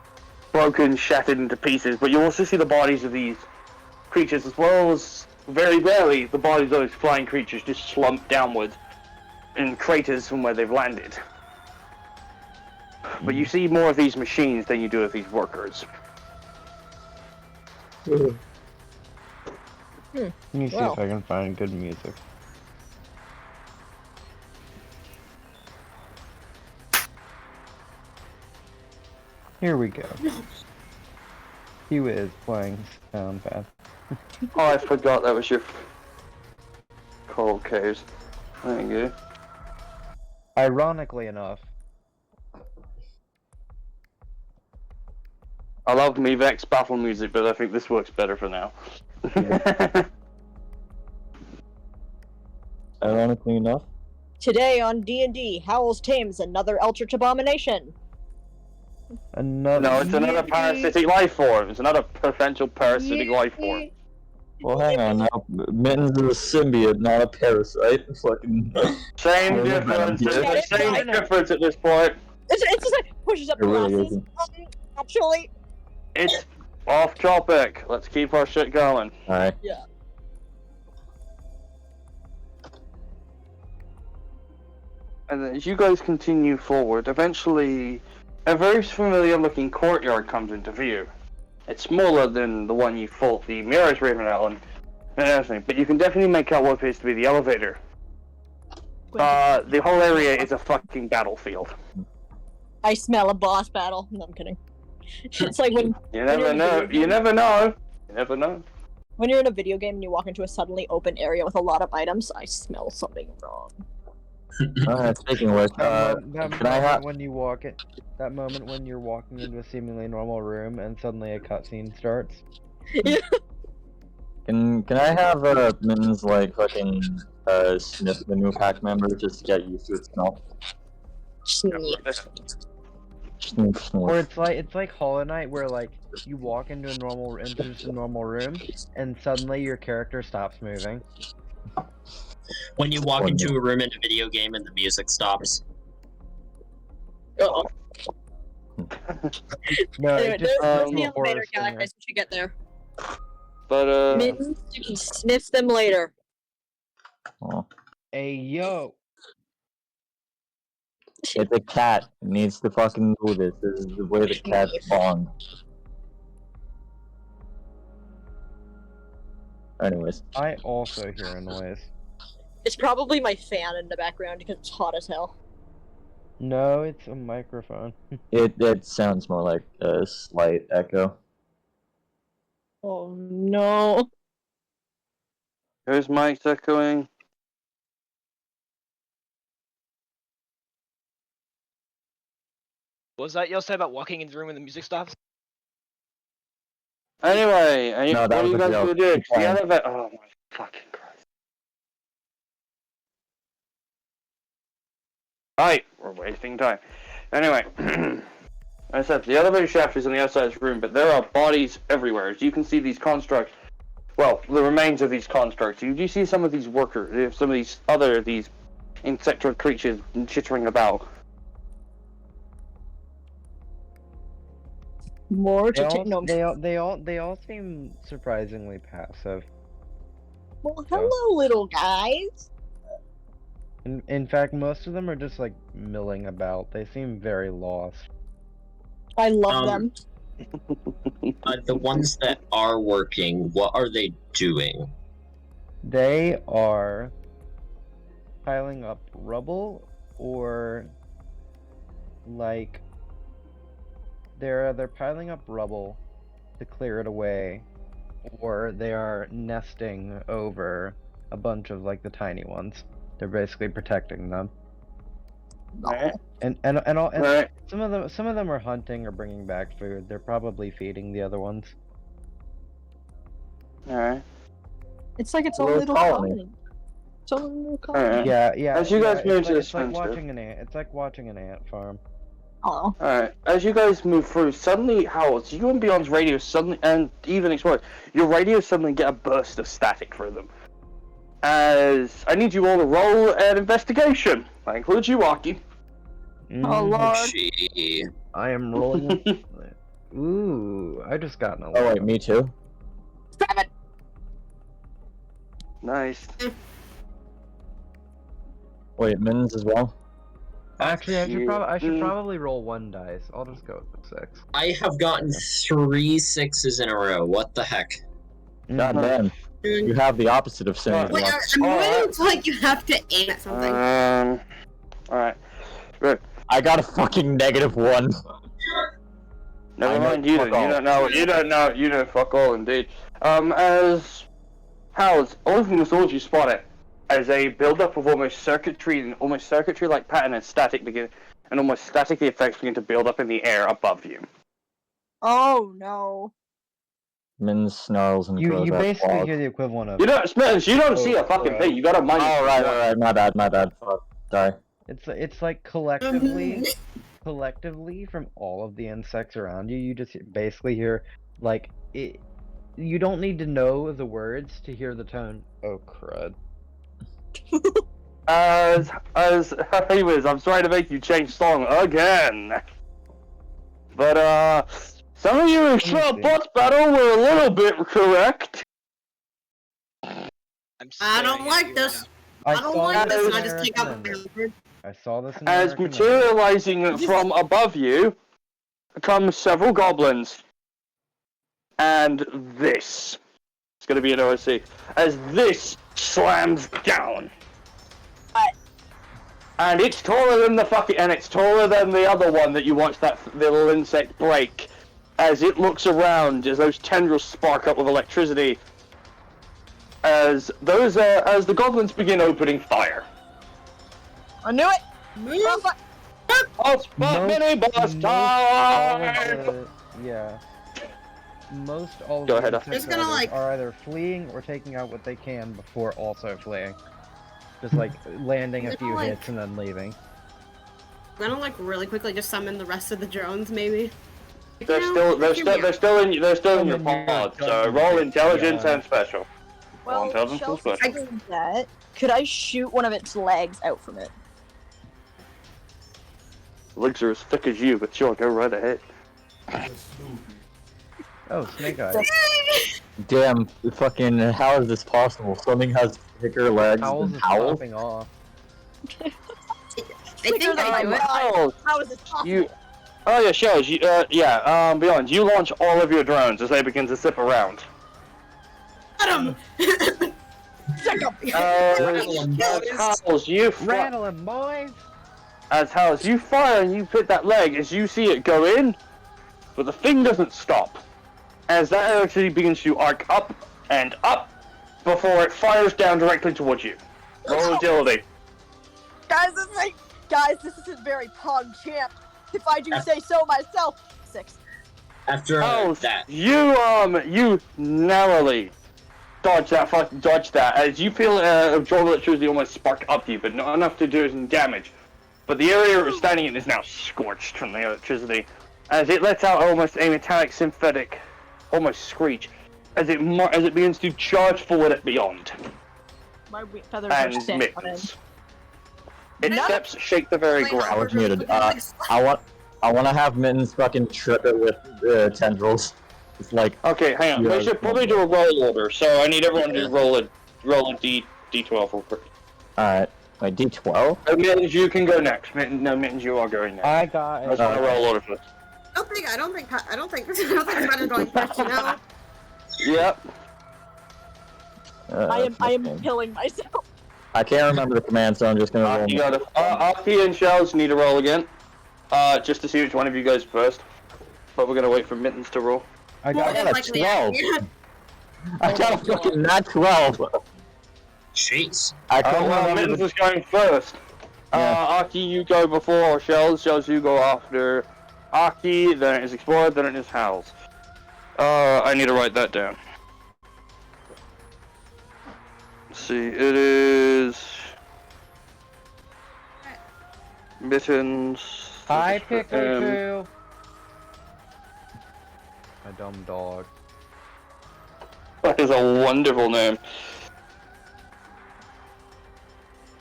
Broken, shattered into pieces, but you also see the bodies of these creatures, as well as, very rarely, the bodies of those flying creatures just slump downwards in craters from where they've landed. But you see more of these machines than you do of these workers. Let me see Well. if I can find good music. Here we go. He is playing Soundpad. Oh, I forgot that was your cold caves. There you go. Ironically enough, I love me Vex battle music, but I think this works better for now. Ironically enough, Today on D&D, Howls tames another Eldritch abomination. another. No, it's another parasitic life form. It's another potential parasitic life form. well, hang on now. Mittens is a symbiote, not a parasite. Fucking. Same Well, difference. yeah. It's the same difference at this point. It's just like pushes up It really glasses. isn't. Actually, It's off topic. Let's keep our shit going. Alright. And then as you guys continue forward, eventually a very familiar looking courtyard comes into view. It's smaller than the one you fought the Mirrors Raven Island and everything, but you can definitely make out what appears to be the elevator. The whole area is a fucking battlefield. I smell a boss battle. No, I'm kidding. It's like when You never know. You never know. You never know. when you're in a video game and you walk into a suddenly open area with a lot of items. I smell something wrong. Alright, speaking of which, That can I moment have. when you walk it, that moment when you're walking into a seemingly normal room and suddenly a cutscene starts. Can I have Mittens like fucking sniff the new pack member just to get used to its smell? Sniff, Or sniff. it's like Hollow Knight where like you walk into just a normal room and suddenly your character stops moving. When you walk into a room in a video game and the music stops. Uh-oh. No, Anyway, it just there's feels the a horror elevator, stinger. guys. We should get there. But Mittens, you can sniff them later. Oh, Hey yo, it's a cat. It needs to fucking do this. This is the way the cats bond. Anyways, I also hear a noise. It's probably my fan in the background because it's hot as hell. No, it's a microphone. it sounds more like a slight echo. Oh no. here's Mike's echoing. What was that y'all said about walking into the room when the music stops? Anyway, No, what that are was you a guys joke. gonna do? Keep The going. elevator. Oh my fucking Christ! Alright, we're wasting time. Anyway, as I said, the elevator shaft is on the outside of this room, but there are bodies everywhere. As you can see, these constructs. Well, the remains of these constructs. You do see some of these workers, some of these insectoid creatures chittering about. More They to take. No. all they all seem surprisingly passive. Well, hello, little guys. In fact, most of them are just like milling about. They seem very lost. I love Um, them. The ones that are working, what are they doing? They are piling up rubble or like they're piling up rubble to clear it away, or they are nesting over a bunch of like the tiny ones. They're basically protecting them. Alright. And Alright. some of them are hunting or bringing back food. They're probably feeding the other ones. Alright. It's like its A own little little colony. colony. Its own little colony. Alright. Yeah. As you guys it's move like, to it's like center. watching an ant. It's like watching an ant farm. Oh. Alright, as you guys move through, suddenly, Howard, you and Beyond's radio suddenly, and even Explode, your radios suddenly get a burst of static through them. As I need you all to roll an investigation. That includes you, Aki. Oh lord. Gee. I am rolling. Ooh, I just got an Oh 11. wait, me too. 7. Nice. Wait, Mittens as well. Actually, I should Mm. probably roll 1 dice. I'll just go with the 6. I have gotten 3 6s in a row. What the heck? God damn. You have the opposite of saying Wait, luck. I'm waiting until like you have to aim at something. Alright. Good. I got a fucking -1. Never I know mind you fuck then. all. You don't know fuck all indeed. As How's all from the swords you spot it as a build-up of almost circuitry-like pattern and almost static effects begin to build up in the air above you. Oh no. Mittens snarls and You throws out basically claws. hear the equivalent of You don't, Smittens, you don't see a fucking right. thing. You gotta mind. Oh right, my bad. Fuck. Sorry. it's like collectively from all of the insects around you, you just basically hear like it. You don't need to know the words to hear the tone. Oh crud. Anyways, I'm sorry to make you change song again. But some of you who saw boss battle were a little bit correct. I don't like this. I don't saw like this, and I in just take out American my Ninja. sword. I saw this in As American Ninja. materializing from above you come several goblins. And this. It's gonna be an OSC. As this slams down. And it's taller than it's taller than the other one that you watched that little insect break. As it looks around, as those tendrils spark up with electricity. As the goblins begin opening fire. I knew it. Move. Boss, mini boss time! Most all of Go the ahead, insect Just gonna, riders like- are either fleeing or taking out what they can before also fleeing. Just like landing a They're few like- hits and then leaving. I'm gonna like really quickly just summon the rest of the drones, maybe. They're still in your pod. So roll intelligence and special. Well, intelligence and Chelsea special. doing that. Could I shoot one of its legs out from it? Legs are as thick as you, but sure, go right ahead. Oh, Snake Eyes. Damn, fucking, how is this possible? Something has thicker legs Owls than is owls? popping off. I think I do it. Oh, How is this possible? yeah, Shells, Beyond, you launch all of your drones as they begin to zip around. Got him! Rattle 'em, boys! As you fire and you hit that leg, as you see it go in, but the thing doesn't stop. As that actually begins to arc up and up before it fires down directly towards you. Roll agility. Guys, this isn't very pog champ. If I do say so myself. 6. After that, You narrowly dodge that as you feel a draw of electricity almost spark up you, but not enough to do any damage. But the area you're standing in is now scorched from the electricity, as it lets out almost a metallic synthetic, almost screech, as it begins to charge forward at Beyond. My feathers are And standing on end. Mittens. Its steps shake the very Like, I ground. was muted. I want to have Mittens fucking trip it with tendrils. It's like, Okay, hang on. Yeah, We should probably do a roll order, so I need everyone to roll a D12 real quick. alright. Wait, D12? Mittens, you can go next. Mittens, you are going next. I got I just want to roll order for this. I don't think Spider's going first, you know? Yep. I am fucking- killing myself. I can't remember the command, so I'm just gonna roll. You got Aki and Shells need to roll again. Just to see which one of you goes first. But we're gonna wait for Mittens to roll. I More got than a likely, 12. yeah. I got a fucking nat 12. Jeez. I Oh, couldn't well, remember Mittens the- is going first. Yeah. Aki, you go before Shells. Shells, you go after Aki. Then it is Explorer. Then it is Howls. I need to write that down. Let's see. It is Mittens. Hi, this is for Pikachu. My dumb dog. That is a wonderful name.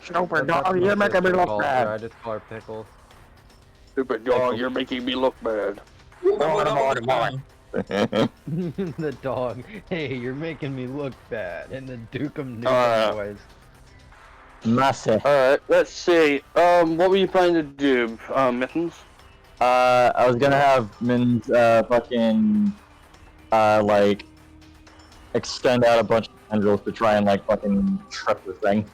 Stupid That's dog, what you're my making me sister look calls bad. her. I just call her Pickles. Stupid dog, you're making me look bad. The dog. Hey, you're making me look bad. And the Dukem Nukem boys. Massive. Alright, let's see. What were you planning to do, Mittens? I was gonna have Min's fucking like extend out a bunch of tendrils to try and like fucking trip the thing.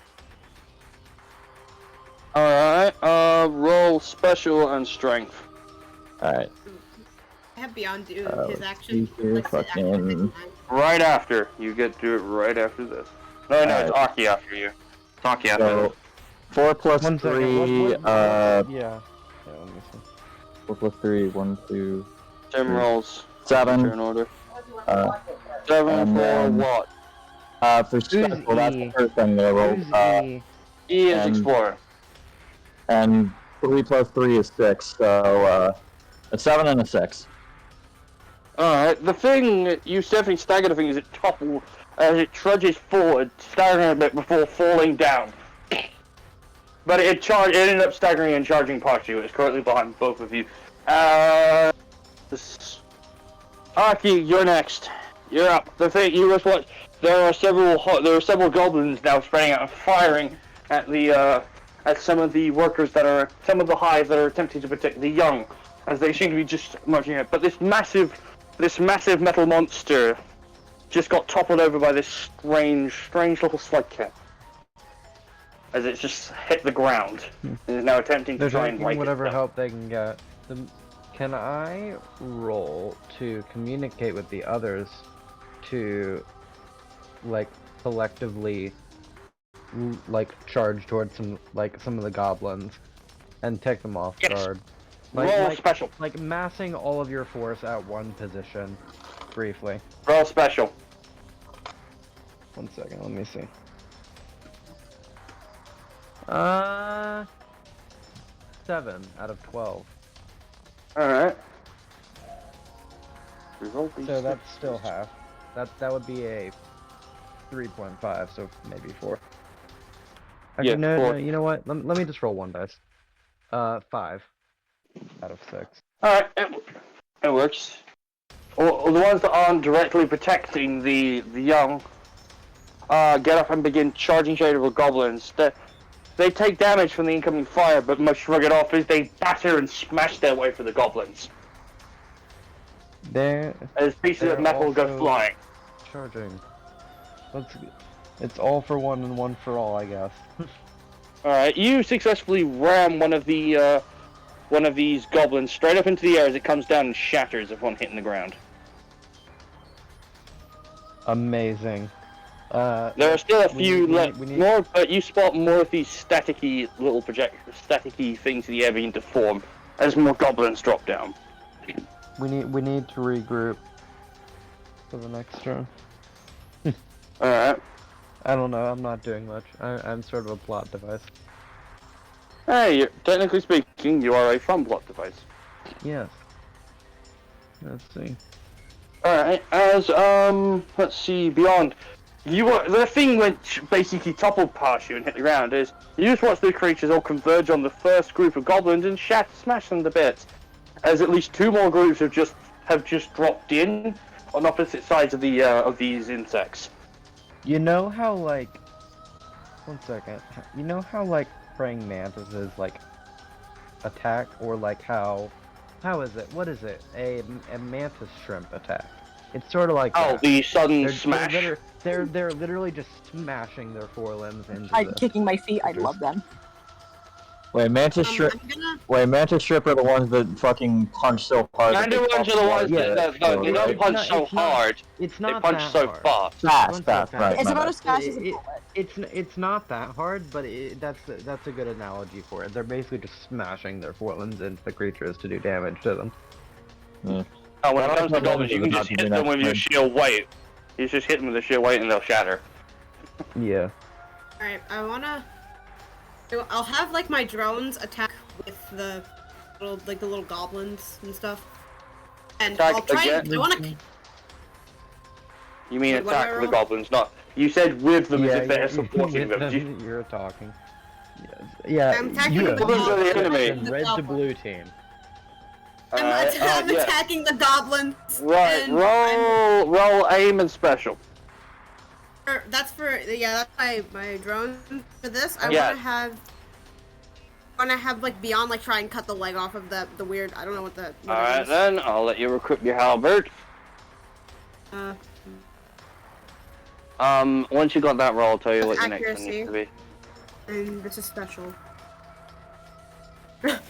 Alright, roll special and strength. Alright. I have Beyond do his action. Pikachu, Like, the action fucking- design. Right after. You get to do it right after this. No, it's Aki after you. It's Aki after So this. 4 plus 1 second. 3, yeah. Yeah, let me see. 4 plus 3, 1, 2, Tim rolls. 7. Turn order. Uh, 7 and for then- what? for special, that's the first thing that I rolled. Who's E? E is and- Explorer. And 3 plus 3 is 6, so a 7 and a 6. Alright, the thing you definitely stagger the thing is it toppled as it trudges forward, staggering a bit before falling down. But it ended up staggering and charging past you. It's currently behind both of you. Aki, you're next. You're up. The thing you just watch. There are several goblins now spreading out and firing at the at some of the workers some of the hive that are attempting to protect the young, as they seem to be just marching out. But this massive metal monster just got toppled over by this strange little slug cat. As it's just hit the ground and is now attempting to They're try and taking right whatever itself. help they can get. Can I roll to communicate with the others to, like, collectively, like, charge towards some of the goblins and take them off Yes. guard? Roll special. Like massing all of your force at one position, briefly. Roll special. 1 second, let me see. 7 out of 12. Alright. So that's still half. That would be a 3.5, so maybe 4. Actually, Yeah, no, 4. you know what? Let me just roll one dice. 5 out of 6. Alright, it works. Well, the ones that aren't directly protecting the young get up and begin charging straight over goblins. They take damage from the incoming fire, but must shrug it off as they batter and smash their way through the goblins. As pieces of They're metal go also- flying. Charging. It's all for one and one for all, I guess. Alright, you successfully ram one of these goblins straight up into the air as it comes down and shatters upon hitting the ground. Amazing. There are still a few need- more, but you spot more of these staticky little staticky things in the air begin to form as more goblins drop down. We need to regroup for the next turn. Alright. I don't know. I'm not doing much. I'm sort of a plot device. Hey, technically speaking, you are a fun plot device. Yes. Let's see. Alright, let's see, beyond. The thing which basically toppled past you and hit the ground is, you just watch the creatures all converge on the first group of goblins and smash them to bits. As at least 2 more groups have just dropped in on opposite sides of these insects. You know how, like... 1 second. You know how, like, praying mantises, like, attack? Or, like, how is it? What is it? A mantis shrimp attack. It's sort of like that. The sudden They're- smash. They're literally just smashing their forelimbs into I'm the... kicking my feet. I love them. Wait, Mantis Strip. I'm gonna. Wait, Mantis Strip are the ones that fucking punch so hard. that they Mandarin ones pop are the ones water that to no, they explode, don't right? punch It's so not- it's not- hard. It's They not punch that so hard. fast. Fast, Punch so right? It's my about bad. as fast as a It- bullet. It's not that hard, but that's a good analogy for it. They're basically just smashing their forelimbs into the creatures to do damage to them. Oh, when I it like comes my to goblins, you can brothers just about hit to do them with your that. sheer weight. You just hit them with the sheer weight and they'll shatter. Yeah. Alright, I'll have like my drones attack with the little goblins and stuff. And Attack I'll try again? I wanna You mean Wait, what attack do I the roll? goblins, not... You said with them as Yeah, if they're you're- supporting with them. You- You're talking. Yeah, I'm attacking you the have goblins are the been enemy. red to blue team. I'm yeah. attacking the goblins. Right, and roll aim and special. That's my drone for this. I Yeah. wanna have like beyond like try and cut the leg off of the weird I don't know what it Alright is. then, I'll let you recruit your halberd. Once you got that roll, I'll tell you what your next one Accuracy. needs to be. And this is special. 5!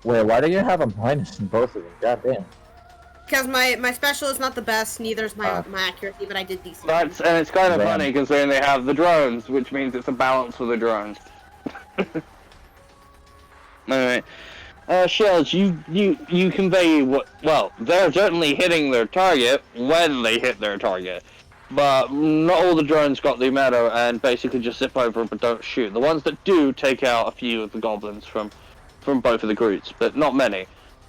Wait, why do you have a minus in both of them? God damn. Because my special is not the best, neither is my Ah. my accuracy, but I did decent. And it's kind of Damn. funny considering they have the drones, which means it's a balance for the drones. Alright. Shells, you convey what, well, they're certainly hitting their target when they hit their target. But not all the drones got the meta and basically just zip over but don't shoot. The ones that do take out a few of the goblins from both of the groups, but not many.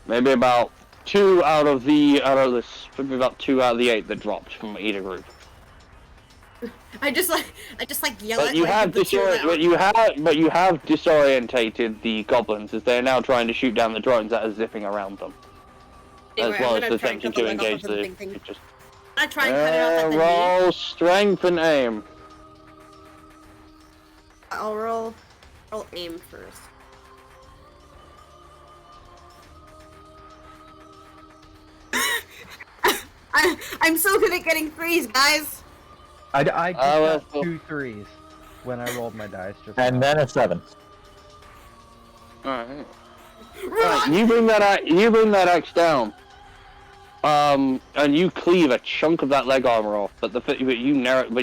Maybe about 2 out of the, maybe about 2 out of the 8 that dropped from either group. I just like yell But at you like, have the two that but you have disorientated the goblins as they're now trying to shoot down the drones that are zipping around them, Anyway, as well I'm as gonna try and attempting cut the to leg off engage of the the big thing. creatures. I try and cut it off at the knee. Roll strength and aim. I'll roll aim first. I'm so good at getting threes, guys. I just well, got 2 3s when I rolled my dice. Just And now. then a 7. Alright. Run! You bring that axe down. And you cleave a chunk of that leg armor off, but you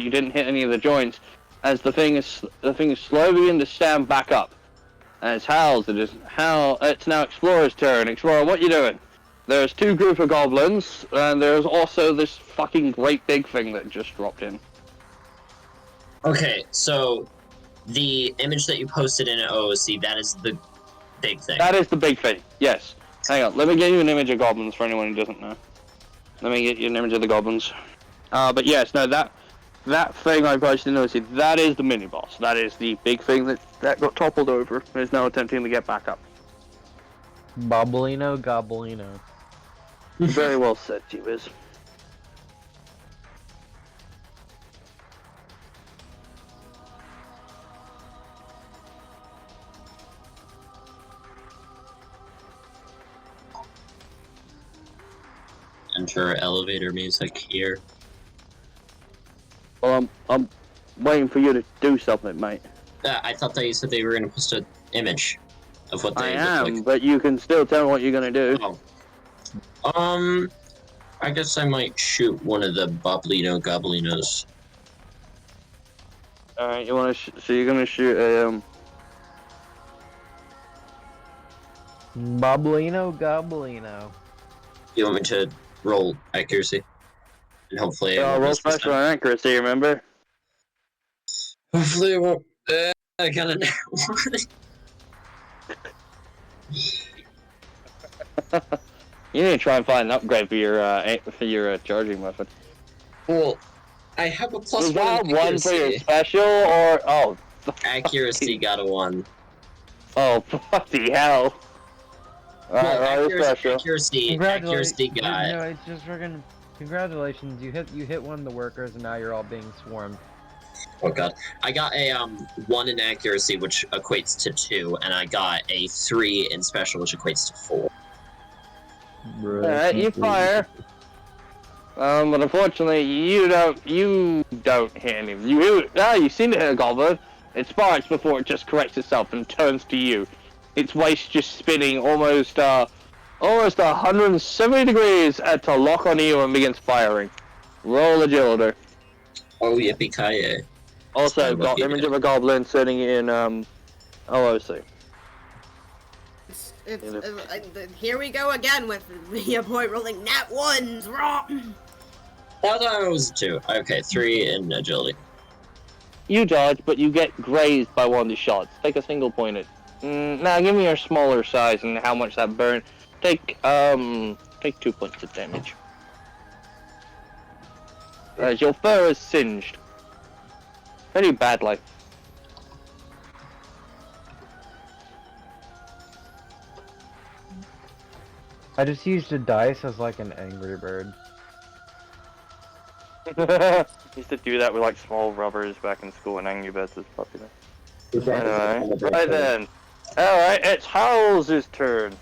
didn't hit any of the joints, as the thing is slowly beginning to stand back up. And it's Hal's. It's now Explorer's turn. Explorer, what you doing? There's 2 group of goblins, and there's also this fucking great big thing that just dropped in. Okay, so the image that you posted in OOC, that is the big thing. That is the big thing. Yes. Hang on. Let me get you an image of goblins for anyone who doesn't know. Let me get you an image of the goblins. But yes, no, that thing I posted in OOC, that is the mini boss. That is the big thing that got toppled over. Is now attempting to get back up. Bobblino Gobblino. Very well said, T-Wiz. Enter elevator music here. Well, I'm waiting for you to do something, mate. I thought that you said they were going to post an image of what I they am, look like. but you can still tell me what you're gonna do. Oh. I guess I might shoot one of the Boblino Goblinos. Alright, you wanna so you're gonna shoot a, Bobblino Gobblino. You want me to roll accuracy? And hopefully I won't roll miss this special time. on accuracy, remember? Hopefully I won't. I got it. You need to try and find an upgrade for your charging weapon. Well, I have a plus Was one that in one for your accuracy. special, or Accuracy got a 1. oh bloody hell! Alright, Well, roll your special. accuracy got. No, it's just freaking. Congratulations, you hit one of the workers, and now you're all being swarmed. Oh god. I got a 1 in accuracy, which equates to 2, and I got a 3 in special, which equates to 4. Alright, you fire. But unfortunately, you don't hit any. You've seen it hit a goblin. It sparks before it just corrects itself and turns to you. Its waist just spinning almost 170 degrees to lock on you and begins firing. Roll agility. Oh, yippee-ki-yay. Also, Stand got with you. image of a goblin sitting in OOC. Here we go again with the boy rolling nat ones. Raw. Oh, no, it was 2. Okay, 3 in agility. You dodge, but you get grazed by one of these shots. Take a single pointed. Now give me your smaller size and how much that burn. Take 2 points of damage. As your fur is singed. Very badly. I just used a dice as like an Angry Bird. Used to do that with like small rubbers back in school when Angry Birds was popular. Anyway, right then. Alright, it's Howls' turn.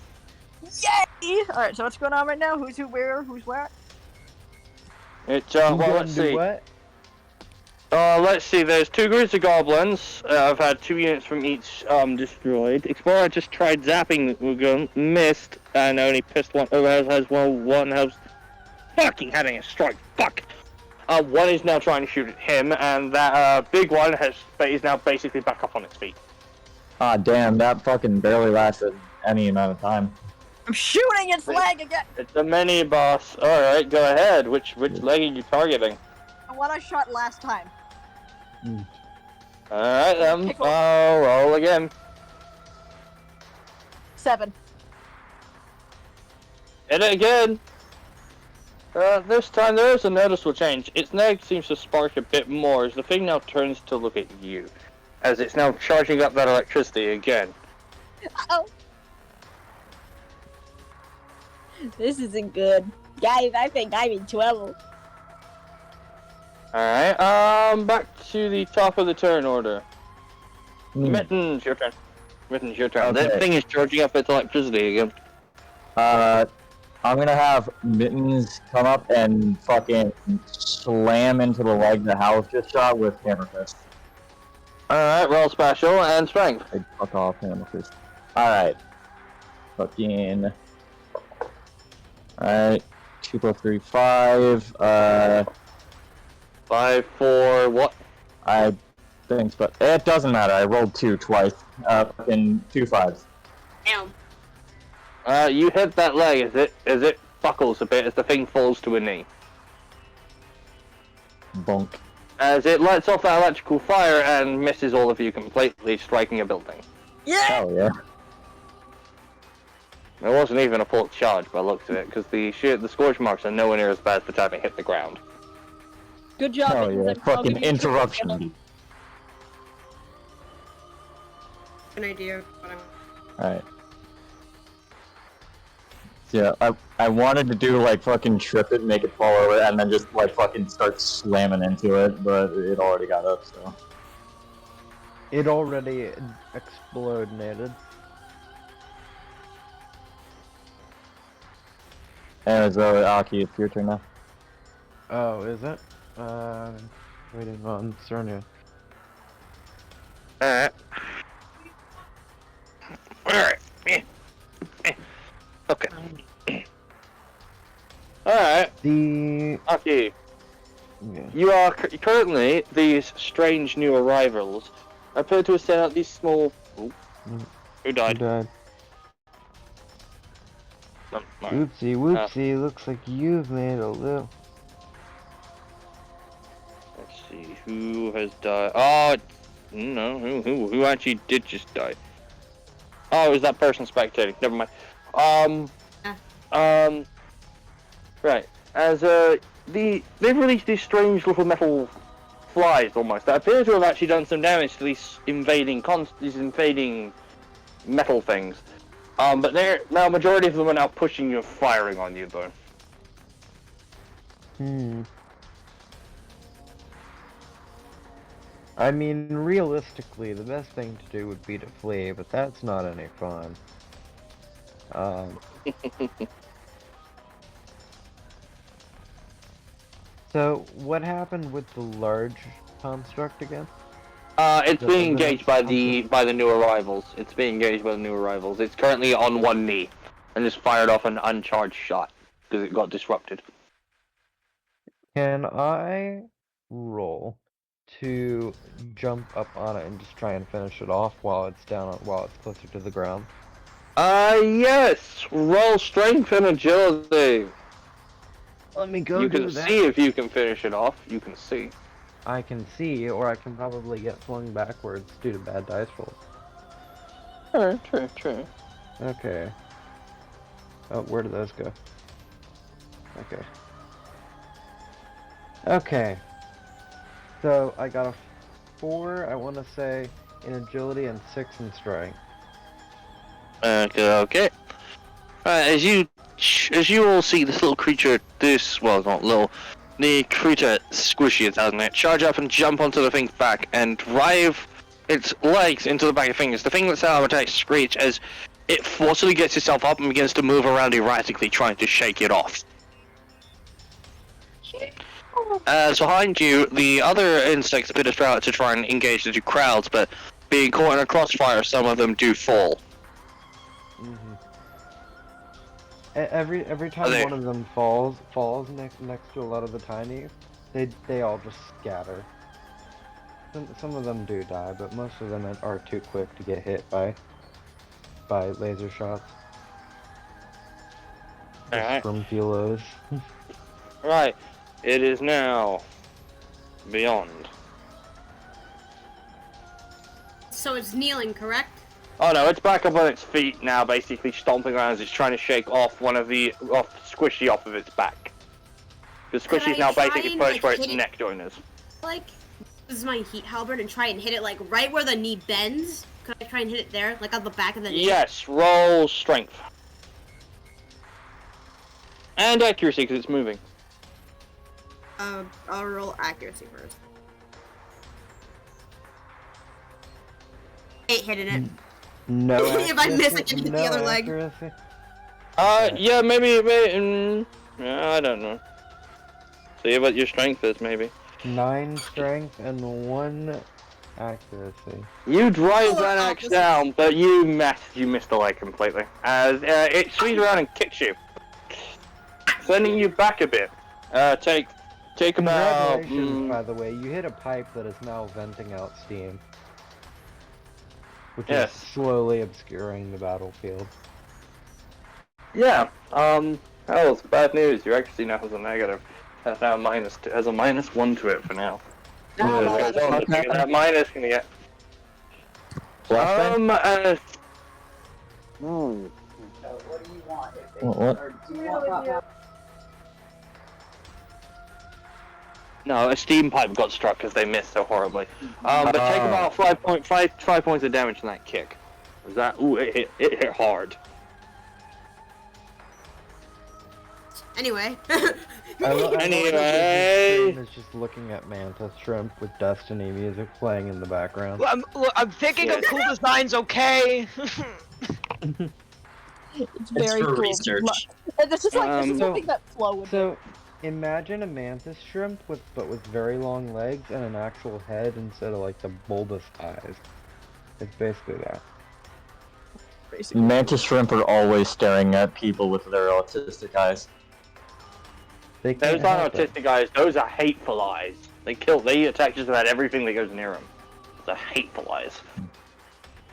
Yay! Alright, so what's going on right now? Who's who, where, who's what? It's, Who's well, gonna let's do see. what? Let's see, there's 2 groups of goblins. I've had 2 units from each, destroyed. Explorer just tried zapping the gun, missed, and only pissed one, one has fucking having a strike, fuck! One is now trying to shoot at him, and that, big one is now basically back up on its feet. Ah, damn, that fucking barely lasted any amount of time. I'm shooting its leg again! It's a mini boss. Alright, go ahead. Which leg are you targeting? The one I shot last time. Alright then, I'll roll again. 7. Hit it again. This time there is a noticeable change. Its neg seems to spark a bit more as the thing now turns to look at you. As it's now charging up that electricity again. Uh-oh. This isn't good. Guys, I think I'm in trouble. Alright, back to the top of the turn order. Mittens, your turn. Mittens, your turn. Okay. That thing is charging up its electricity again. I'm gonna have Mittens come up and fucking slam into the leg that Howls just shot with Hammer Fist. Alright, roll special and strength. Hey, fuck off, Hammer Fist. Alright. Fucking... Alright. 2 + 3, 5. 5, 4, what? I think, but it doesn't matter. I rolled 2 twice. Fucking 2 5s. Damn. You hit that leg as it buckles a bit as the thing falls to a knee. Bonk. As it lights off that electrical fire and misses all of you completely, striking a building. Yeah! Hell yeah. It wasn't even a full charge by the looks of it, because the scorch marks are nowhere near as bad as the time it hit the ground. Good job. Hell Mittens. yeah. I'll Fucking give you a triple interruption. kill. An idea. Alright. Yeah, I wanted to do like fucking trip it, make it fall over, and then just like fucking start slamming into it, but it already got up, so. It already exploded. Anyways, though, Aki, it's your turn now. Oh, is it? Waiting on Cernia. Alright. Alright. Okay. Alright, The... Aki. Yeah. You are currently, these strange new arrivals appear to have set out these small... Ooh. Who Who died? died? No, no. Whoopsie, whoopsie, looks like you've made a little... Let's see, who has died? Oh, no, who actually did just die? Oh, it was that person spectating. Never mind. Right. As they've released these strange little metal flies almost that appear to have actually done some damage to these invading metal things. But they're now majority of them are now pushing you and firing on you though. I mean, realistically, the best thing to do would be to flee, but that's not any fun. So, what happened with the large construct again? It's The- being the engaged next by the new arrivals. It's being engaged by the new arrivals. It's currently on one knee, and just fired off an uncharged shot because it got disrupted. Can I roll to jump up on it and just try and finish it off while it's while it's closer to the ground? Yes! Roll strength and agility. Let me go You do can that. see if you can finish it off. You can see. I can see, or I can probably get flung backwards due to bad dice rolls. True. Okay. Oh, where did those go? Okay. Okay. So, I got a 4, I want to say, in agility and 6 in strength. Okay. As you all see this little creature, not little, the creature squishy as hasn't it, charge up and jump onto the thing's back and drive its legs into the back of fingers. The thing that's out of attack screech as it forcibly gets itself up and begins to move around erratically, trying to shake it off. As behind you, the other insects bit about to try and engage the two crowds, but being caught in a crossfire, some of them do fall. Every time they- one of them falls next to a lot of the tinies, they all just scatter. Some of them do die, but most of them are too quick to get hit by laser shots. Alright. From Philos. Right. It is now beyond. So it's kneeling, correct? Oh no, it's back up on its feet now, basically stomping around as it's trying to shake off Squishy off of its back. Because Could Squishy's I now try basically and, perched where like, its hit it? neck joiners. Like, this is my heat halberd and try and hit it like right where the knee bends. Could I try and hit it there, like on the back of the knee? Yes, roll strength. And accuracy, because it's moving. I'll roll accuracy first. 8 hitting it. No. If I miss, I can hit the no other leg. accuracy? Yeah, maybe, yeah, I don't know. See what your strength is, maybe. 9 strength and 1 accuracy. You drive Oh, that axe opposite. down, but you missed the leg completely. As it swings around and kicks you, sending you back a bit. Take about. Congratulations, by the way, you hit a pipe that is now venting out steam. Which Yes. is slowly obscuring the battlefield. Yeah. That was bad news. Your accuracy now has a negative. Has now has a -1 to it for now. That minus gonna get. Flashbang? What? No, a steam pipe got struck because they missed so horribly. But take about 5 points of damage from that kick. Was that? Ooh, it hit hard. Anyway. Anyway. Is just looking at Mantis Shrimp with Destiny music playing in the background. I'm thinking of Yes. cool designs, okay? It's It's very for cool. research. This is like this is So- something that Flo would do. So, imagine a mantis shrimp with very long legs and an actual head instead of like the bulbous eyes. It's basically that. Basically. Mantis shrimp are always staring at people with their autistic eyes. They Those can't aren't help it. autistic eyes. Those are hateful eyes. They attack just about everything that goes near them. They're hateful eyes.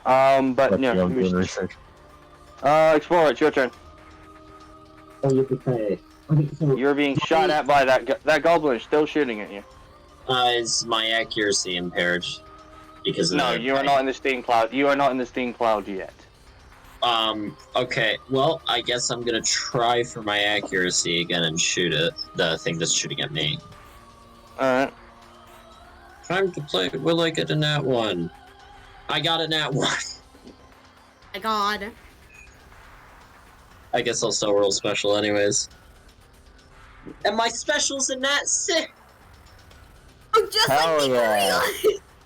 But But yeah. I'm doing research. Explorer, it's your turn. Oh, you could say. Okay, so You're being shot at by that goblin is still shooting at you. is my accuracy impaired? Because of No, the- you are not in the steam cloud. You are not in the steam cloud yet. Okay. Well, I guess I'm gonna try for my accuracy again and shoot it. The thing that's shooting at me. Alright. Time to play. Will I get a nat 1? I got a nat 1. My God. I guess I'll still roll special anyways. And my special's a nat 6. Oh, just Hell like yeah.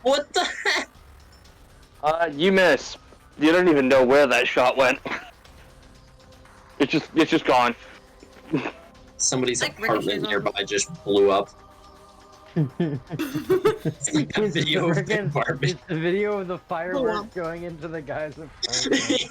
What the heck? You miss. You don't even know where that shot went. It's just gone. Somebody's Like apartment ricochets off. nearby just blew up. It's like a It's video of the friggin- apartment. It's the video of the fireworks going into the guy's apartment.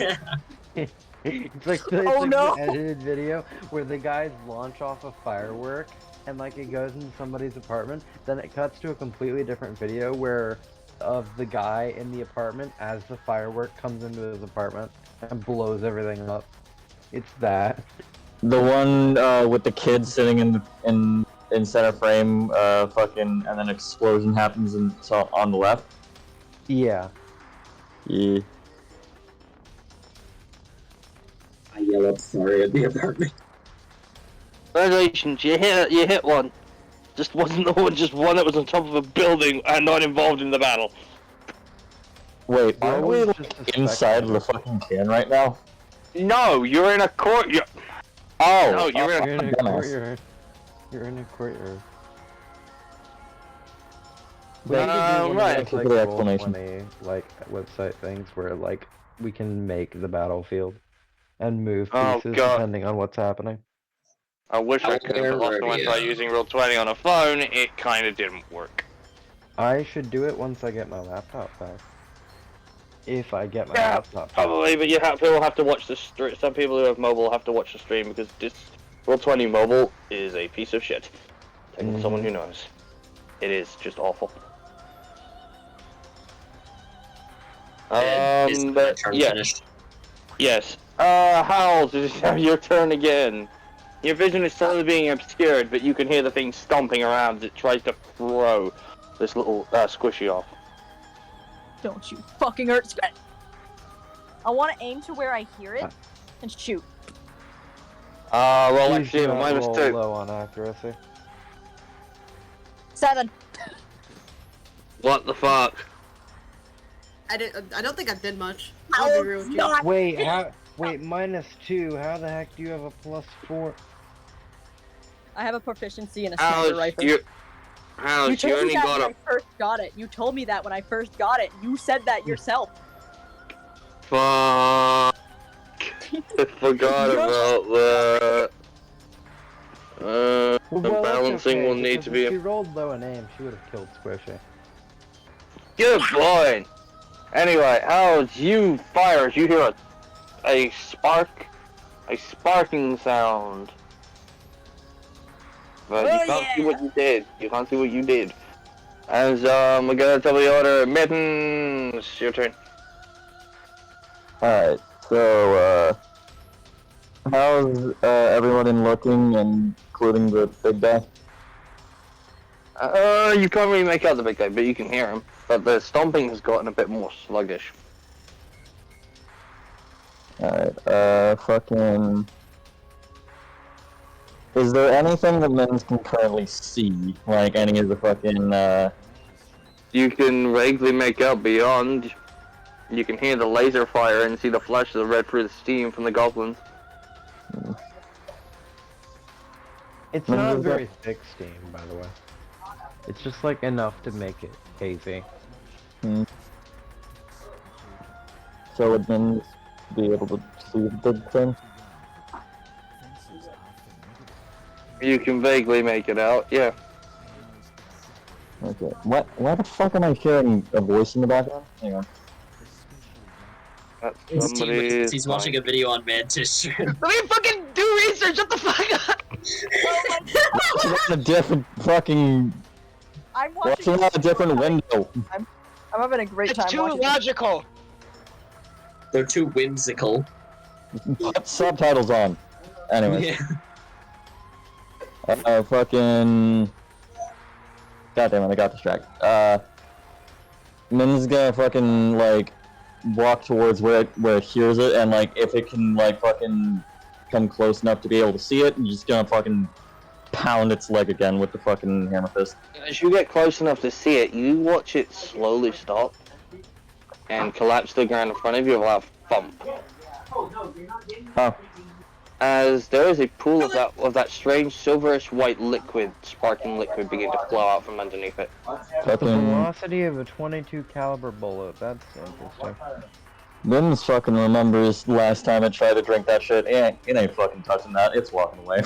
Yeah. It's like the, Oh, no. the edited video where the guys launch off a firework and like it goes into somebody's apartment. Then it cuts to a completely different video where of the guy in the apartment as the firework comes into his apartment and blows everything up. It's that. The one with the kid sitting in center frame, fucking, and then explosion happens on the left. Yeah. Yeah. I yell up sorry at the apartment. Congratulations, you hit one. Just wasn't the one, just one that was on top of a building and not involved in the battle. Wait, I are we was like, just a inside spectator. the fucking can right now? No, you're in a courtyard. Oh, No, you're in You're in a dumbass. courtyard. You're in a courtyard. Right. Those, like, Good explanation. Roll20, like website things where like we can make the battlefield and move Oh, pieces God. depending on what's happening. I wish I could, but also when I tried using Roll20 on a phone, it kind of didn't work. I should do it once I get my laptop back. If I get my Yeah, laptop back. Probably, but people have to watch the stream. Some people who have mobile have to watch the stream because this Roll20 mobile is a piece of shit. Take it from someone who knows. It is just awful. Is my But turn yes, finished? yes. Howls, it is now your turn again. Your vision is slowly being obscured, but you can hear the thing stomping around as it tries to throw this little squishy off. Don't you fucking hurt Sven. I want to aim to where I hear it and shoot. Well, Please actually, do not minus roll 2. low on accuracy. 7. What the fuck? I don't think I did much. I'll be real with you. not. Wait, wait, -2. How the heck do you have a +4? I have a proficiency in a sniper How's rifle. you You told only me that got when a I first got it. You told me that when I first got it. You said that yourself. fuck. I forgot about that. The Well, that's balancing okay, will need because to be. If she rolled low in aim, she would have killed Squishy. Good boy. Anyway, as you fire, you hear a sparking sound. But you can't see what you did. You can't see what you did. As we're gonna tell the order, Mittens, your turn. Alright, so, how's everyone looking, including the big guy? You can't really make out the big guy, but you can hear him. But the stomping has gotten a bit more sluggish. Alright, fucking... Is there anything that Mittens can currently see? Like any of the fucking, You can vaguely make out beyond. You can hear the laser fire and see the flash of the red through the steam from the goblins. It's When not was that? very thick steam, by the way. It's just like enough to make it hazy. So would Mittens be able to see the big thing? You can vaguely make it out, yeah. Okay. Why the fuck am I hearing a voice in the background? Hang on. That's He's somebody's watching a video on Mantis. Let me fucking do research. Shut the fuck up. Watching on a different fucking... I'm watching. Watching on a different window. I'm having a great It's time too watching. logical. They're too whimsical. Put subtitles on. Anyways. Yeah. Fucking... God damn it, I got distracted. Min's gonna fucking, like, walk towards where it hears it, and, like, if it can, like, fucking come close enough to be able to see it, you're just gonna fucking pound its leg again with the fucking hammer fist. As you get close enough to see it, you watch it slowly stop and collapse to the ground in front of you without a thump. Oh. As there is a pool of that strange silverish white liquid, sparking liquid, begin to flow out from underneath it. The Fucking... velocity of a .22 caliber bullet. That's interesting. Min's fucking remembers last time it tried to drink that shit. It ain't fucking touching that. It's walking away.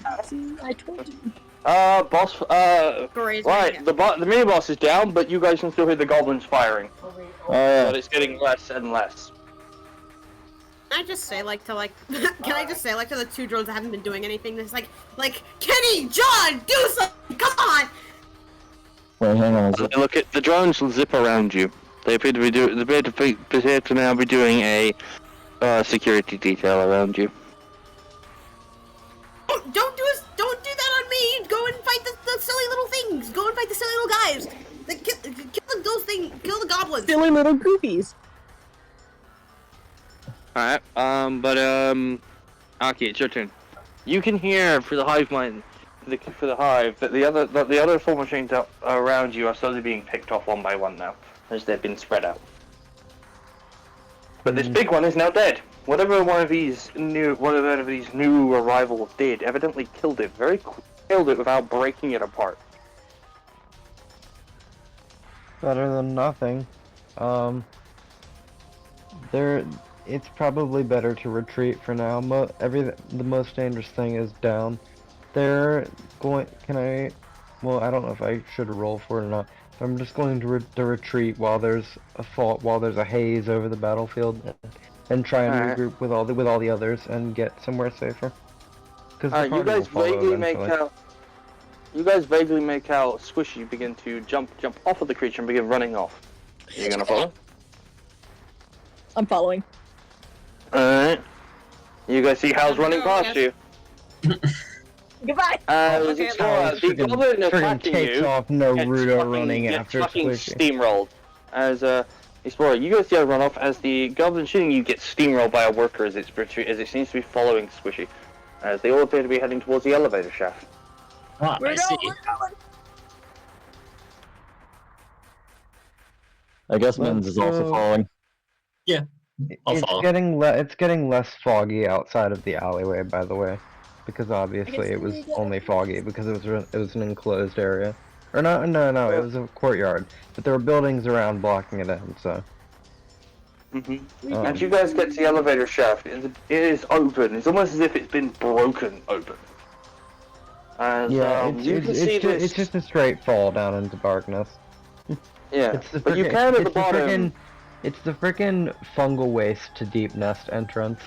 I told you. Boss, Great. right, the mini boss is down, but you guys can still hear the goblins firing. But it's getting less and less. Can I just say, like, to the two drones that haven't been doing anything, this like, Kenny, John, do something, come on! Wait, hang on. Is it? Look at the drones zip around you. They appear to now be doing a security detail around you. Don't do that on me! Go and fight the silly little things! Go and fight the silly little guys! Kill those things, kill the goblins! Silly little goofies. Alright, Aki, it's your turn. You can hear for the hive mind, for the hive, that the other four machines around you are slowly being picked off one by one now, as they've been spread out. But this big one is now dead. Whatever one of these new arrivals did, evidently killed it without breaking it apart. Better than nothing. It's probably better to retreat for now. The most dangerous thing is down. They're going. Well, I don't know if I should roll for it or not. I'm just going to retreat while there's a haze over the battlefield, and try and regroup with all the others and get somewhere safer. Because you guys vaguely make out Squishy begin to jump off of the creature and begin running off. Are you gonna follow? I'm following. Alright. You guys see Hal's running past you. Goodbye. The goblin attacking takes you off Naruto running gets after fucking Squishy. steamrolled. As Explorer, you guys see her run off as the goblin shooting you gets steamrolled by a worker as it seems to be following Squishy. As they all appear to be heading towards the elevator shaft. Ah, I see. I guess Mins is also falling. I'll follow. It's getting less foggy outside of the alleyway, by the way, because obviously it was only foggy because it was an enclosed area. Or no, it was a courtyard, but there were buildings around blocking it in. So. As you guys get to the elevator shaft, it is open. It's almost as if it's been broken open. And, it's just a straight fall down into darkness. Yeah, but you can at the bottom. It's the frickin' fungal waste to Deep Nest entrance.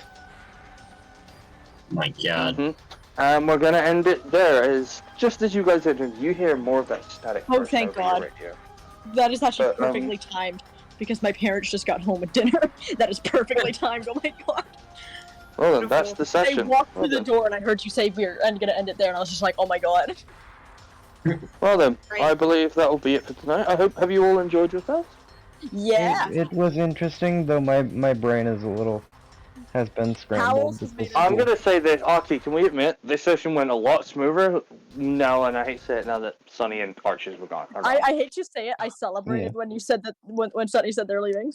My God. And we're gonna end it there. As just as you guys enter, you hear more of that static. Oh, burst thank over your God. radio. That is actually But, perfectly timed because my parents just got home with dinner. That is perfectly timed. Oh my God. Well then, that's the session. I walked through Well the then. door and I heard you say we're gonna end it there, and I was just like, oh my God. Well then, Right. I believe that will be it for tonight. Have you all enjoyed yourselves? Yeah. It was interesting, though my brain is has been scrambled. Howls has made it- I'm gonna say this, Aki, can we admit this session went a lot smoother now, and I hate to say it now that Sunny and Archers were gone. I hate to say it, I celebrated when you said that when Sunny said they're leaving.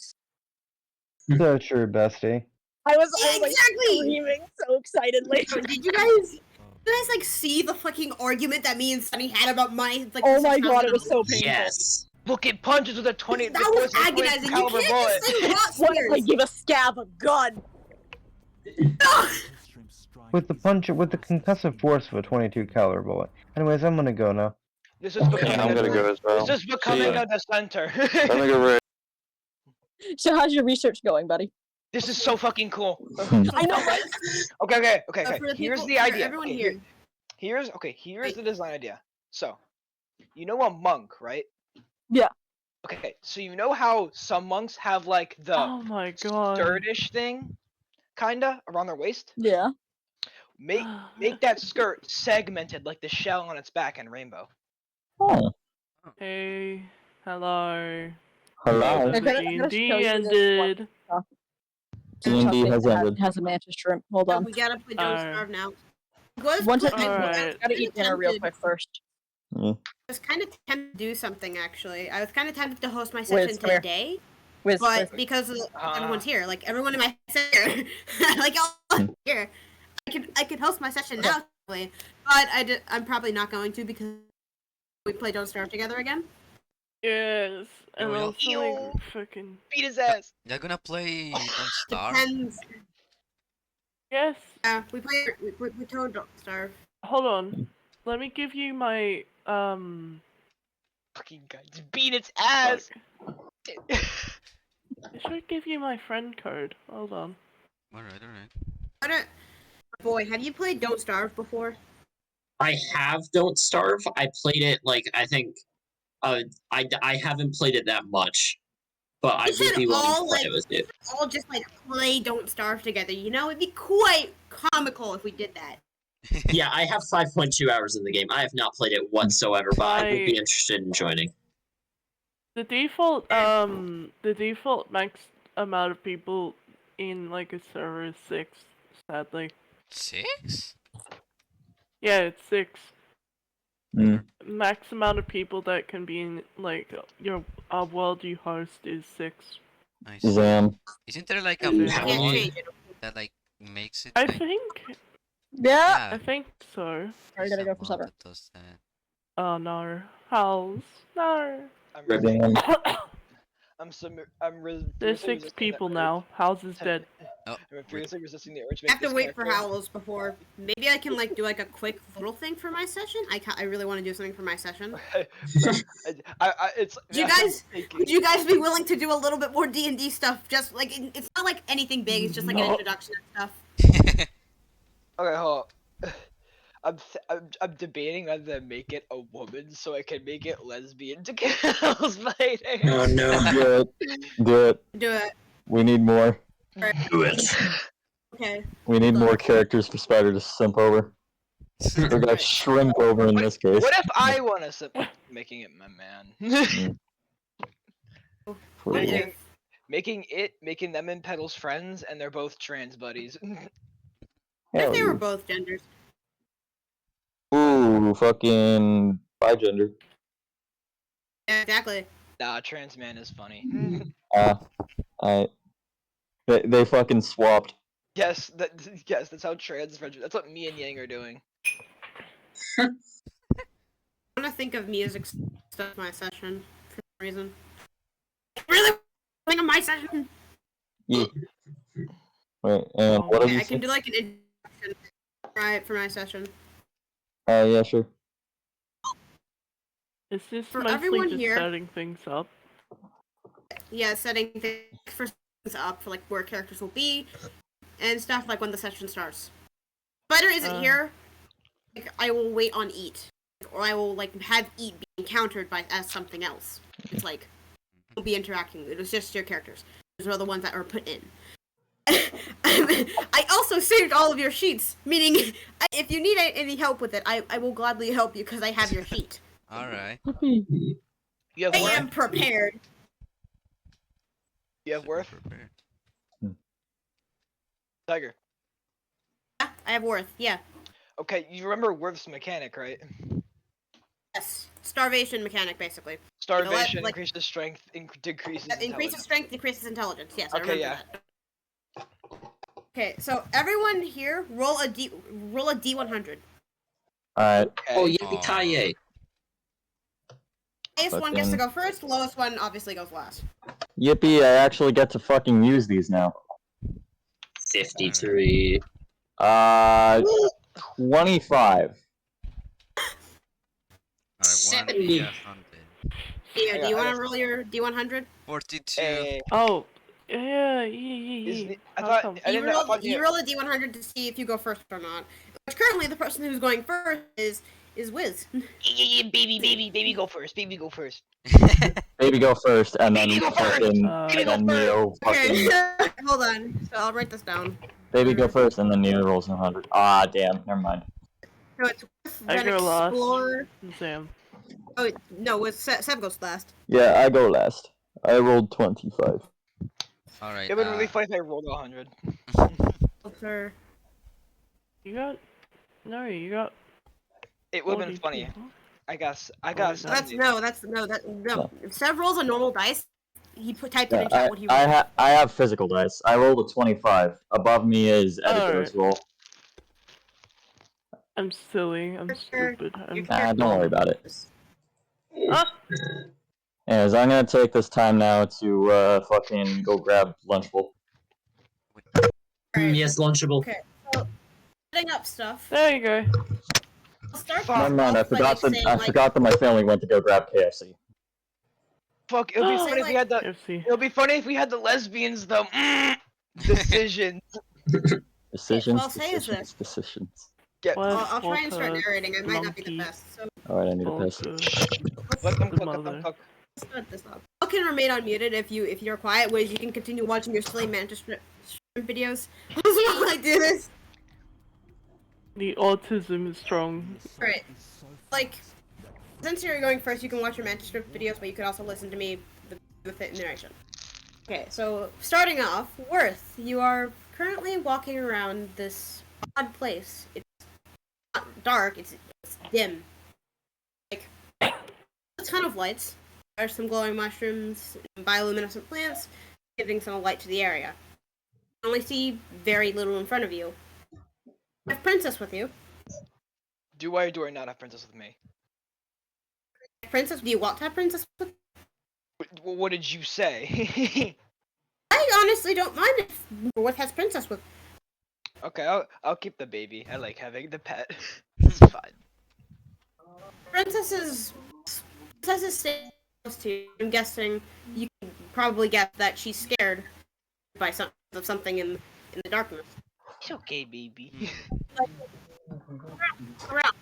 So true, bestie. I was like Exactly! screaming so excitedly. Did you guys like see the fucking argument that me and Sunny had about my like? Oh the my 6,000 God, it was so painful. Yes. Look, it punches with a 20. That was agonizing. You caliber can't bullet. just say hot What if I spears. give a scab a gun? With the concussive force of a 22 caliber bullet. Anyways, I'm gonna go now. This is becoming. I'm gonna go as well. This is becoming a dissenter. I'm gonna go right. So how's your research going, buddy? This is so fucking cool. I know, right? Okay. For the Here's people- the for idea. everyone Okay, here. Here's the design idea. So, you know a monk, right? Yeah. Okay, so you know how some monks have like the Oh my god. skirtish thing, kinda around their waist. Yeah. Make that skirt segmented like the shell on its back in Rainbow. Oh, Hey, hello. hello. I gotta show D&D you this ended. D&D has ended. Has a mantis shrimp. Hold on. We gotta play Don't Starve now. Was One put- second. I Alright. was Gotta eat dinner real quick first. I was kind of tempted to do something actually. I was kind of tempted to host my session come here. today, Wiz, but Wiz. because everyone's here, like everyone in my session, like all here, I could host my session now, actually, but I'm probably not going to because we play Don't Starve together again. Yes. And Yo, yo. also like fucking Beat his ass. They're gonna play Don't Starve. Depends. yes. We play we Don't Starve. Hold on. let me give you my Fucking guy, just beat its ass. I should give you my friend code. Hold on. Alright, alright. Boy, have you played Don't Starve before? I have Don't Starve. I played it like I think. I haven't played it that much, but I We would should be willing to all play like it with you. all just like play Don't Starve together. You know, it'd be quite comical if we did that. Yeah, I have 5.2 hours in the game. I have not played it whatsoever, but I would be interested in joining. The default max amount of people in like a server is 6, sadly. 6? Yeah, it's 6. Mm. Max amount of people that can be in like your world you host is 6. I see. Zam. Isn't there like a You Yeah. can't mod change it. that like makes it I like... think Yeah. I think so. Alright, there's gotta a go for mod supper. that does that. Oh no. Howls. No. I'm Rip. Zam. There's 6 people now. Howls is dead. Oh, I'm furiously resisting the urge to I make have to this wait for character. Howls before. Maybe I can like do like a quick little thing for my session. I really want to do something for my session. It's. Would you guys be willing to do a little bit more D&D stuff? Just like it's not like anything big. It's just like an No. introduction and stuff. Okay, hold on. I'm debating whether to make it a woman so I can make it lesbian to girls fighting. Oh no. Do it. Do it. Do it. We need more. Do it. Okay. We need more characters for Spider to simp over. We're gonna shrink over in this case. What if I want to sip making it my man? What Please. if? making them and Pedal's friends, and they're both trans buddies. What Hell if they were yeah. both genders? Ooh, fucking bigender. Yeah, exactly. Nah, trans man is funny. They fucking swapped. Yes, that's how trans friendship. That's what me and Yang are doing. I'm gonna think of music stuff in my session for some reason. Really think of my session. Yeah. Wait, and what Okay, did you I can say? do like an introduction right for my session. Yeah, sure. Is this For mostly everyone just here- setting things up? Yeah, setting things up for like where characters will be and stuff like when the session starts. Spider isn't here. Like, I will wait on Eat, or I will like have Eat be encountered by as something else. It's like we'll be interacting. It was just your characters. Those are the ones that are put in. I also saved all of your sheets, meaning if you need any help with it, I will gladly help you because I have your sheet. Alright. You have I worth. am prepared. You have worth. Tiger. Yeah, I have Worth. Yeah. Okay, you remember Worth's mechanic, right? Yes. Starvation mechanic, basically. Starvation like- increases strength, decreases Increases intelligence. strength, decreases intelligence. Yes, I Okay, remember yeah. that. Okay, so everyone here roll a D100. Alright. Oh, Okay. yippee-ki-yay. Highest one gets to Fucking- go first. Lowest one obviously goes last. Yippee, I actually get to fucking use these now. 53. 25. Alright, 70. 1 Theo, do I you want got- to roll your D100? 42. Hey, Oh, yeah. I How thought come? I You didn't know. I roll, thought you roll a D100 to see if you go first or not. Which currently the person who's going first is Wiz. baby, go first. Baby, go first. Baby go first, and then Baby go first! fucking, Baby and go then first! Neo Okay, fucking, hold on. So I'll write this down. baby go first, and then Neo rolls 100. Ah, damn, never mind. So it's Wiz, I then go last. Explorer. Sam. Oh no, Seb goes last. Yeah, I go last. I rolled 25. Alright, It would be really funny if I rolled 100. Filter. You got. No, you got. It would have been 42. funny. I guess. I Oh, got. no. That's no. If Seb rolls a normal dice, he typed it Yeah, in chat what he rolled. I have physical dice. I rolled a 25. Above me is Editor's roll. I'm silly. I'm Sure. stupid. I'm. Don't worry about it. Ah! Anyways, I'm gonna take this time now to fucking go grab Lunchable. Alright, Yes, Lunchable. Okay. So setting up stuff. There you go. I'll start Fuck. Never mind. I off by, forgot like, that. saying, I like, forgot that my family went to go grab KFC. Fuck, it would be Say, funny if we had the. KFC. It would be funny if we had the lesbians though. Decisions. Decisions. I'll say is Decisions. Decisions. Get. What? I'll try and start Water, narrating. I might not be the monkey, best. So All right, I need a piss. Volker. Let them The cook. Let them mother. cook. let's start this up. You can remain unmuted if you're quiet, whereas you can continue watching your Slay Mantis shrimp videos. While I do this. The autism is strong. Right. Like, since you're going first, you can watch your Mantis Strip videos, but you can also listen to me with the narration. Okay, so starting off, Worth, you are currently walking around this odd place. It's not dark, it's dim. Like, a ton of lights. There's some glowing mushrooms and bioluminescent plants giving some light to the area. You only see very little in front of you. You have Princess with you. Do I or do I not have princess with me? Princess, do you want to have Princess with you? What did you say? I honestly don't mind if Worth has Princess with. Okay, I'll keep the baby. I like having the pet. It's fine. Princess is staying close to you. I'm guessing you can probably guess that she's scared by something in the darkness. It's okay, baby. Around,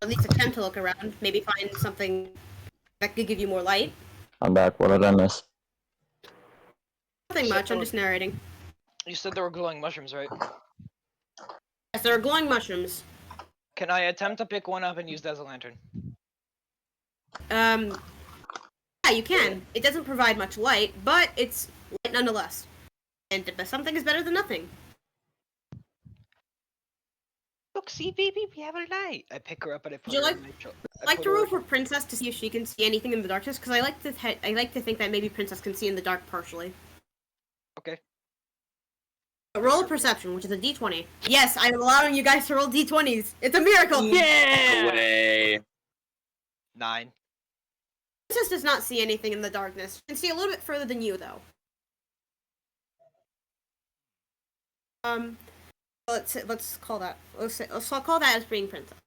at least attempt to look around. Maybe find something that could give you more light. I'm back. What did I miss? Nothing much. I'm just narrating. You said there were glowing mushrooms, right? Yes, there are glowing mushrooms. Can I attempt to pick one up and use that as a lantern? Yeah, you can. It doesn't provide much light, but it's light nonetheless. And something is better than nothing. Look, see, baby, we have a light. I pick her up and I put Would you her like- in my cho- I I'd like put to her- roll for Princess to see if she can see anything in the darkness, because I like to think that maybe Princess can see in the dark partially. Okay. Roll a perception, which is a d20. Yes, I'm allowing you guys to roll d20s. It's a miracle. Yeah! Way. 9. Princess does not see anything in the darkness. She can see a little bit further than you, though. Let's call that. Let's call that as being Princess.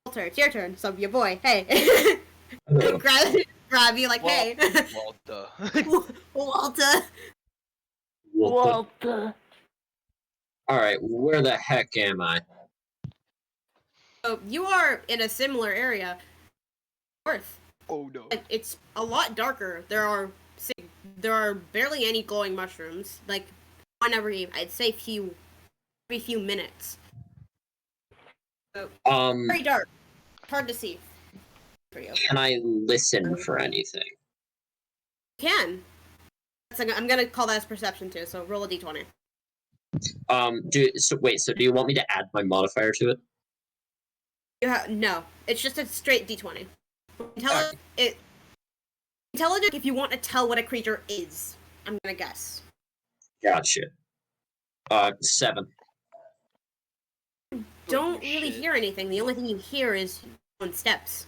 Walter, it's your turn. So your boy, hey, grab you like, hey, Walter. Walter. Walter. Alright, where the heck am I? So you are in a similar area. Worth. Oh no. It's a lot darker. There are barely any glowing mushrooms. Like one every every few minutes. So very dark. Hard to see for you. Can I listen for anything? You can. I'm gonna call that as perception too. So roll a d20. So do you want me to add my modifier to it? No, it's just a straight d20. Intelligent if you want to tell what a creature is. I'm gonna guess. Gotcha. 7. Don't really hear anything. The only thing you hear is your own steps.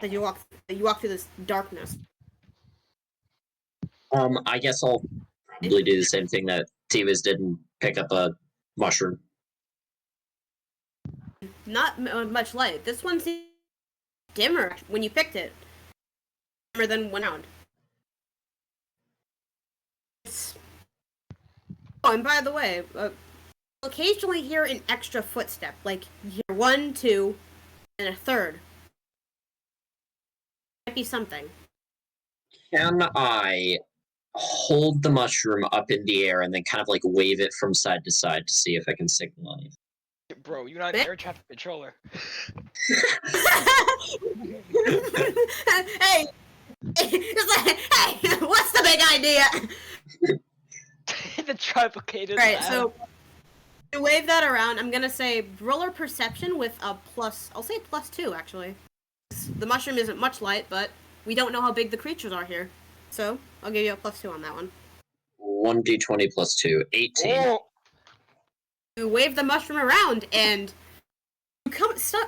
As you walk through this darkness. I guess I'll probably do the same thing that T-Wiz did and pick up a mushroom. Not much light. This one's dimmer when you picked it. Dimmer than one round. Oh, and by the way, you'll occasionally hear an extra footstep. Like, you hear 1, 2, and a third. Might be something. Can I hold the mushroom up in the air and then kind of like wave it from side to side to see if I can signal anything? Bro, you're not an air traffic controller. Hey! It's like, hey, what's the big idea? The triplicated Right, laugh. so to wave that around, I'm gonna say roller perception with a plus. I'll say +2 actually. The mushroom isn't much light, but we don't know how big the creatures are here, so I'll give you a +2 on that one. 1d20 plus 2, 18. Oh, You wave the mushroom around, and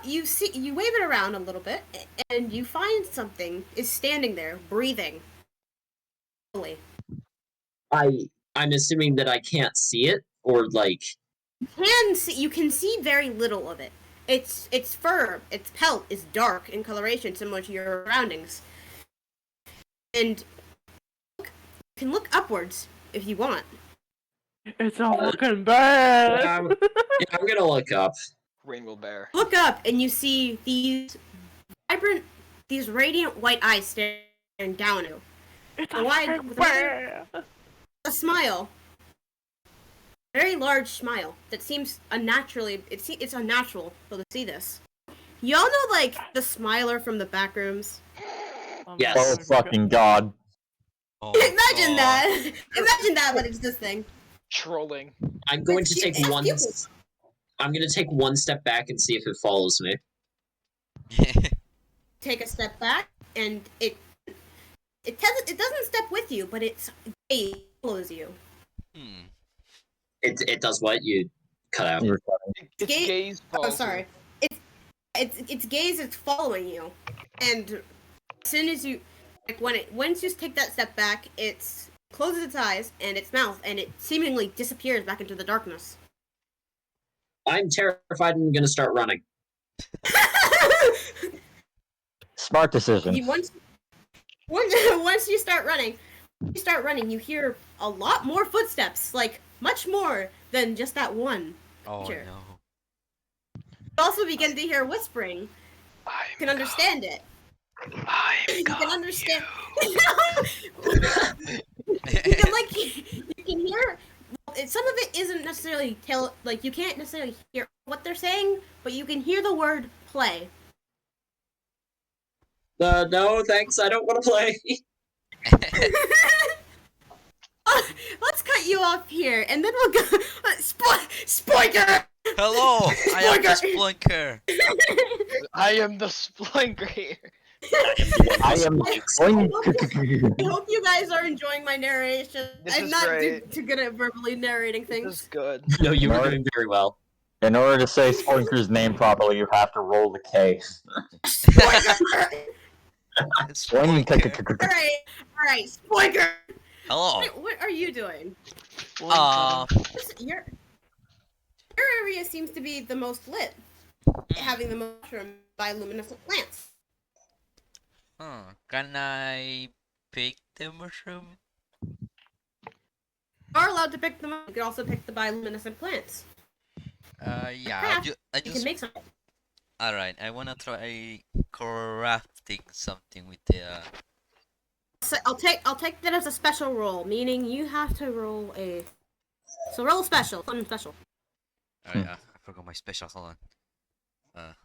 you wave it around a little bit, and you find something is standing there, breathing. I'm assuming that I can't see it, or like... You can see very little of it. its fur, its pelt is dark in coloration, similar to your surroundings. And you can look upwards if you want. It's a fucking bad. Yeah, I'm gonna look up. Rainbow Bear. Look up and you see these vibrant, these radiant white eyes staring down at you. It's A wide, with a smile. Very large smile that seems unnaturally. It's unnatural to see this. Y'all know, like, the smiler from the back rooms? Yes. Oh fucking god. Oh, Imagine God. that! Imagine that, but it's this thing. Trolling. I'm going to It's- take it's one. pupils. I'm gonna take one step back and see if it follows me. Take a step back, and it doesn't step with you, but it follows you. Hmm. It does what? You cut out. You're It's Gaze- gaze. Oh, follows sorry. Its gaze is following you, and as soon as you, like, once you take that step back, it closes its eyes and its mouth, and it seemingly disappears back into the darkness. I'm terrified and gonna start running. Smart decision. Once you start running, you hear a lot more footsteps, like much more than just that one. Oh Sure. no. You also begin to hear whispering. You can understand it. You can understand. You can hear. Some of it isn't necessarily you can't necessarily hear what they're saying, but you can hear the word play. No, thanks. I don't want to play. Let's cut you off here, and then we'll go. Spoiler! Hello, I am the Splunker. Splunker. I am the Splunker. I am I hope you guys are enjoying my narration. This I'm is not great. too good at verbally narrating This is things. good. No, you were Mark? doing very well. In order to say Splinker's name properly, you have to roll the K. It's Splinker. Splunker. Alright, Spoiler! Hello. What are you doing? Your area seems to be the most lit, having the most from bioluminescent plants. Can I pick the mushroom? You are allowed to pick them up. You can also pick the bioluminescent plants. Yeah, Craft. I You can just. make some. Alright, I wanna try crafting something with the. So I'll take that as a special roll, meaning you have to roll a. So roll special, something special. Alright, I forgot my special. Hold on.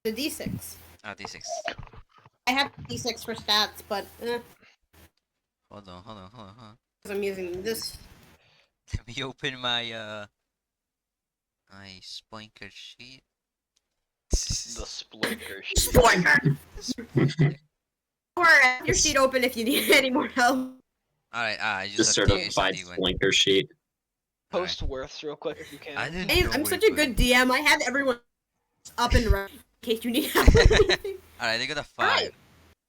The D6. D6. I have D6 for stats, but Hold on. because I'm using this. Let me open my my Splinker sheet. The Splinker. Or your sheet open if you need any more help. Alright, I The just certified Splinker sheet. Post worths real quick if you can. I didn't know I'm we such a could. good DM. I have everyone up and running in case you need help. Alright, they got a 5. Alright.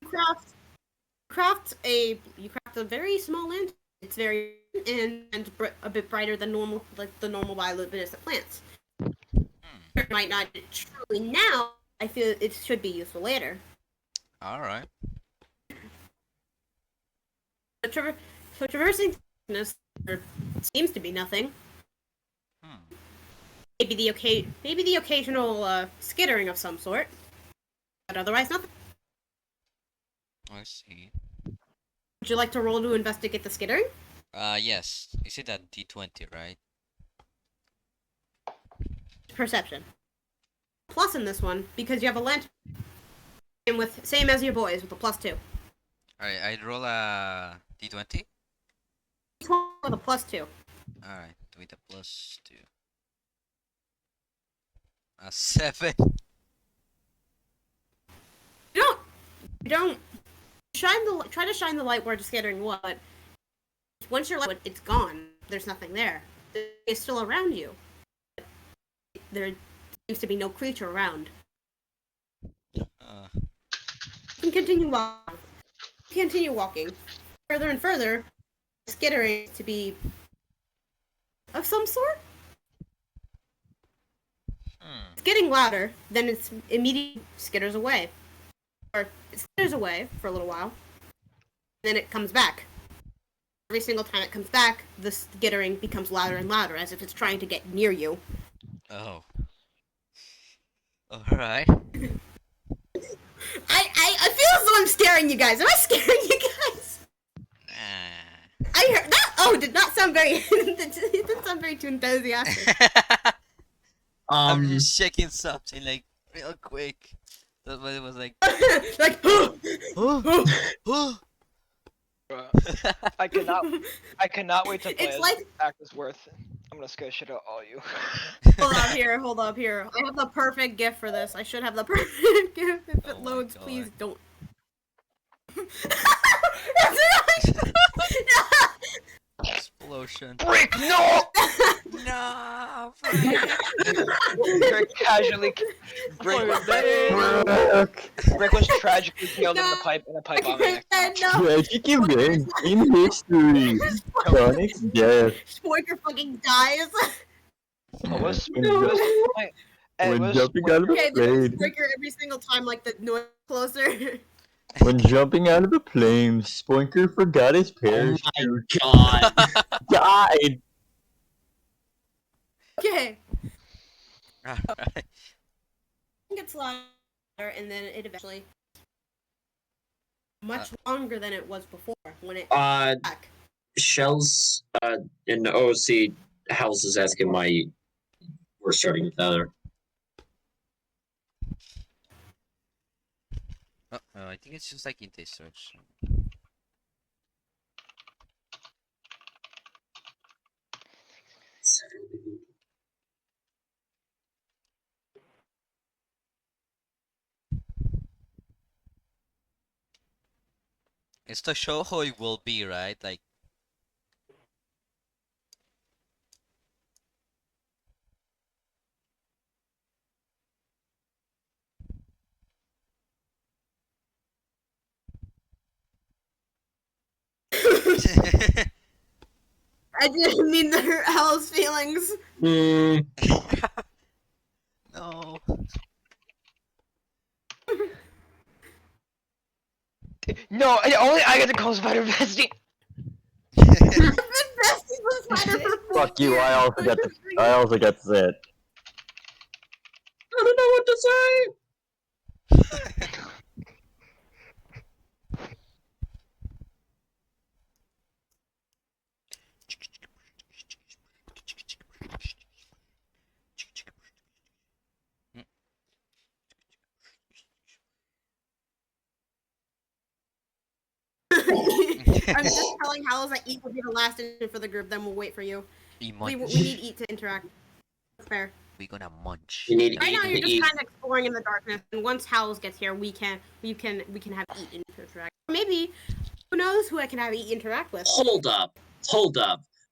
You craft a very small lantern. It's very and a bit brighter than normal, like the normal bioluminescent plants. It might not truly now. I feel it should be useful later. Alright. So traversing darkness there seems to be nothing. Maybe the occasional skittering of some sort, but otherwise nothing. I see. Would you like to roll to investigate the skittering? Yes. Is it at D20, right? Perception. Plus in this one because you have a lantern. Same as your boys with a +2. Alright, I'd roll a D20. With a +2. Alright, with a +2. A 7. You don't try to shine the light where the skittering was, but once you're light, it's gone. There's nothing there. It's still around you. There seems to be no creature around. You can continue walking. Further and further, skittering to be of some sort. getting louder, then it's immediately skitters away. Or it skitters away for a little while, then it comes back. Every single time it comes back, the skittering becomes louder and louder, as if it's trying to get near you. Oh. Alright. I feel as though I'm scaring you guys. Am I scaring you guys? I heard that. Oh, did not sound very. It didn't sound very too enthusiastic. I'm just checking something like real quick. That's what it was like. Like. I cannot wait to play It's as like- Actors Worth. I'm gonna scare shit out of all you. Hold up here. I have the perfect gift for this. I should have the perfect gift. If it loads, please don't. Explosion. Brick, no! No! Brick casually. Brick was tragically killed in a pipe bomb accident. Tragic event in history. Sonic's death. Spoiker fucking dies. When jumping out of Okay, the there's plane. Spoiker every single time, like the noise closer. When jumping out of the plane, Spoinker forgot his parachute. Oh my god. Died. Okay. Alright. It gets louder, and then it eventually much longer than it was before when it back. Shells in OC House is asking why we're starting with the other. I think it's just like in this search. It's to show how it will be, right? Like. I didn't mean to hurt Al's feelings. Hmm. No. No, only I get to call Spider Bestie. Fuck you, I also got to say it. I don't know what to say. I'm just telling Hallows that Eat will be the last in for the group, then we'll wait for you. We need Eat to interact. That's fair. We gonna munch. You need Right now Eat you're to just eat. kind of exploring in the darkness, and once Howls gets here, we can have Eat interact. Maybe, who knows who I can have Eat interact with? Hold up.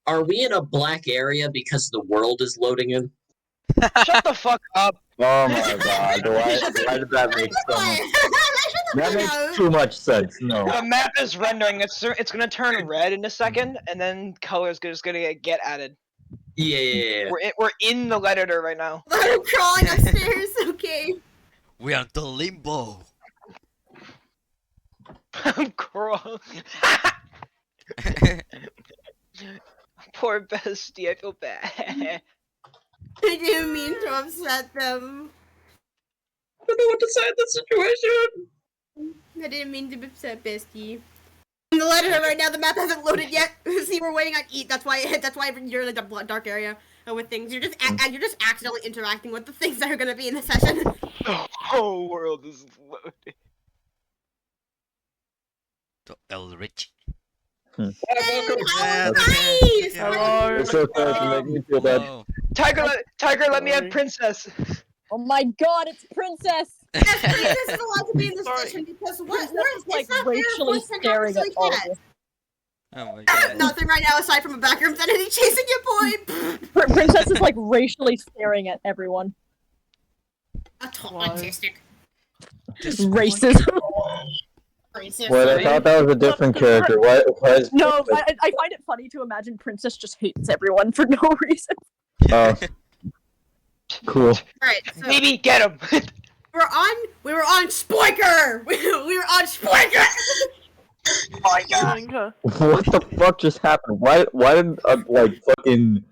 Are we in a black area because the world is loading in? Shut the fuck up. Oh my god, why did that make so much? That makes too much sense. No. The map is rendering. It's gonna turn red in a second, and then colors just gonna get added. Yeah. We're in the editor right now. I'm crawling upstairs. Okay. We are the limbo. I'm crawling. Poor Bestie, I feel bad. I didn't mean to upset them. I don't know what to say in this situation. I didn't mean to upset Bestie. In the letter right now, the map hasn't loaded yet. See, we're waiting on Eat. That's why you're in the dark area with things. You're just accidentally interacting with the things that are gonna be in the session. The whole world is loading. The Elrich. Hey, Yeah, nice! Hello. It's okay to make me feel bad. Oh. Tiger, let me have Princess. Oh my god, it's Princess! Yes, Princess is allowed to be in this Sorry. session because Princess what? is like It's not fair. racially Voice staring at actually all of can't. you. Oh my god. Nothing right now aside from a backroom entity chasing you, boy. Princess is like racially staring at everyone. Autistic. Racism. Racist. Wait, I thought that was a different character. Why is No, I find it funny to imagine Princess just hates everyone for no reason. Cool. Alright, so Maybe get him. we were on Spoiker! We were on Spoiker! Yoinka. What the fuck just happened? Why did like fucking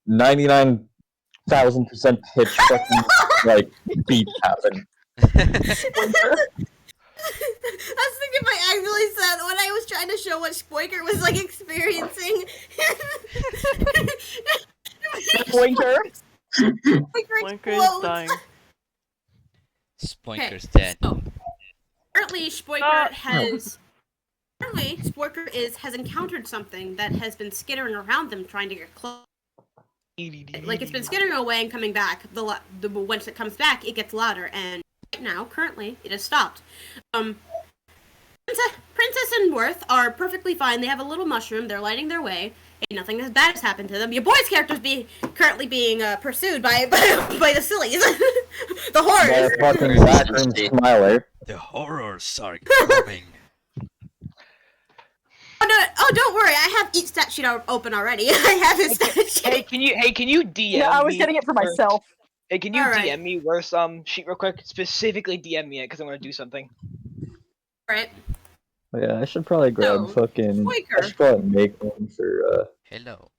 99,000% pitch fucking like beat happen? I was thinking if I actually said when I was trying to show what Spoiker was like experiencing. Spoinker. Yoinka is dying. Spoinker's dead. So, currently, Spoiker has encountered something that has been skittering around them, trying to get close. Like it's been skittering away and coming back. Once it comes back, it gets louder, and right now, currently, it has stopped. Princess and Worth are perfectly fine. They have a little mushroom. They're lighting their way. And nothing as bad has happened to them. Your boy's character's currently being pursued by the sillies, the horrors. By a fucking bathroom smiler. The horrors are coming. Oh, don't worry. I have each stat sheet open already. I have his stat sheet. Hey, can you DM me? Yeah, I was getting it for myself. Hey, can you Alright. DM me Worth's sheet real quick? Specifically DM me it because I'm gonna do something. Right. Yeah, I should probably grab So, fucking. Spoiker. I should probably make one for. Hello,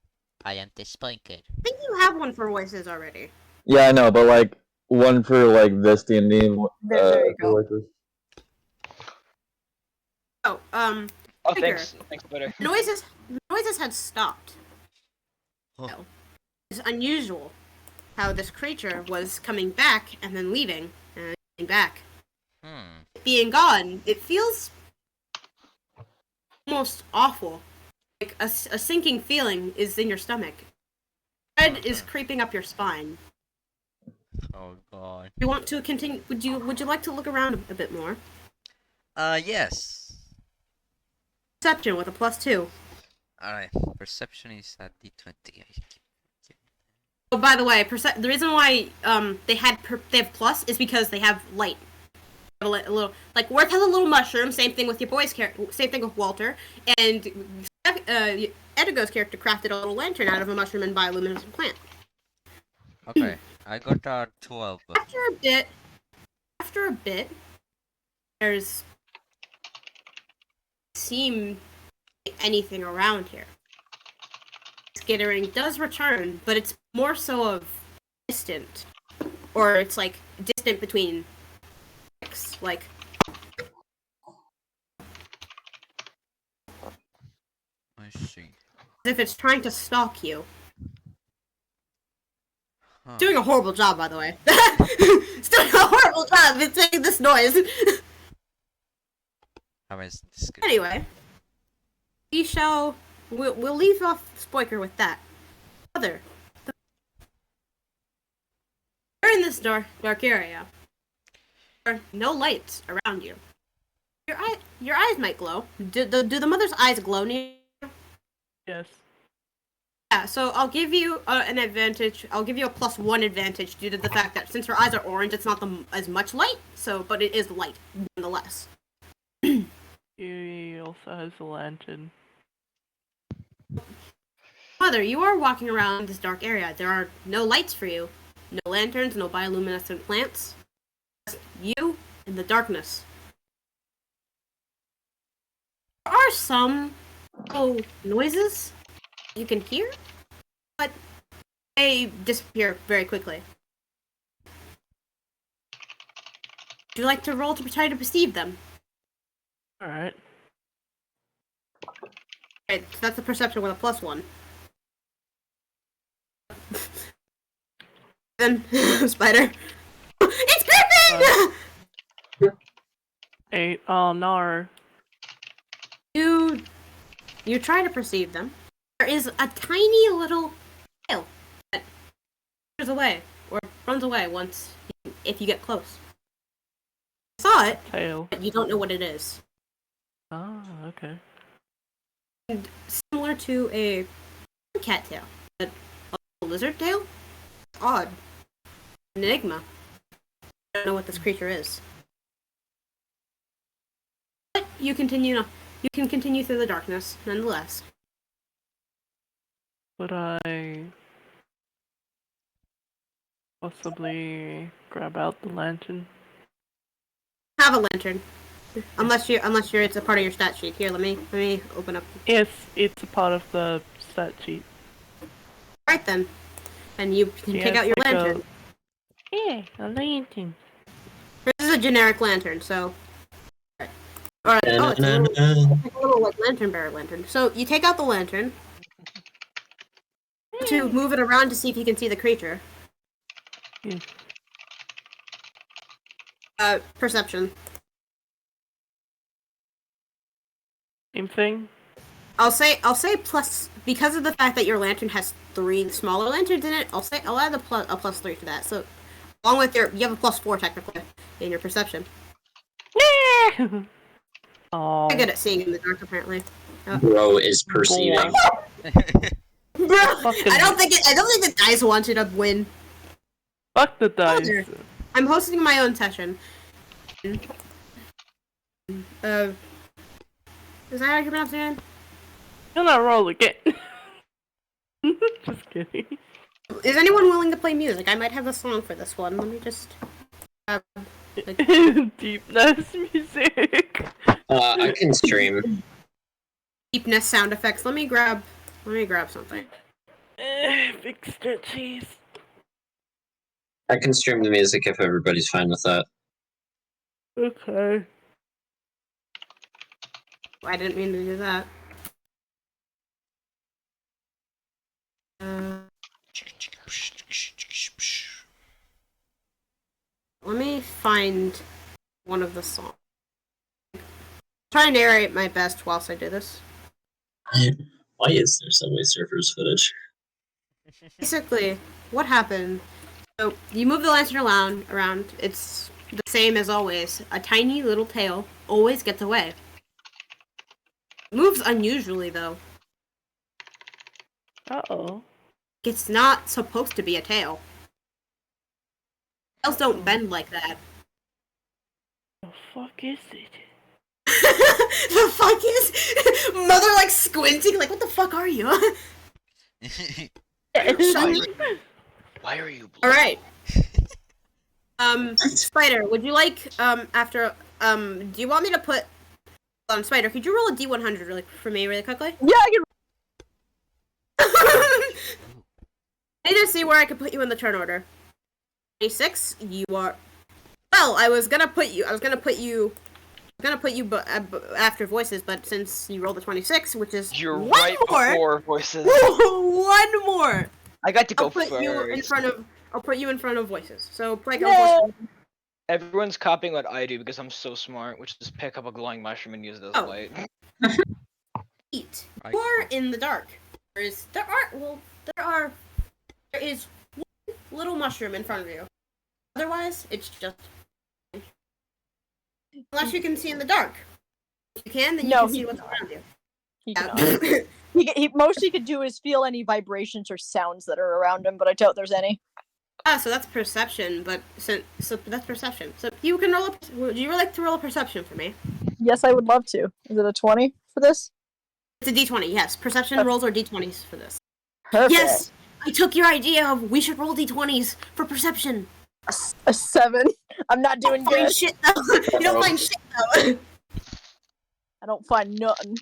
I am the Spoinker. I think you have one for voices already. Yeah, I know, but like one for like this D&D. There you go. like this. Oh, Oh, Figure. thanks, Twitter. noises had stopped. Oh. So, it's unusual how this creature was coming back and then leaving and coming back. Being gone, it feels almost awful. Like a sinking feeling is in your stomach. Dread is creeping up your spine. Oh god. You want to continue? Would you like to look around a bit more? Yes. Perception with a +2. Alright, perception is at D20. Oh, by the way, the reason why they have plus is because they have light. A little, like Worth has a little mushroom. Same thing with your boy's character. Same thing with Walter. And Edigo's character crafted a little lantern out of a mushroom and bioluminescent plant. Okay, I got a 12. After a bit, there's seem anything around here. Skittering does return, but it's more so of distant, or it's like distant between like I see. as if it's trying to stalk you. Huh. Doing a horrible job, by the way. It's doing a horrible job. It's making this noise. How is this good? Anyway, we'll leave off Spoiker with that. You're in this dark area. There are no lights around you. Your eyes might glow. Do the mother's eyes glow near you? Yes. Yeah, so I'll give you an advantage. I'll give you a +1 advantage due to the fact that since her eyes are orange, it's not as much light. But it is light nonetheless. He also has a lantern. Mother, you are walking around this dark area. There are no lights for you. No lanterns, no bioluminescent plants. Just you in the darkness. There are some noises you can hear, but they disappear very quickly. Would you like to roll to try to perceive them? Alright. Alright, so that's a perception with a +1. Then, spider. It's creeping! 8. Oh no. You try to perceive them. There is a tiny little tail that runs away, or runs away if you get close. You saw it, Tail. but you don't know what it is. Ah, okay. And similar to a cat tail, a lizard tail. It's odd. An enigma. I don't know what this creature is. But you can continue through the darkness, nonetheless. Would I possibly grab out the lantern. Have a lantern. Unless you're it's a part of your stat sheet. Here, let me open up. Yes, it's a part of the stat sheet. Right then. And you can take Yeah, out your it's like lantern. Yeah, a lantern. This is a generic lantern, so. Alright. Oh, it's a little like lantern bearer lantern. So you take out the lantern to move it around to see if you can see the creature. Perception. Same thing. I'll say plus because of the fact that your lantern has 3 smaller lanterns in it. I'll add a plus 3 to that. So along with you have a plus 4 technically in your perception. Oh. I'm good at seeing in the dark apparently. Bro is perceiving. Bro, I don't think the dice wanted to win. Fuck the dice. I'm hosting my own session. Is that how you pronounce it? You'll not roll again. Just kidding. Is anyone willing to play music? I might have a song for this one. Let me just. Deepness music. I can stream. Deepness sound effects. Let me grab something. Big stretchies. I can stream the music if everybody's fine with that. Okay. I didn't mean to do that. Let me find one of the songs. Try to narrate my best whilst I do this. Why is there Subway Surfers footage? Basically, what happened? So you move the lantern around. It's the same as always. A tiny little tail always gets away. Moves unusually though. Uh-oh. It's not supposed to be a tail. Tails don't bend like that. The fuck is it? The fuck is Mother like squinting like what the fuck are you? Why are you? Alright. Spider, would you like after do you want me to put Spider, could you roll a D100 really for me really quickly? Yeah, I can. I need to see where I can put you in the turn order. 26, you are. Well, I was gonna put you after voices, but since you rolled a 26, which is You're one right more, before voices. one more. I got to go I'll put first. you in front of. I'll put you in front of voices. So play go. Yay! Voices. Everyone's copying what I do because I'm so smart, which is pick up a glowing mushroom and use it as Oh. light. Eat. You are in the dark. There is one little mushroom in front of you. Otherwise, it's just. Unless you can see in the dark. If you can, then you can see what's around you. He cannot. Most he could do is feel any vibrations or sounds that are around him, but I doubt there's any. So that's perception, but so that's perception. So you can roll. Would you like to roll a perception for me? Yes, I would love to. Is it a 20 for this? It's a D20. Yes, perception rolls are D20s for this. Perfect. Yes, I took your idea of we should roll D20s for perception. A 7. I'm not doing good. Shit though. You don't find shit though. I don't find nothing.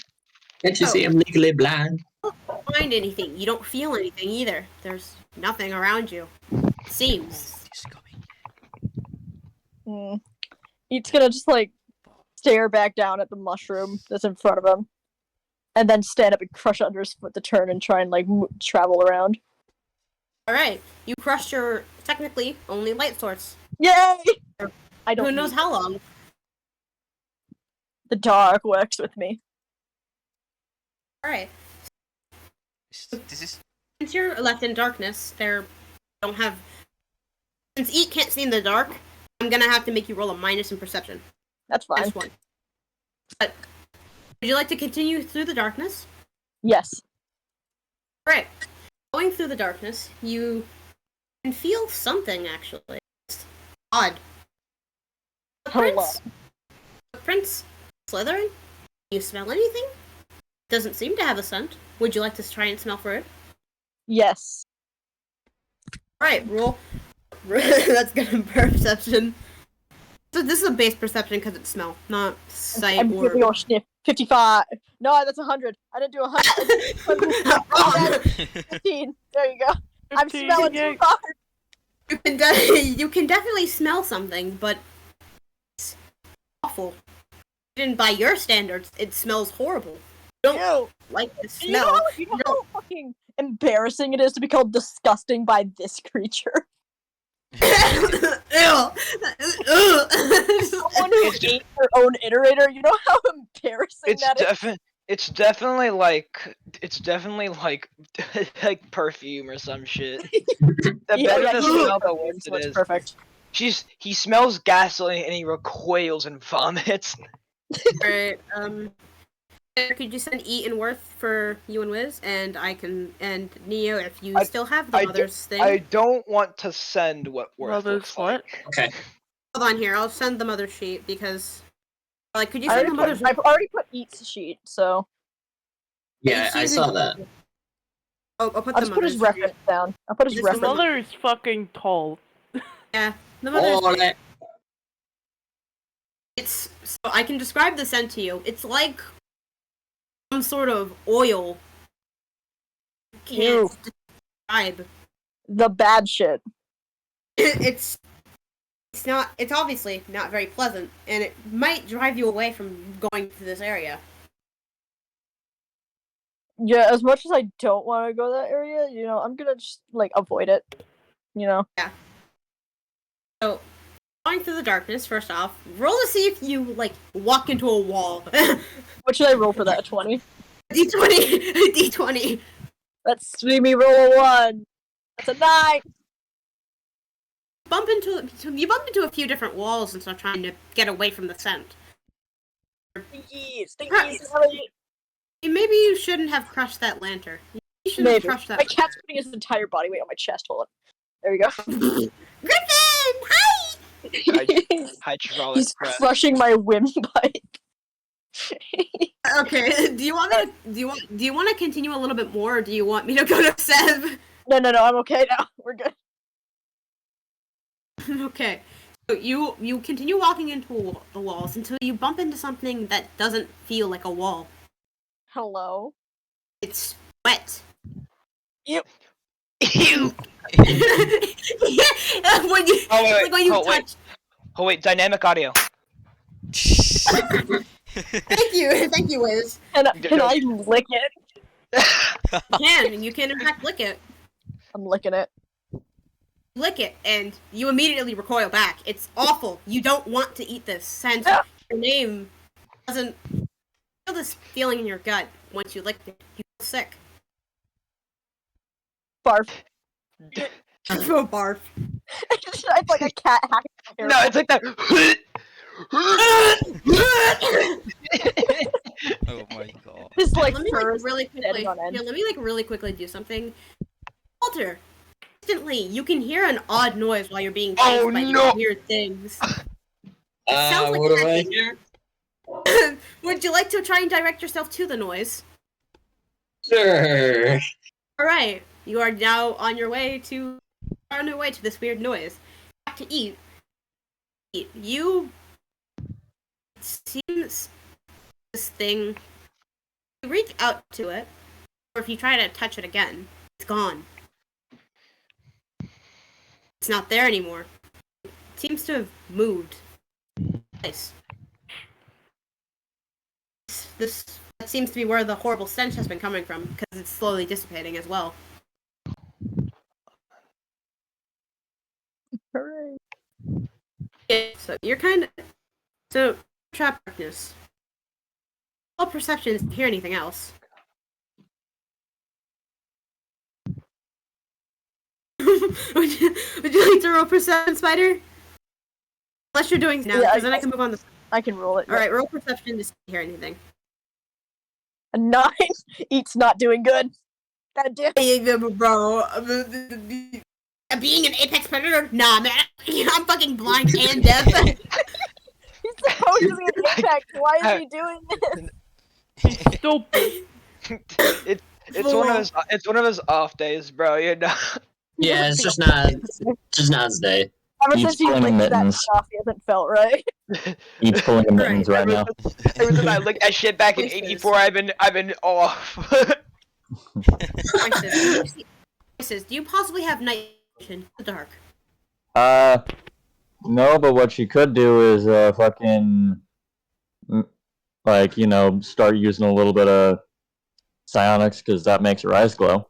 Can't you see I'm legally blind? You don't find anything. You don't feel anything either. There's nothing around you. Seems. He's gonna just like stare back down at the mushroom that's in front of him, and then stand up and crush under his foot to turn and try and like travel around. All right, you crushed your technically only light source. Yay! I don't. Who knows how long? The dark works with me. All right. This is. Since you're left in darkness, don't have. Since Eat can't see in the dark, I'm gonna have to make you roll a minus in perception. That's fine. That's one. But would you like to continue through the darkness? Yes. All right. Going through the darkness, you can feel something actually. It's odd. Footprints slithering. You smell anything? Doesn't seem to have a scent. Would you like to try and smell for it? Yes. Alright, roll That's good perception. So this is a base perception because it's smell, not sight I'm or. giving you a sniff. 55. No, that's 100. I didn't do 100. 15. There you go. I'm 15, smelling yeah. too hard. You can definitely smell something, but it's awful. Even by your standards, it smells horrible. You don't Ew. like the You know, smell. you know how fucking embarrassing it is to be called disgusting by this creature? Someone who ate their own iterator, you know how embarrassing It's that is? it's definitely like like perfume or some shit. The better the smell, the worse so it it's is. perfect. He smells gasoline and he recoils and vomits. Alright, could you send Eat and Worth for you and Wiz, and I can, and Neo, if you still have the mother's thing. I don't want to send what Worth Mother's looks what? like. Okay. Hold on here, I'll send the mother sheet because, like, could you I send the already mother's? put, I've already put Eat's sheet, so Yeah, I saw that. I'll put I'll the just put his mother's reference down. I'll put his This The reference. mother is fucking tall. Yeah, the mother's. Oh, that- It's so I can describe the scent to you. It's like some sort of oil. Ew. Can't describe. The bad shit. It's not. It's obviously not very pleasant, and it might drive you away from going to this area. Yeah, as much as I don't want to go to that area, you know, I'm gonna just like avoid it. You know. So, going through the darkness. First off, roll to see if you like walk into a wall. What should I roll for that? A 20? D20. D20. Let's see me roll a 1. That's a 9. You bump into a few different walls and start trying to get away from the scent. Stinkies, Right. stinkies. Maybe you shouldn't have crushed that lantern. You should have Maybe. crushed that. My cat's putting his entire body weight on my chest. Hold on. There we go. Griffin, hi. Hydraulic He's press. crushing my windpipe. Okay. Do you want to continue a little bit more, or do you want me to go to Sev? No, I'm okay now. We're good. Okay. So you continue walking into the walls until you bump into something that doesn't feel like a wall. Hello. It's wet. Ew. Ew. When you Oh wait, like when you oh, wait. touch. Oh wait, dynamic audio. Thank you, Wiz. Can I lick it? You can in fact lick it. I'm licking it. Lick it, and you immediately recoil back. It's awful. You don't want to eat this, since your name doesn't feel this feeling in your gut once you lick it. You feel sick. Barf. You feel barf. It's like a cat hacking. No, it's like that. Oh my god. His like let me fur like is really quickly. standing on end. Here, let me like really quickly do something. Walter, instantly you can hear an odd noise while you're being chased by these weird things. sounds like what do that- I hear? Would you like to try and direct yourself to the noise? Sure. All right, you are now on your way to this weird noise. Back to eat. You it seems this thing. You reach out to it, or if you try to touch it again, it's gone. It's not there anymore. It seems to have moved. Nice. That seems to be where the horrible stench has been coming from, because it's slowly dissipating as well. Hooray. Yeah, so you're kind of trap darkness. All perception is to hear anything else. would you like to roll perception, Spider? Unless you're doing now, Yeah, because then I can move on. I can roll it. All right, roll perception to hear anything. A 9. Eat's not doing good. God damn. Bro, being an apex predator? Nah, man. I'm fucking blind and deaf. He's supposed to be an apex. Why is he doing this? Stupid. It's one of his off days, bro. You know. Yeah, it's just not his day. Ever Each since you pulling licked that mittens. stuff, he hasn't felt right. Each pulling the mittens right now. Ever since I licked that shit back in Voices. '84, I've been off. Voices, do you possibly have night vision in the dark? No, but what she could do is fucking like, you know, start using a little bit of psionics because that makes her eyes glow.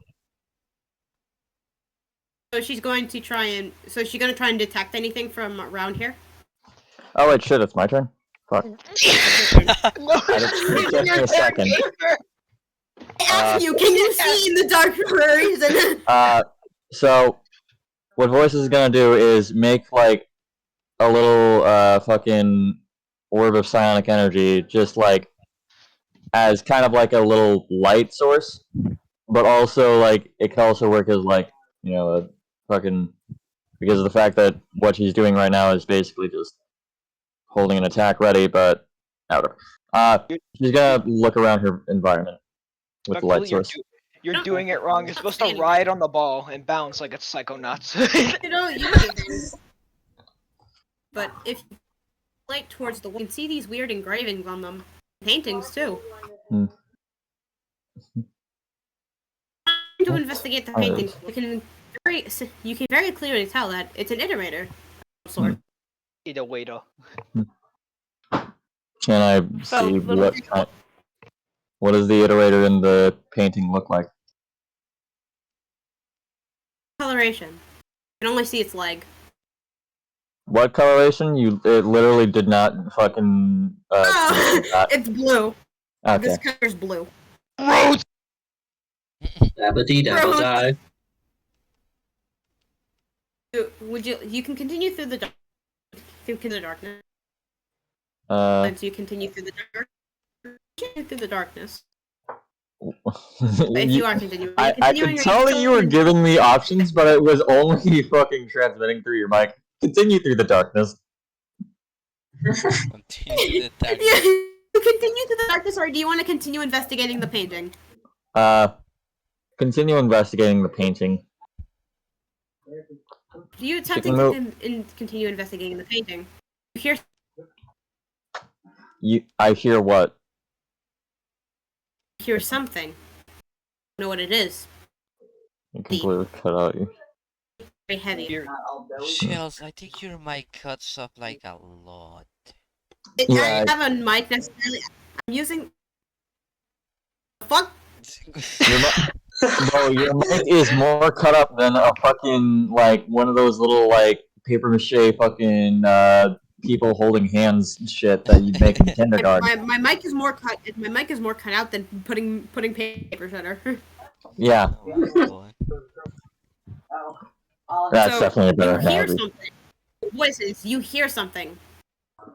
So she's going to try and detect anything from around here. Oh wait, shit, it's my turn. Fuck. No, It took me a second. I asked you, can you see in the dark for a reason? So what Voice is gonna do is make like a little fucking orb of psionic energy, just like as kind of like a little light source, but also like it could also work as like, you know, a fucking, because of the fact that what she's doing right now is basically just holding an attack ready, but out of. She's gonna look around her environment with the light source. You're doing it wrong. You're supposed to ride on the ball and bounce like it's Psychonauts. You know, you might be. But if you light towards the wall, you can see these weird engravings on them. Paintings, too. Hmm. To investigate the paintings, you can very clearly tell that it's an iterator of sort. Iterator. Can I see what does the iterator in the painting look like? Coloration. You can only see its leg. What coloration? It literally did not fucking. It's blue. Okay. This color's blue. Dabba-dee-dabba-die. Would you can continue through the darkness. So you continue through the darkness. If you are continuing, I could tell that you were giving me options, but it was only fucking transmitting through your mic. Continue through the darkness. Continue the darkness. You continue through the darkness, or do you want to continue investigating the painting? Continue investigating the painting. Do you attempt Chicken to continue investigating the painting? You hear I hear what? something. I don't know what it is. You completely cut out you. Very heavy. Shells, I think your mic cuts up like a lot. I have a mic necessarily. I'm using. Fuck. Bro, your mic is more cut up than a fucking like one of those little like paper mache fucking people holding hands shit that you make in kindergarten. My mic is more cut. My mic is more cut out than putting paper shredder. Yeah. That's definitely a better You hear analogy. something. Voices. You hear something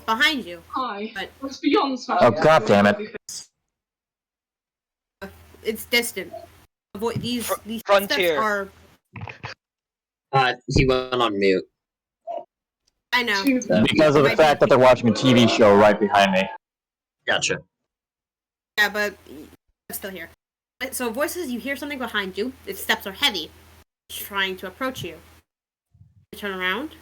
behind you. Hi. But What's beyond Oh god damn it. it's distant. These Frontier. steps are. He went on mute. I know. Because of the fact that they're watching a TV show right behind me. Gotcha. Yeah, but I'm still here. So voices, you hear something behind you. Its steps are heavy. It's trying to approach you. You turn around.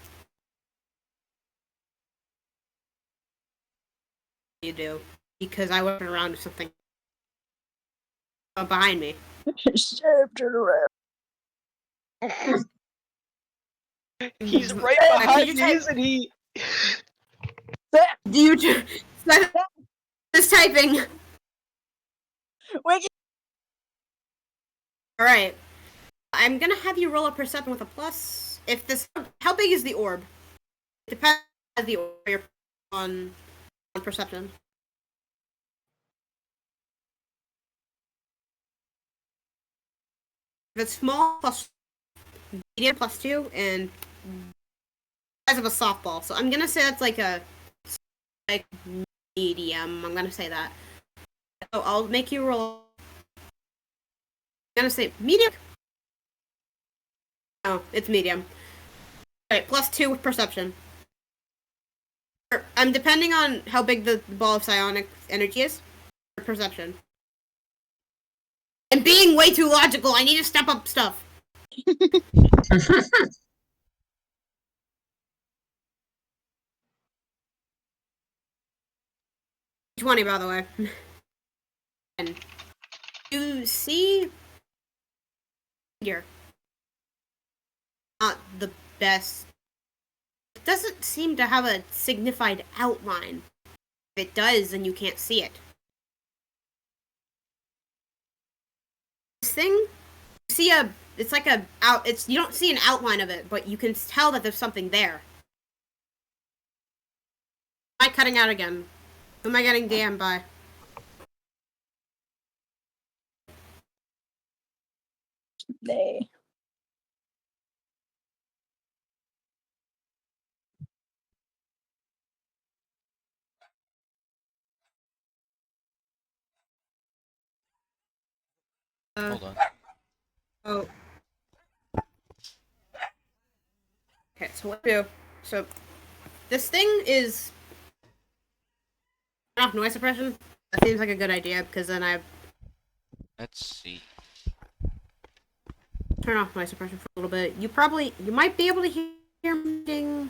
You do. Because I went around to something behind me. Turn around. He's right Can behind you me, type- isn't he? Do you just typing? Wait. All right. I'm gonna have you roll a perception with a plus. If this, how big is the orb? It depends on the orb you're on perception. If it's small, plus medium, plus 2, and size of a softball. So I'm gonna say that's like medium. I'm gonna say that. So I'll make you roll. I'm gonna say medium. Oh, it's medium. Alright, plus 2 with perception. I'm depending on how big the ball of psionic energy is. Perception. And being way too logical, I need to step up stuff. $20, by the way. And you see here, not the best. It doesn't seem to have a signified outline. If it does, then you can't see it. This thing, you see it's like you don't see an outline of it, but you can tell that there's something there. Am I cutting out again? Who am I getting DM'd by? Nay. Hold on. Oh. Okay, so what do I do? So, this thing is... Turn off noise suppression? That seems like a good idea, because then I Let's see. turn off noise suppression for a little bit. You might be able to hear me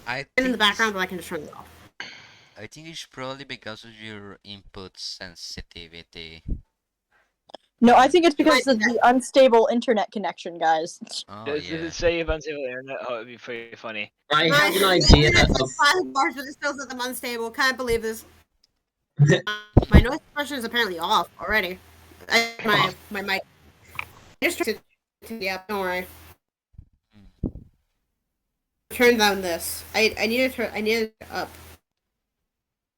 I in think the background, but I can just turn it off. I think it's probably because of your input sensitivity. No, I think it's because of the unstable internet connection, guys. Oh Does yeah. it say if unstable internet? Oh, it'd be pretty funny. I have an idea of 5 bars, but it still says I'm unstable. Can't believe this. My noise suppression is apparently off already. My mic. Just yeah, don't worry. Turn down this. I need to turn it up.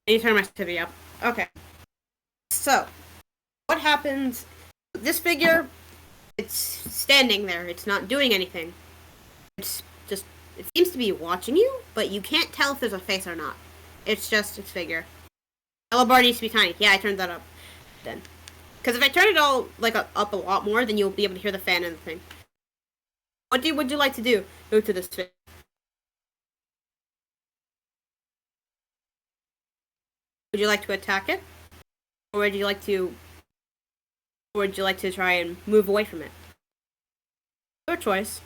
I need to turn my sensitivity up. Okay. So, what happens? This figure, it's standing there. It's not doing anything. It's just. It seems to be watching you, but you can't tell if there's a face or not. It's just its figure. Yellow bar needs to be tiny. Yeah, I turned that up. Then. Because if I turn it all like up a lot more, then you'll be able to hear the fan and the thing. What would you like to do? Go to this figure. Would you like to attack it? Or would you like to try and move away from it? Your choice.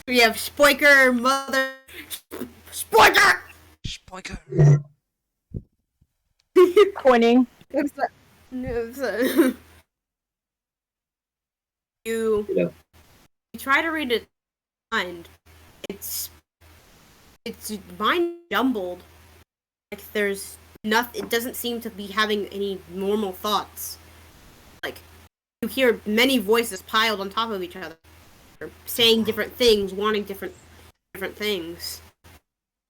We have Spoiker, Mother... Spoiker! Spoiker! Pointing. You try to read its mind. It's mind jumbled. Like there's nothing. It doesn't seem to be having any normal thoughts. Like you hear many voices piled on top of each other, saying different things, wanting different things.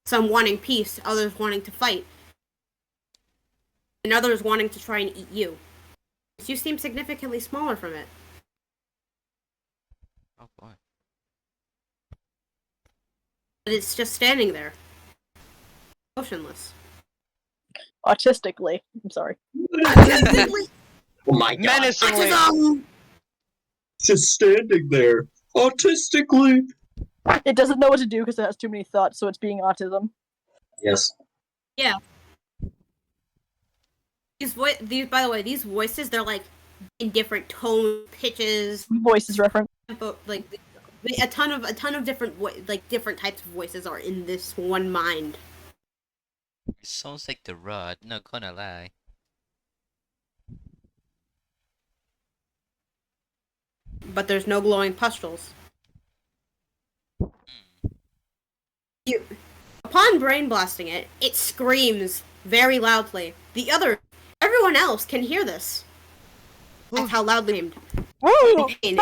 Some wanting peace, others wanting to fight, and others wanting to try and eat you. You seem significantly smaller from it. Oh boy. But it's just standing there. Motionless. Autistically. I'm sorry. Autistically. Oh my god. Menacingly. Autism! Just standing there. Autistically. It doesn't know what to do because it has too many thoughts, so it's being autism. Yes. Yeah. These, by the way, these voices, they're like in different tone, pitches, Voices reference. but like a ton of different different types of voices are in this one mind. It sounds like the Rod, not gonna lie. But there's no glowing pustules. Upon brain blasting it, it screams very loudly. Everyone else can hear this. That's how loudly it screamed.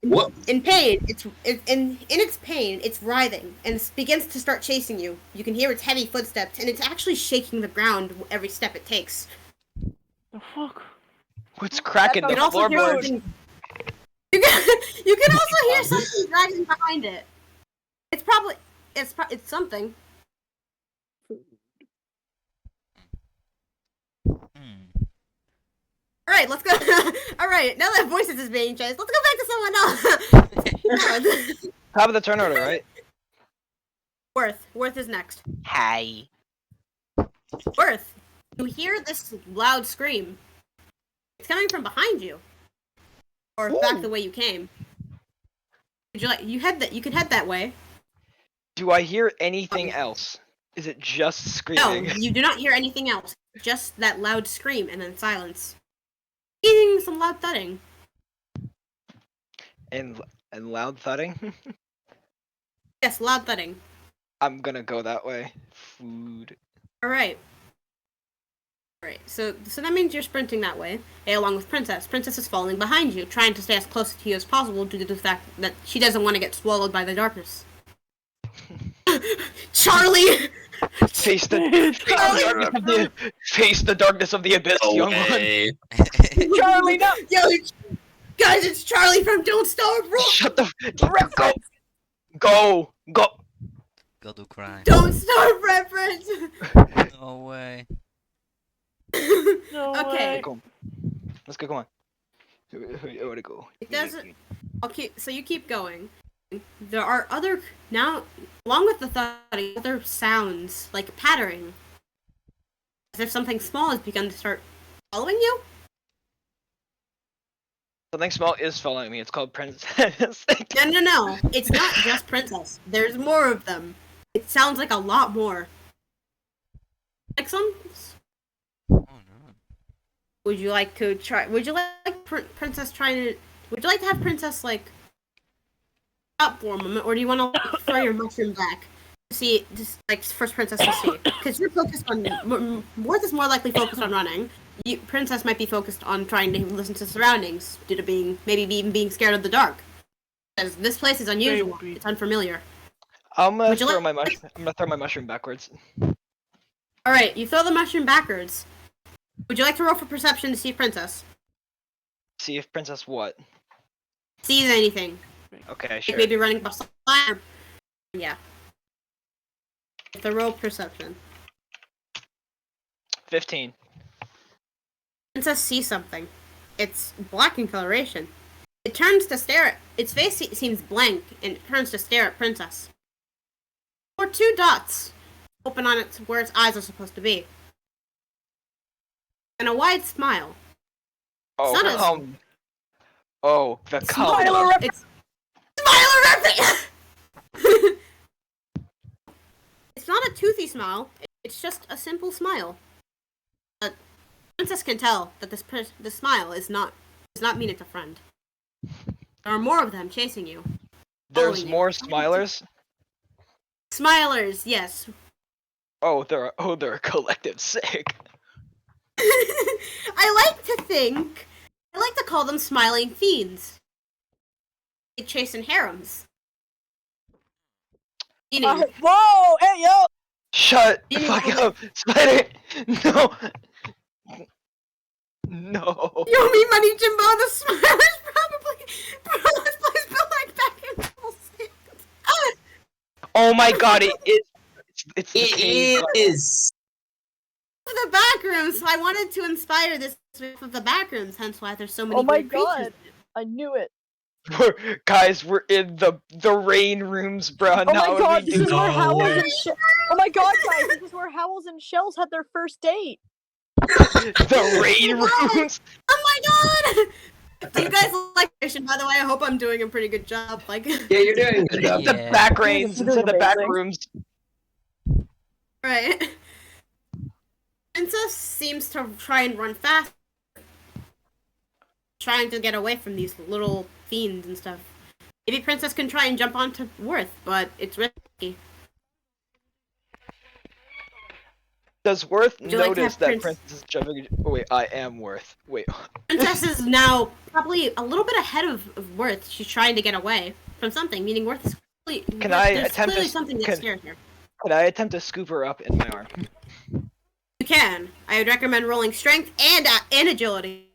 What? In pain, in its pain, it's writhing and begins to start chasing you. You can hear its heavy footsteps, and it's actually shaking the ground every step it takes. The fuck? What's cracking You the can also hear floorboards? something. You can also hear something dragging behind it. It's something. Alright, let's go. Alright, now that Voices is being chased, let's go back to someone else. Top of the turn order, right? Worth is next. Hi. Worth, you hear this loud scream. It's coming from behind you. Or back the way you came. Would you like you can head that way. Do I hear anything else? Is it just screaming? No, you do not hear anything else. Just that loud scream and then silence. Hearing some loud thudding. And loud thudding? Yes, loud thudding. I'm gonna go that way. Food. Alright. Alright, so that means you're sprinting that way, along with Princess. Princess is falling behind you, trying to stay as close to you as possible due to the fact that she doesn't want to get swallowed by the darkness. Charlie! Face the darkness of the abyss, young one. Charlie, no! Yo, guys, it's Charlie from Don't Starve! Shut the go. Go do crime. Don't Starve reference! No way. No Okay. way. Go. Let's go. Come on. Where to go? It doesn't. Okay, so you keep going. There are now, along with the thudding, other sounds like pattering, as if something small has begun to start following you. Something small is following me. It's called Princess. No. It's not just Princess. There's more of them. It sounds like a lot more. Like some. Oh no. Would you like to try? Would you like Princess trying to? Would you like to have Princess like up for a moment, or do you want to throw your mushroom back to see, just like first Princess to see? Because you're focused on. Worth is more likely focused on running. Princess might be focused on trying to listen to surroundings due to maybe even being scared of the dark. Because this place is unusual. Maybe. It's unfamiliar. I'm gonna Would you throw like- my mushroom. I'm gonna throw my mushroom backwards. All right, you throw the mushroom backwards. Would you like to roll for perception to see if Princess See if Princess what? sees anything? Okay, Like sure. maybe running beside. Yeah. The roll perception. 15. Princess sees something. It's black in coloration. It turns to stare at. Its face seems blank, and it turns to stare at Princess. Or two dots open on its where its eyes are supposed to be, and a wide smile. Oh, It's not the color. Smiler It's Smiler. It's not a toothy smile. It's just a simple smile. But Princess can tell that this smile does not mean it's a friend. There are more of them chasing you. There's following you. more smilers. Smilers, yes. Oh, they're a collective sick. I like to call them smiling fiends. They chase in harems. Meaning, Whoa! Hey, yo! Shut the You fuck know- up, Spider. No. No. you mean Money Jimbo the Smilers probably plays Bill like back in full state. Oh my god, it is. It's the It cave. is. The back rooms. I wanted to inspire this with the back rooms, hence why there's so many. Oh my great creatures. god! I knew it. Guys, we're in the rain rooms, bruh. Oh now my god, we this is do. where No Howls way. and Oh my god, guys, this is where Howls and Shells had their first date. The rain rooms. Oh my god! Do you guys like Christian? By the way, I hope I'm doing a pretty good job. Like, Yeah, you're doing a good job. The Yeah. back rains You're doing into the back amazing. rooms. right. Princess seems to try and run fast, trying to get away from these little fiends and stuff. Maybe Princess can try and jump onto Worth, but it's risky. Does Worth Would you like to notice have that Princess is jumping? Oh, wait, I am Worth. Wait. Princess is now probably a little bit ahead of Worth. She's trying to get away from something, meaning Worth is clearly, Can I there's attempt clearly to- something that can- scares her. Could I attempt to scoop her up in my arm? You can. I would recommend rolling strength and agility.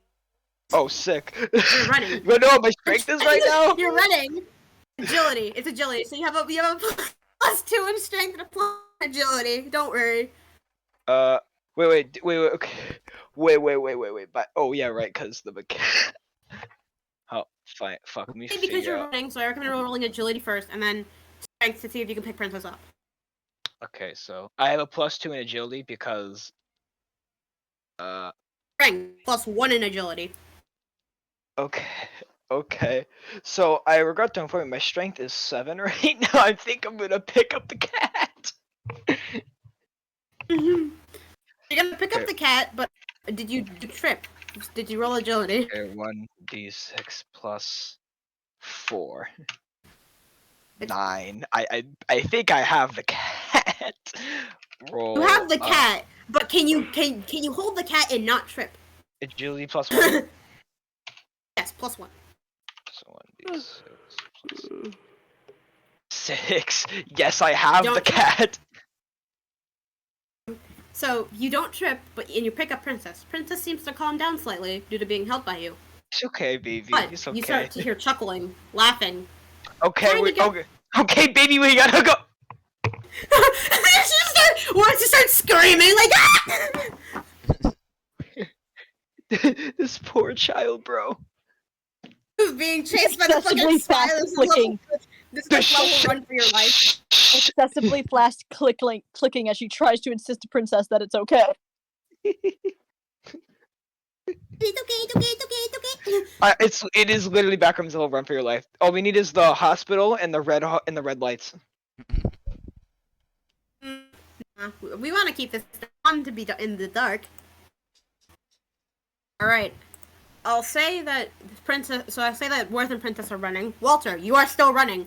Oh, sick. You're running. You know what my strength is right now? You're running. Agility. It's agility. So you have a +2 in strength and a plus agility. Don't worry. Wait, okay. Wait. But, oh, yeah, right, because the Oh, fine. Fuck, let me Maybe because figure you're out. running, so I recommend rolling agility first, and then strength to see if you can pick Princess up. Okay, so I have a +2 in agility because Strength +1 in agility. okay. So I regret to inform you, my strength is 7 right now. I think I'm gonna pick up the cat. You're gonna pick up Okay. the cat, but did you trip? Did you roll agility? Okay, 1d6 plus 4. 9. I think I have the cat. Roll. You have the cat, but can you hold the cat and not trip? Agility +1. Yes, +1. So 1d6 plus 6. Yes, I have the Don't- cat. So you don't trip, but and you pick up Princess. Princess seems to calm down slightly due to being held by you. It's okay, baby. But It's okay. you start to hear chuckling, laughing. Okay, trying to wait, get- okay, baby, we gotta go. She wants to start screaming like ah! This poor child, bro. Who's being chased by the fucking Excessively fast spiders. clicking. This level run for your life. Excessively fast clicking as she tries to insist to Princess that it's okay. It is literally Backrooms Hill run for your life. All we need is the hospital and the red lights. We want to keep this fun to be in the dark. All right. I'll say that Princess. So I say that Worth and Princess are running. Walter, you are still running.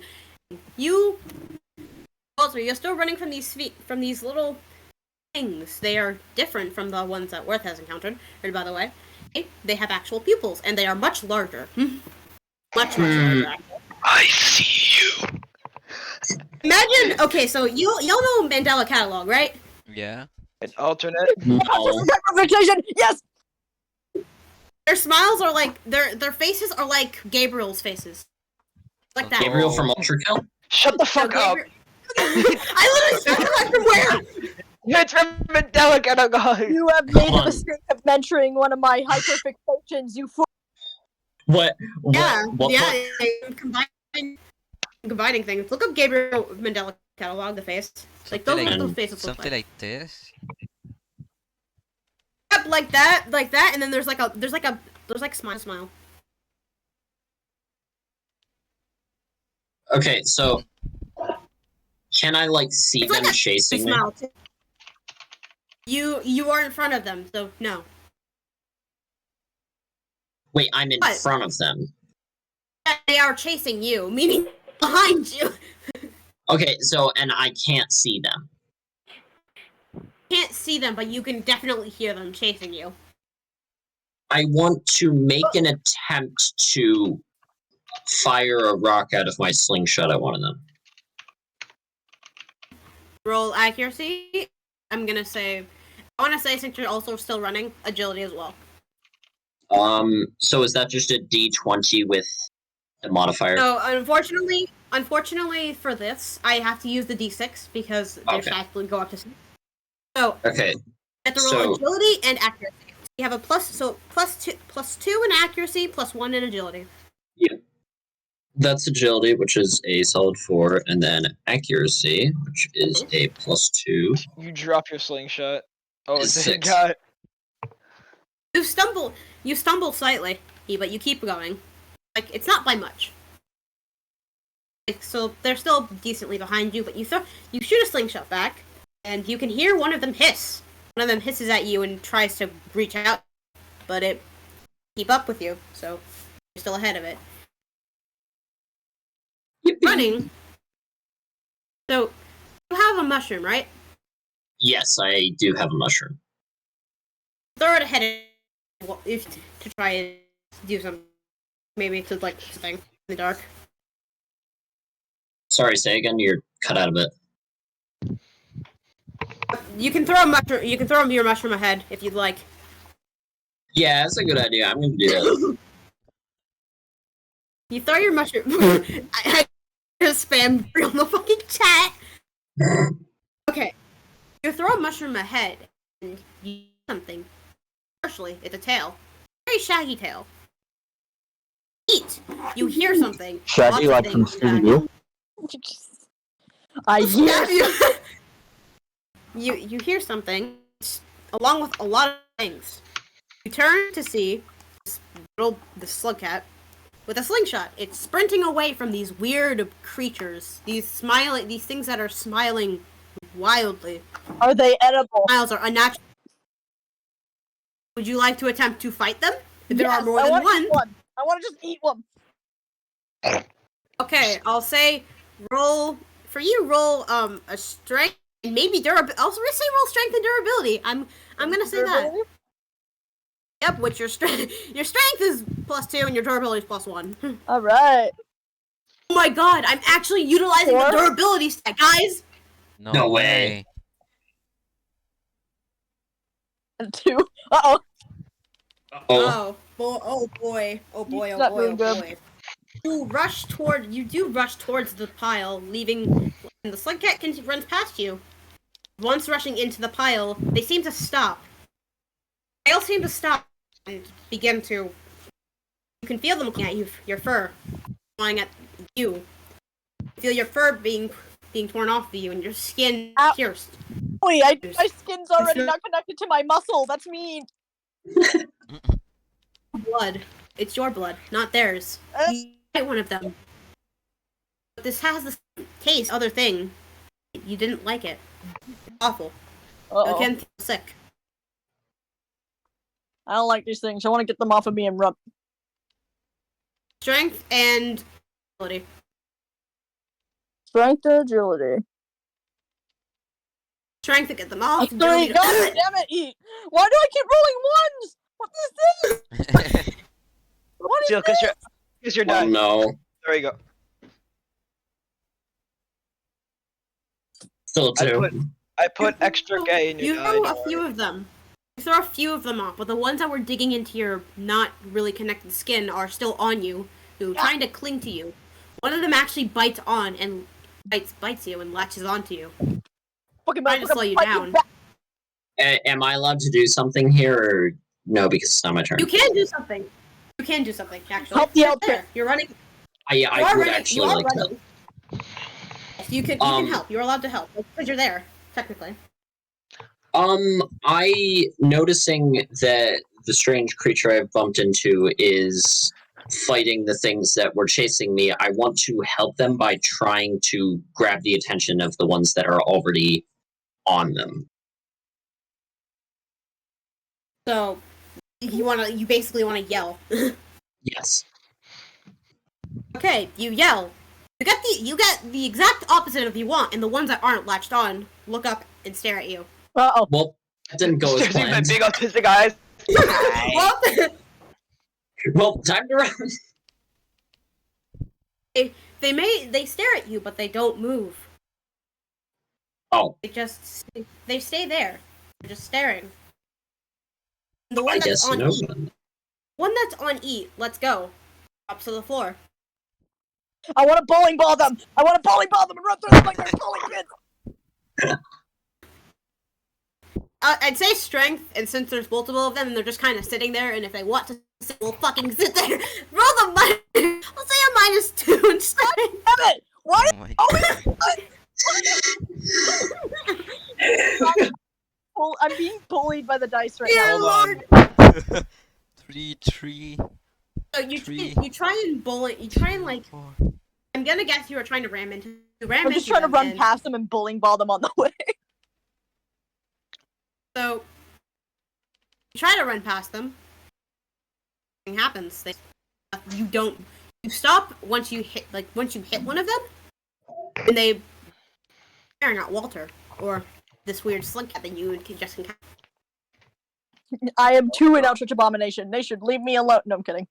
Walter, you're still running from these little things. They are different from the ones that Worth has encountered. And by the way, they have actual pupils, and they are much larger. Much larger. I see you. Imagine. Okay, so y'all know Mandela Catalog, right? Yeah. An alternate. Representation. Yes. Their smiles are like their faces are like Gabriel's faces, like that. Gabriel from Ultrakill? Shut the fuck up. I literally said that from where? It's from Mandela Catalog. You have made Come the on. mistake of mentoring one of my hyperfixations. You fool. What? Yeah, What yeah. part? Combining things. Look up Gabriel Mandela Catalog. The face, like those Something are like- those faces look Something like. like this. Yep, like that, and then there's like smile. Okay, so can I like see It's like them a chasing me? smile. Too. You are in front of them, so no. Wait, I'm in What? front of them. They are chasing you, meaning behind you. Okay, so and I can't see them. Can't see them, but you can definitely hear them chasing you. I want to make an attempt to fire a rock out of my slingshot at one of them. Roll accuracy. I want to say since you're also still running, agility as well. So is that just a D20 with a modifier? So unfortunately for this, I have to use the D6 because their Okay. stats will go up to 6. So Okay, you have to roll So- agility and accuracy. You have a plus two in accuracy, +1 in agility. that's agility, which is a solid 4, and then accuracy, which is a +2. You drop your slingshot. Oh, It's it's a 6. guy. You stumble slightly, but you keep going. Like it's not by much. Like, so they're still decently behind you, but you shoot a slingshot back, and you can hear one of them hiss. One of them hisses at you and tries to reach out, but it keep up with you, so you're still ahead of it. Running. So you have a mushroom, right? Yes, I do have a mushroom. Throw it ahead if to try and do something. Maybe to like something in the dark. Sorry, say again, you're cut out of it. You can throw a mushroom. You can throw your mushroom ahead if you'd like. Yeah, that's a good idea. I'm gonna do that. You throw your mushroom. I just spam on the fucking chat. Okay. You throw a mushroom ahead and you do something. Partially, it's a tail. Very shaggy tail. Eat. You hear something. Shaggy Lots of like from things Scooby Doo. I hear. Stab you. you hear something, along with a lot of things. You turn to see the slug cat with a slingshot. It's sprinting away from these weird creatures. These things that are smiling wildly. Are they edible? Smiles are unnatural. Would you like to attempt to fight them? If there are Yes, more I than wanna one. eat one. I want to just eat one. Okay, I'll say roll a strength and maybe durability. Also, we say roll strength and durability. I'm gonna say that. Yep, which your strength is +2 and your durability is +1. All right. Oh my god, I'm actually utilizing the durability stat, guys. No way. And 2. Uh-oh. Oh boy. Not doing good. You do rush towards the pile, leaving and the slug cat runs past you. Once rushing into the pile, they seem to stop. They all seem to stop and begin to. You can feel them looking at you, your fur flying at you. You feel your fur being torn off of you and your skin pierced. Wait, my skin's already not connected to my muscle. That's mean. Blood. It's your blood, not theirs. You get one of them. But this has the taste, other thing. You didn't like it. It's awful. You can feel sick. I don't like these things. I want to get them off of me and run. Strength and agility. Strength and agility. Strength to get them off. God damn it, eat! Why do I keep rolling ones? What is this? What is Because this? you're done. Oh no. There you go. Still two. I put extra gay in your You throw a few of them. You throw a few of them off, but the ones that were digging into your not really connected skin are still on you, trying to cling to you. One of them actually bites on and bites you and latches onto you. Trying to slow you down. Am I allowed to do something here, or no? Because it's not my turn. You can do something. You can do something, actually. Help the outfit. You're running. I would actually like to. You can help. You're allowed to help because you're there, technically. I noticing that the strange creature I've bumped into is fighting the things that were chasing me. I want to help them by trying to grab the attention of the ones that are already on them. So you basically wanna yell. Yes. Okay, you yell. You get the exact opposite of you want, and the ones that aren't latched on look up and stare at you. Uh-oh. Well, that didn't go as Seriously, my planned. big autistic eyes. Well, time to run. They stare at you, but they don't move. Oh. They stay there. They're just staring. The one I that's guess on no. one that's on eat, let's go. Drops to the floor. I want to bowling ball them. I want to bowling ball them and run through them like they're bowling pins. I'd say strength, and since there's multiple of them, and they're just kind of sitting there, and if they want to sit, we'll fucking sit there. Roll the minus. I'll say a -2 in strength. Damn it! Why? I'm being bullied by the dice right Dear now. Lord. 3, 3. So you try and bullet. You try and like. I'm gonna guess you were trying to ram into. I'm just trying to run past them and bowling ball them on the way. So you try to run past them. Nothing happens. You stop once you hit one of them, and they are not Walter or this weird slug cat that you would just encounter. I am too in Eldritch Abomination. They should leave me alone. No, I'm kidding.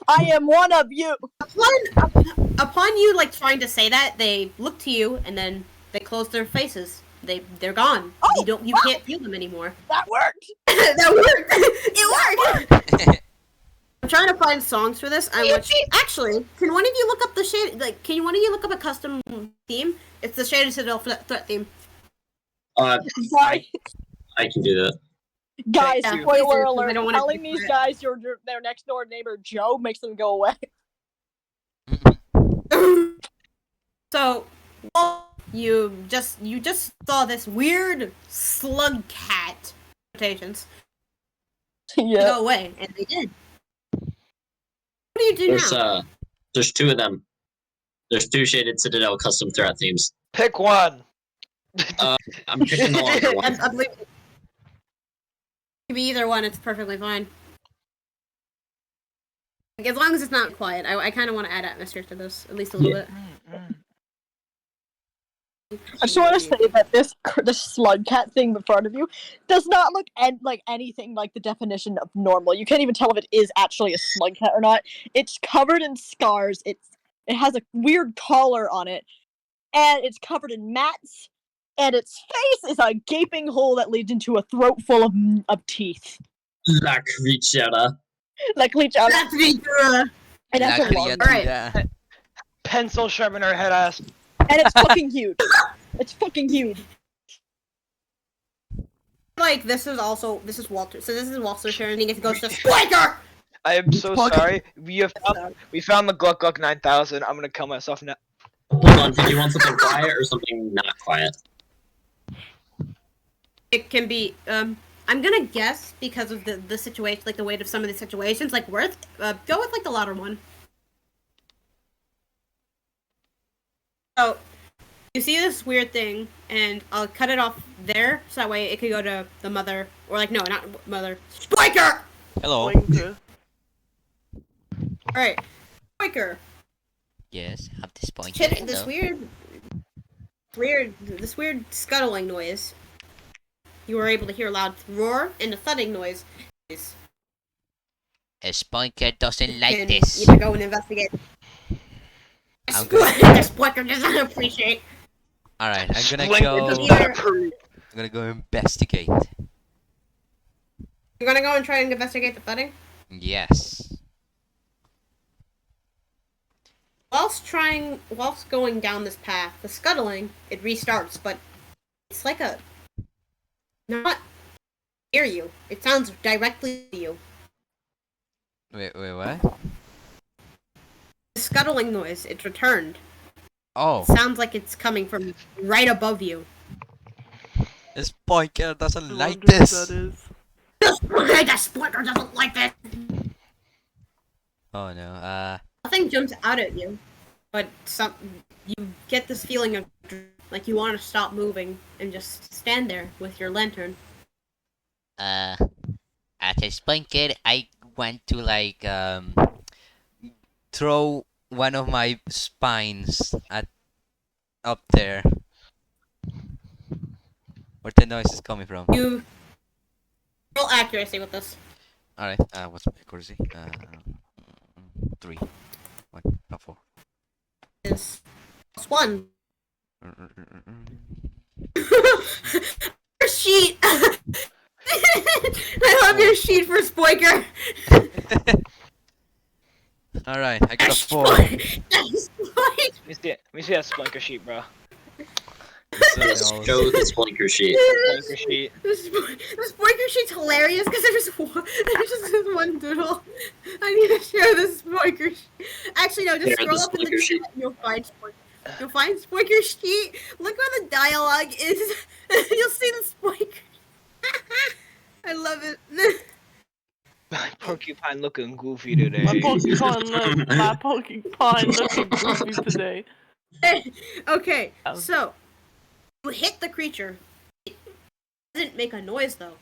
I am one of you. Upon you like trying to say that, they look to you and then they close their faces. They're gone. Oh, You can't feel them anymore. That worked. That worked. It worked. I'm trying to find songs for this. Actually, can one of you look up the shade? Like, can one of you look up a custom theme? It's the Shaded Citadel threat theme. I can do that. Guys, Yeah, spoiler please do, 'cause I alert. don't wanna Telling be these quiet. guys their next door neighbor Joe makes them go away. So, you just saw this weird slug cat quotations Yeah. go away, and they did. What do you do now? There's two of them. There's two Shaded Citadel custom threat themes. Pick one. I'm picking the longer one. I believe it could be either one. It's perfectly fine. Like, as long as it's not quiet. I kind of want to add atmosphere to this, at least a little bit. I just want to say that this slug cat thing in front of you does not look like anything like the definition of normal. You can't even tell if it is actually a slug cat or not. It's covered in scars. It has a weird collar on it, and it's covered in mats. And its face is a gaping hole that leads into a throat full of teeth. La creatura. Like creatura. La creatura. And that's a long. Alright. Pencil sharpener head ass. And it's fucking huge. It's fucking huge. Like, this is Walter. So this is Walter sharing it goes to Spiker! I am so sorry. We found the Gluck Gluck 9000. I'm gonna kill myself now. Hold on, did you want something quiet or something not quiet? It can be, I'm gonna guess, because of the situation, like the weight of some of the situations, like go with like the latter one. So, you see this weird thing, and I'll cut it off there, so that way it could go to the mother, or like, no, not mother, Spiker! Hello. Alright, Spiker. Yes, have this point. Hit this weird scuttling noise. You were able to hear a loud roar and a thudding noise. A Spiker doesn't You like can this. either go and investigate. I'm The Spiker does not appreciate. Alright, I'm gonna Splinker go. does not approve. I'm gonna go investigate. You're gonna go and try and investigate the thudding? Yes. Whilst going down this path, the scuttling, it restarts, but it's like not near you. It sounds directly to you. Wait, what? The scuttling noise, it's returned. Oh, It sounds like it's coming from right above you. the Spiker doesn't I like wonder if this. that is. The Spiker doesn't like this! Oh no, Nothing jumps out at you, but you get this feeling of like you want to stop moving and just stand there with your lantern. at a Spiker, I want to like, throw one of my spines up there. Where the noise is coming from. You roll accuracy with this. Alright, what's my accuracy? 3. What? Oh, 4. Is +1. Your sheet! I love your sheet for Spoiker! Alright, I got a 4. Let me see that Splinker sheet, bro. Let's show the Splinker sheet. Splinker sheet. The Spoiker sheet's hilarious because there's just this one doodle. I need to share this Spoiker sheet. Actually, no, just Share scroll the up in the Spoiker sheet. chat and you'll find Spoiker. You'll find Spoiker sheet. Look where the dialogue is. You'll see the Spoiker. I love it. My porcupine looking goofy today. My porcupine looking goofy today. Okay, Oh. so you hit the creature. It doesn't make a noise though.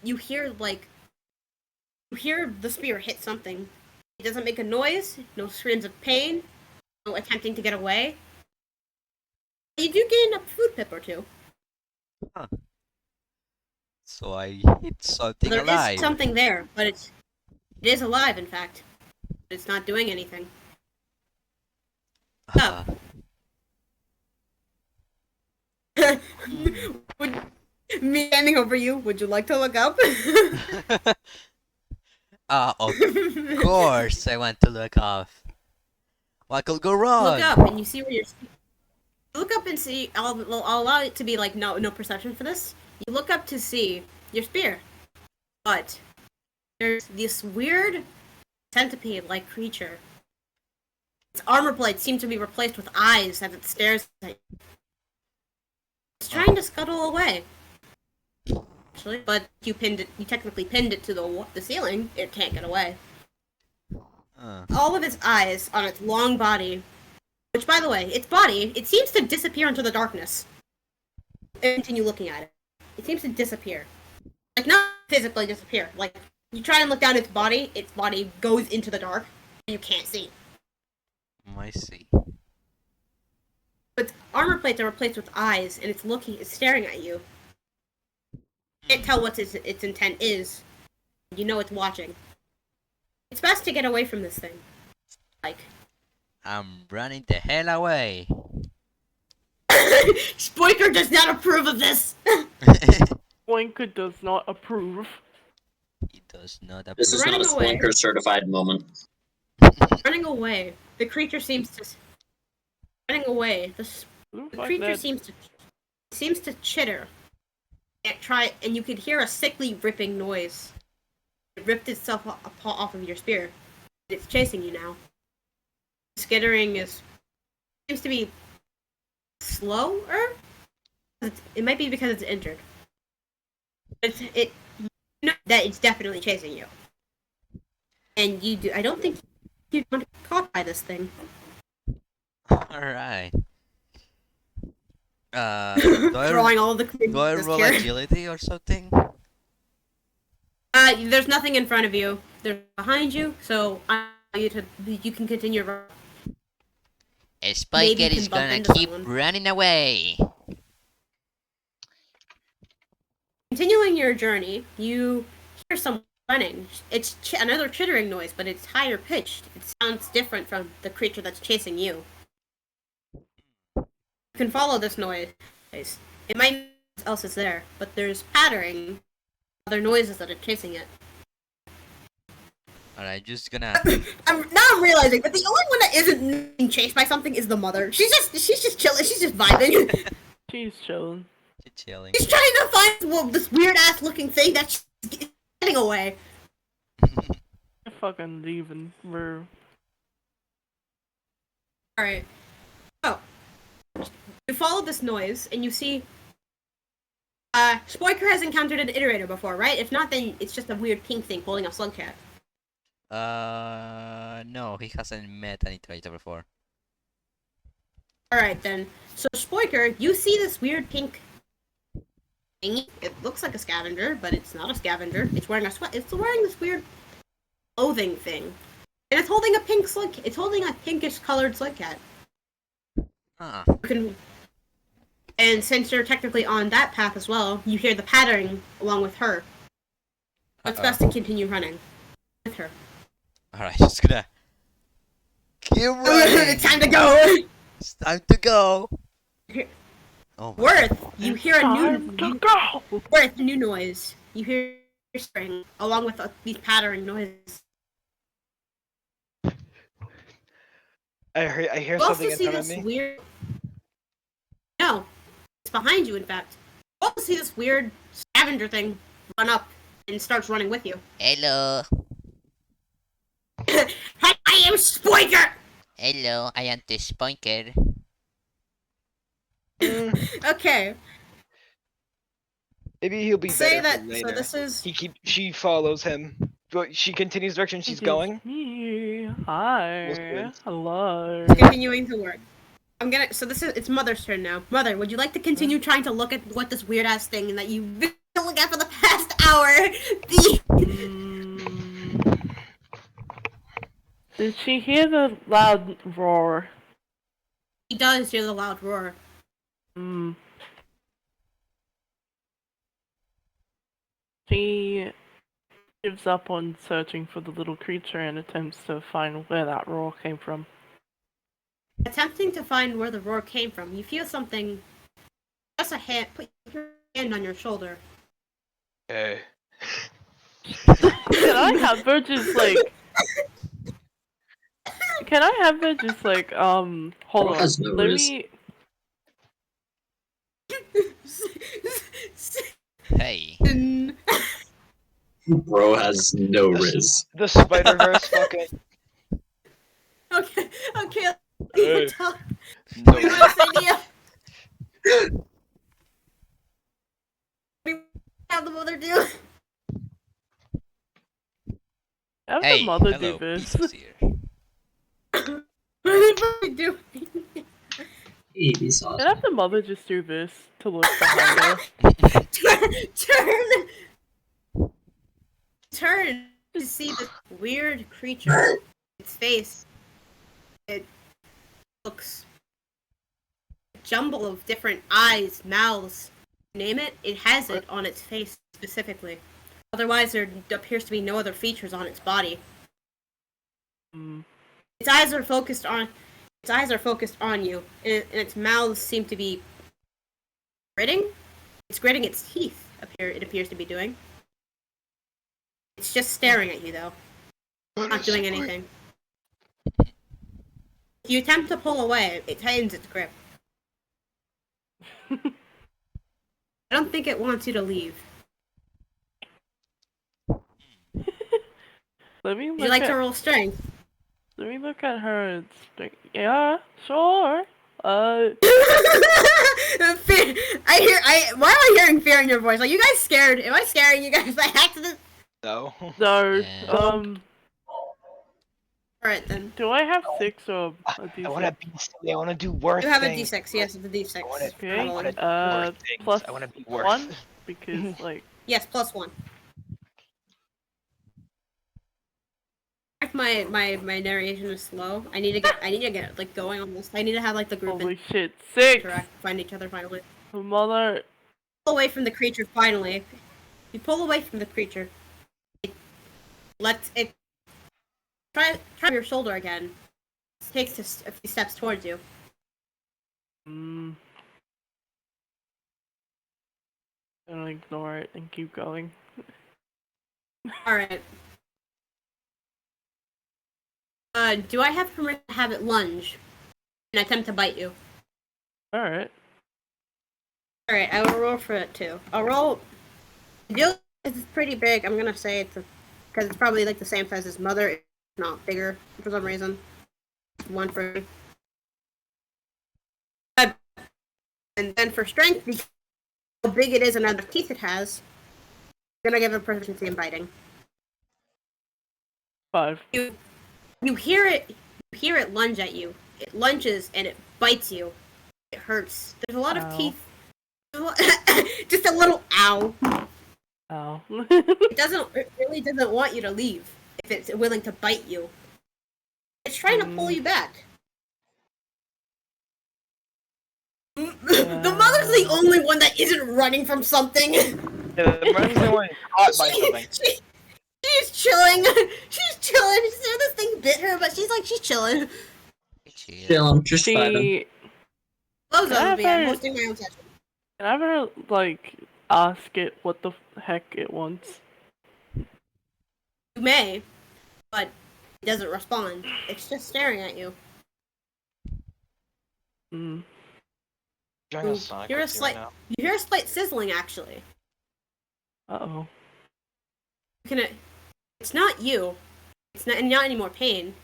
You hear the spear hit something. It doesn't make a noise. No screams of pain. No attempting to get away. You do gain a food pip or two. So I hit something There alive. is something there, but it is alive. In fact, it's not doing anything. Uh, Me standing over you. Would you like to look up? of course I want to look off. What could go wrong? Look up and you see where you're. Look up and see. I'll allow it to be like no perception for this. You look up to see your spear, but there's this weird centipede-like creature. Its armor plates seem to be replaced with eyes as it stares at you. trying to scuttle away. Actually, but you technically pinned it to the ceiling. It can't get away. All of its eyes on its long body, which, by the way, its body, it seems to disappear into the darkness. And continue looking at it. It seems to disappear. Like, not physically disappear. Like, you try and look down its body goes into the dark, and you can't see. I see. Its armor plates are replaced with eyes, and it's staring at you. Can't tell what its intent is. You know it's watching. It's best to get away from this thing. Like, I'm running the hell away. Spoiker does not approve of this. Spoinker does not approve. He does not approve. This is not a Running away. Splinker certified moment. Running away. The creature seems to. Running away. The creature seems to chitter. And you could hear a sickly ripping noise. It ripped itself off of your spear. It's chasing you now. Skittering seems to be slower. It might be because it's injured. But you know that it's definitely chasing you. And I don't think you'd want to get caught by this thing. Alright. Drawing all the do I roll agility or something? There's nothing in front of you. They're behind you, so you can continue. Spiker is gonna keep running away. Continuing your journey, you hear someone running. It's another chittering noise, but it's higher pitched. It sounds different from the creature that's chasing you. You can follow this noise. It might be what else is there, but there's pattering, other noises that are chasing it. Alright, just gonna. I'm realizing that the only one that isn't being chased by something is the mother. She's just chilling. She's just vibing. She's chilling. She's chilling. She's trying to find this weird ass looking thing that's getting away. I'm fucking leaving. We're. Alright. So, you follow this noise, and you see... Spoiker has encountered an iterator before, right? If not, then it's just a weird pink thing holding a slug cat. No, he hasn't met an iterator before. Alright, then. So, Spoiker, you see this weird pink thing. It looks like a scavenger, but it's not a scavenger. It's wearing it's wearing this weird clothing thing. And it's holding a pink slug... It's holding a pinkish colored slug cat. And since you're technically on that path as well, you hear the pattering along with her. It's best to continue running with her. Alright, just gonna keep running. It's time to go. It's time to go. Oh, Worth, you hear a Worth, new noise. You hear spring along with these pattering noises. I hear You also something in see front of this me. weird. No, it's behind you. In fact, you also see this weird scavenger thing run up and starts running with you. hello. Hey, I am Spoiker. Hello, I am the Spoinker. Okay. Maybe he'll be Say better that. for later. So this is. She follows him. But she continues the direction she's going. Me. Hi. good. Hello. Continuing to work. So it's Mother's turn now. Mother, would you like to continue trying to look at what this weird ass thing that you've been looking at for the past hour? Did she hear the loud roar? He does hear the loud roar. She gives up on searching for the little creature and attempts to find where that roar came from. Attempting to find where the roar came from, you feel something. Just a hand. Put your hand on your shoulder. Hey. Can I have her just like? Can I have her just like hold on? Has no Let risk. me. Hey. Bro has no riz. The Spider-Verse fucking... Okay. Hey. Talk. No. We want to say to you. have the mother do? Have Hey, the mother hello, do this. Bezos here. What are they fucking doing? Baby sauce. And have the mother just do this to look behind her. Turn to see this weird creature. Its face. It looks a jumble of different eyes, mouths. Name it, it has it on its face specifically. Otherwise, there appears to be no other features on its body. Mm. Its eyes are focused on you, and its mouths seem to be gritting. It's gritting its teeth. It appears to be doing. It's just staring at you, though, not doing anything. If you attempt to pull away, it tightens its grip. I don't think it wants you to leave. Let me Would look you like at, to roll strength? Let me look at her and think. Yeah, sure. Why am I hearing fear in your voice? Are you guys scared? Am I scaring you guys by accident? No. No. Yeah. Alright then. Do I have 6 or a I want to D6? be silly. I want to do worse You have a things. D6, yes, it's a D6. I wanna- Okay. I wanna do worse things. Plus I want to be worse. 1 because like Yes, +1. If my narration is slow, I need to get like going on this. I need to have like the group holy shit, 6. interact, find each other finally. The mother. Pull away from the creature finally. You pull away from the creature. It lets it try your shoulder again. It takes a few steps towards you. Mm. Gonna ignore it and keep going. Alright. Do I have permission to have it lunge and attempt to bite you? Alright. Alright, I will roll for it too. I'll roll. It's pretty big. I'm gonna say it's because it's probably like the same size as mother, if not bigger for some reason. 1 for me. And then for strength, because how big it is and how much teeth it has, I'm gonna give it proficiency in biting. 5. You hear it lunge at you. It lunges and it bites you. It hurts. There's a lot Ow. of teeth. Just a little ow. Ow. It really doesn't want you to leave if it's willing to bite you. It's trying to pull you back. The mother's the only one that isn't running from something. Yeah, the mother's the one caught by something. She's chilling. She's chilling. She said this thing bit her, but she's chilling. Chill, I'm just vibing. She. Close Can I over me. I'm have hosting my own session. Can I ever like ask it what the heck it wants? You may, but it doesn't respond. It's just staring at you. Mm. Join us, Sonic, You hear a with you slight, right now. you hear a slight sizzling actually. Uh-oh. It's not you. It's not any more pain.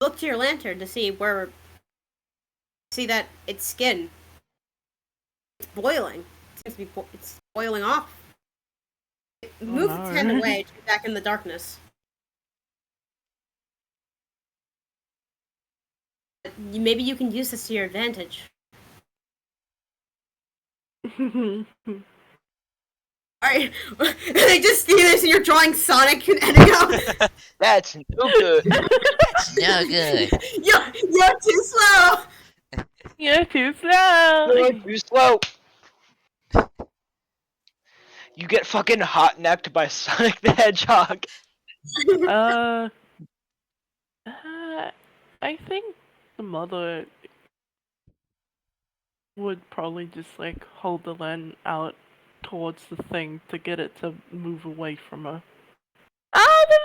Look to your lantern to see where. See that its skin. It's boiling. It seems to be. It's boiling off. It moves its hand no. away to be back in the darkness. Maybe you can use this to your advantage. Alright, I just see this and you're drawing Sonic and Enigo. That's no good. No good. You're too slow. You're too slow. You're too slow. You get fucking hot necked by Sonic the Hedgehog. I think the mother would probably just like hold the lens out towards the thing to get it to move away from her. Oh, the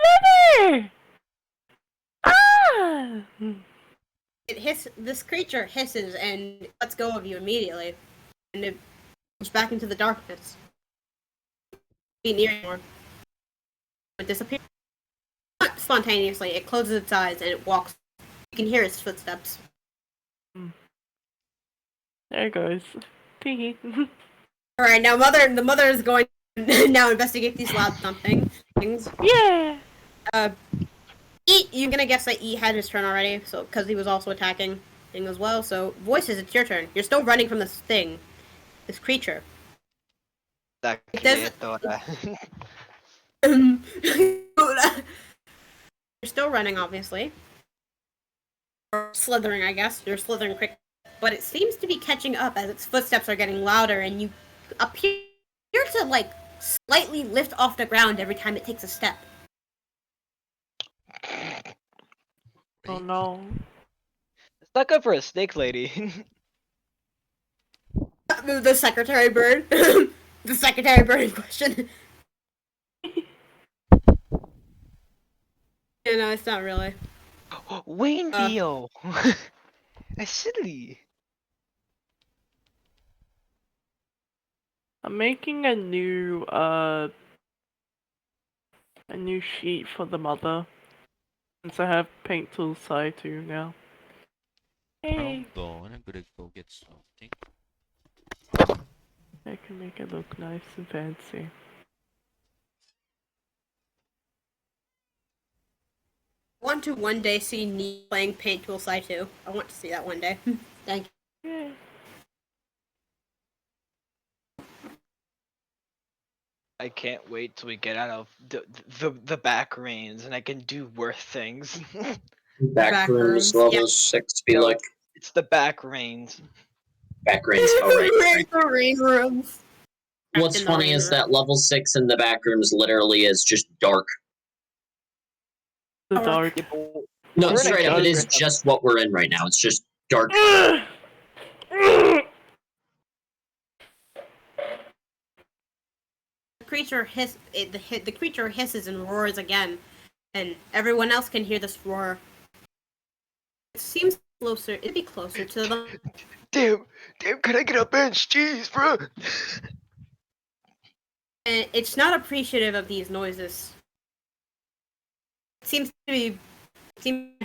mother! Ah! This creature hisses and lets go of you immediately, and it goes back into the darkness. Be near anymore. It disappears. Not spontaneously. It closes its eyes and it walks. You can hear its footsteps. There it goes. Tee. All right, now the mother is going now investigate these loud thumping things. Yeah. Eat. You're gonna guess that Eat had his turn already, so because he was also attacking thing as well. So Voices, it's your turn. You're still running from this thing, this creature. That It doesn't- You're still running, obviously. Or slithering, I guess. You're slithering quick. But it seems to be catching up as its footsteps are getting louder, and you appear to, like, slightly lift off the ground every time it takes a step. Oh no. It's not good for a snake lady. The secretary bird. The secretary bird in question. Yeah, no, it's not really. Wayne Dio. That's silly. I'm making a new sheet for the mother. Since I have paint tool side 2 now. Hey, Hold on, I'm gonna go get something. I can make it look nice and fancy. I want to one day see me playing Paint Tool Side 2. I want to see that one day. Thank you. Yeah. I can't wait till we get out of the back range and I can do worse things. Back rooms, Backrooms, level yeah. 6 be No. like It's the back range. back rooms. Alright. The rain rooms. What's In the funny rain is room. that level 6 in the back rooms literally is just dark. The dark. No, We're in a straight up, it is dungeon. just what we're in right now. It's just dark. The creature hisses and roars again, and everyone else can hear this roar. It seems closer. It'd be closer to them. Damn, can I get a bench? Jeez, bro. And it's not appreciative of these noises. It seems to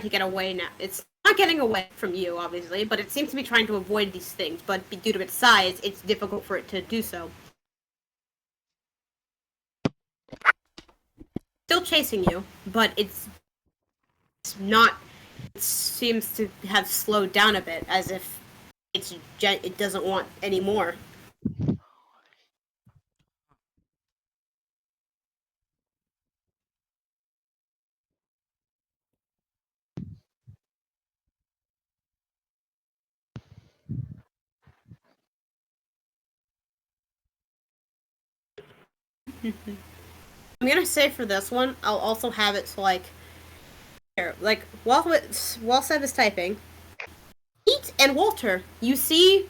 get away now. It's not getting away from you, obviously, but it seems to be trying to avoid these things. But due to its size, it's difficult for it to do so. Still chasing you, but it's not. It seems to have slowed down a bit, as if it doesn't want any more. I'm gonna say for this one, I'll also have it to while Seb is typing, Eat and Walter, you see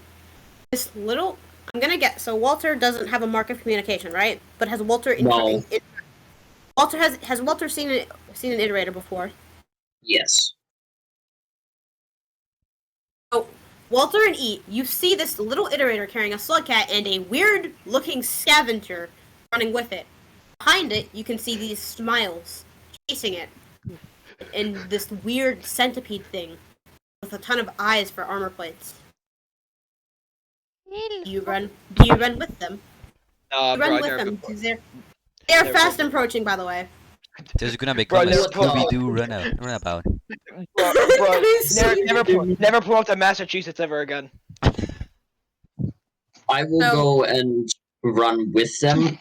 this little. I'm gonna get so Walter doesn't have a mark of communication, right? But has Walter? No. Walter has Walter seen an iterator before? Yes. So Walter and Eat, you see this little iterator carrying a slug cat and a weird-looking scavenger running with it. Behind it, you can see these smiles chasing it, and this weird centipede thing with a ton of eyes for armor plates. Do you run with them? You run with them because they're fast approaching. By the way. There's gonna become a they're- Scooby-Doo runabout. Never pull up to Massachusetts ever again. I will So- go and run with them.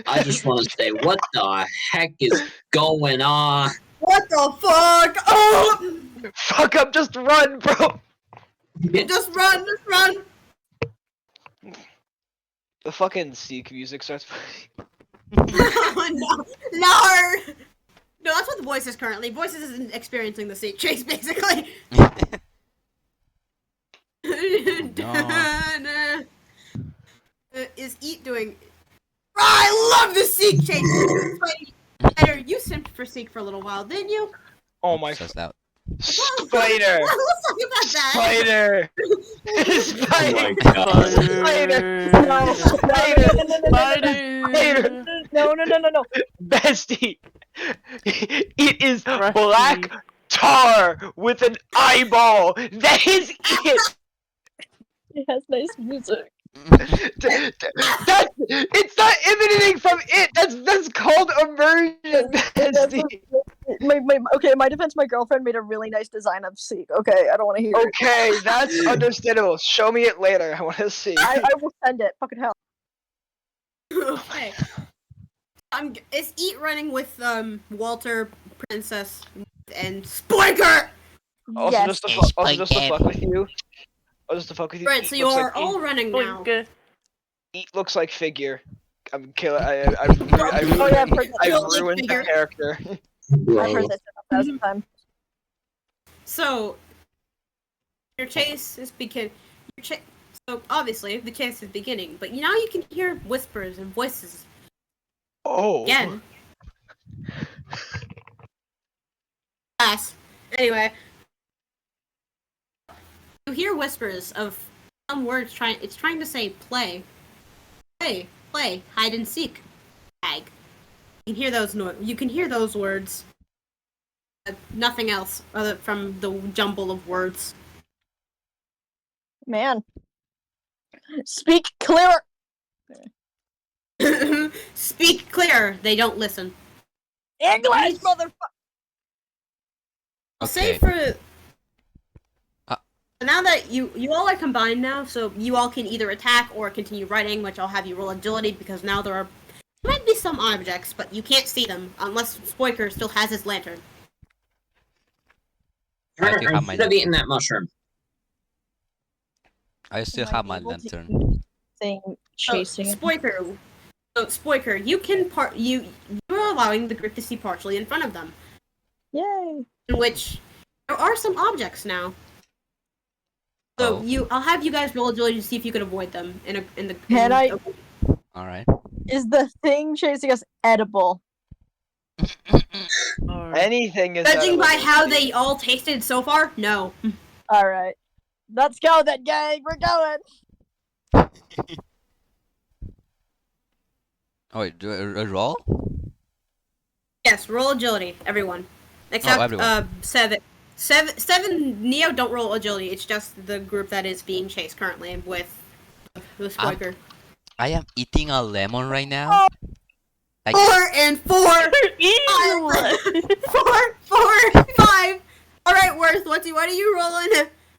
I just want to say, what the heck is going on? What the fuck? Oh! Fuck up, just run, bro. Just run! Just run! The fucking Seek music starts playing. No! No! No, that's what the Voices currently. Voices isn't experiencing the seat chase, basically. Is Eat doing? I love the Seek chase. Spider, you simped for Seek for a little while, didn't you? Oh my So loud. spider! Let's talk about that. Spider! Oh Spider! my god. Spider! No! Spider! Spider! No. Bestie! It is Rusty. black tar with an eyeball! That is it! It has nice music. That's it's not emanating from it. That's called immersion. That's the- Okay, in my defense, my girlfriend made a really nice design of Seek. Okay, I don't want to hear it. Okay, that's understandable. Show me it later. I want to see. I will send it. Fucking hell. Okay. Is Eat running with Walter, Princess, and Spoiker? Also, Yes. just to fuck with you. Oh, just to fuck with you. Right, Eat so looks you're like all running now. Boink. Eat looks like figure. I'm killing. I Oh, yeah, I've heard that. ruined the Figure. character. I've heard that 1,000 times. So your chase is so obviously the chase is beginning, but now you can hear whispers and voices Oh. again. Pass. Anyway, you hear whispers of some words it's trying to say play, hide and seek, tag. You can hear those you can hear those words. Nothing else other from the jumble of words. Man. Speak clearer. Speak clear. They don't listen. English, motherfucker. I'll say for now that you all are combined now, so you all can either attack or continue writing, which I'll have you roll agility because now there might be some objects, but you can't see them unless Spoiker still has his lantern. I should have eaten that mushroom. I still Might have be my able to lantern. Thing chasing. Spoiker. So Spoiker, you can you're allowing the group to see partially in front of them. Yay. In which there are some objects now. So I'll have you guys roll agility to see if you can avoid them All right. Is the thing chasing us edible? Anything is. Judging by edible. how they all tasted so far, no. All right. Let's go then, gang. We're going. Oh wait, do I roll? Yes, roll agility, everyone. Except everyone. Seven Neo don't roll agility. It's just the group that is being chased currently with Spoiker. I am eating a lemon right now. Like, 4 and 4. 4, 5. All right, Worth. What are you rolling?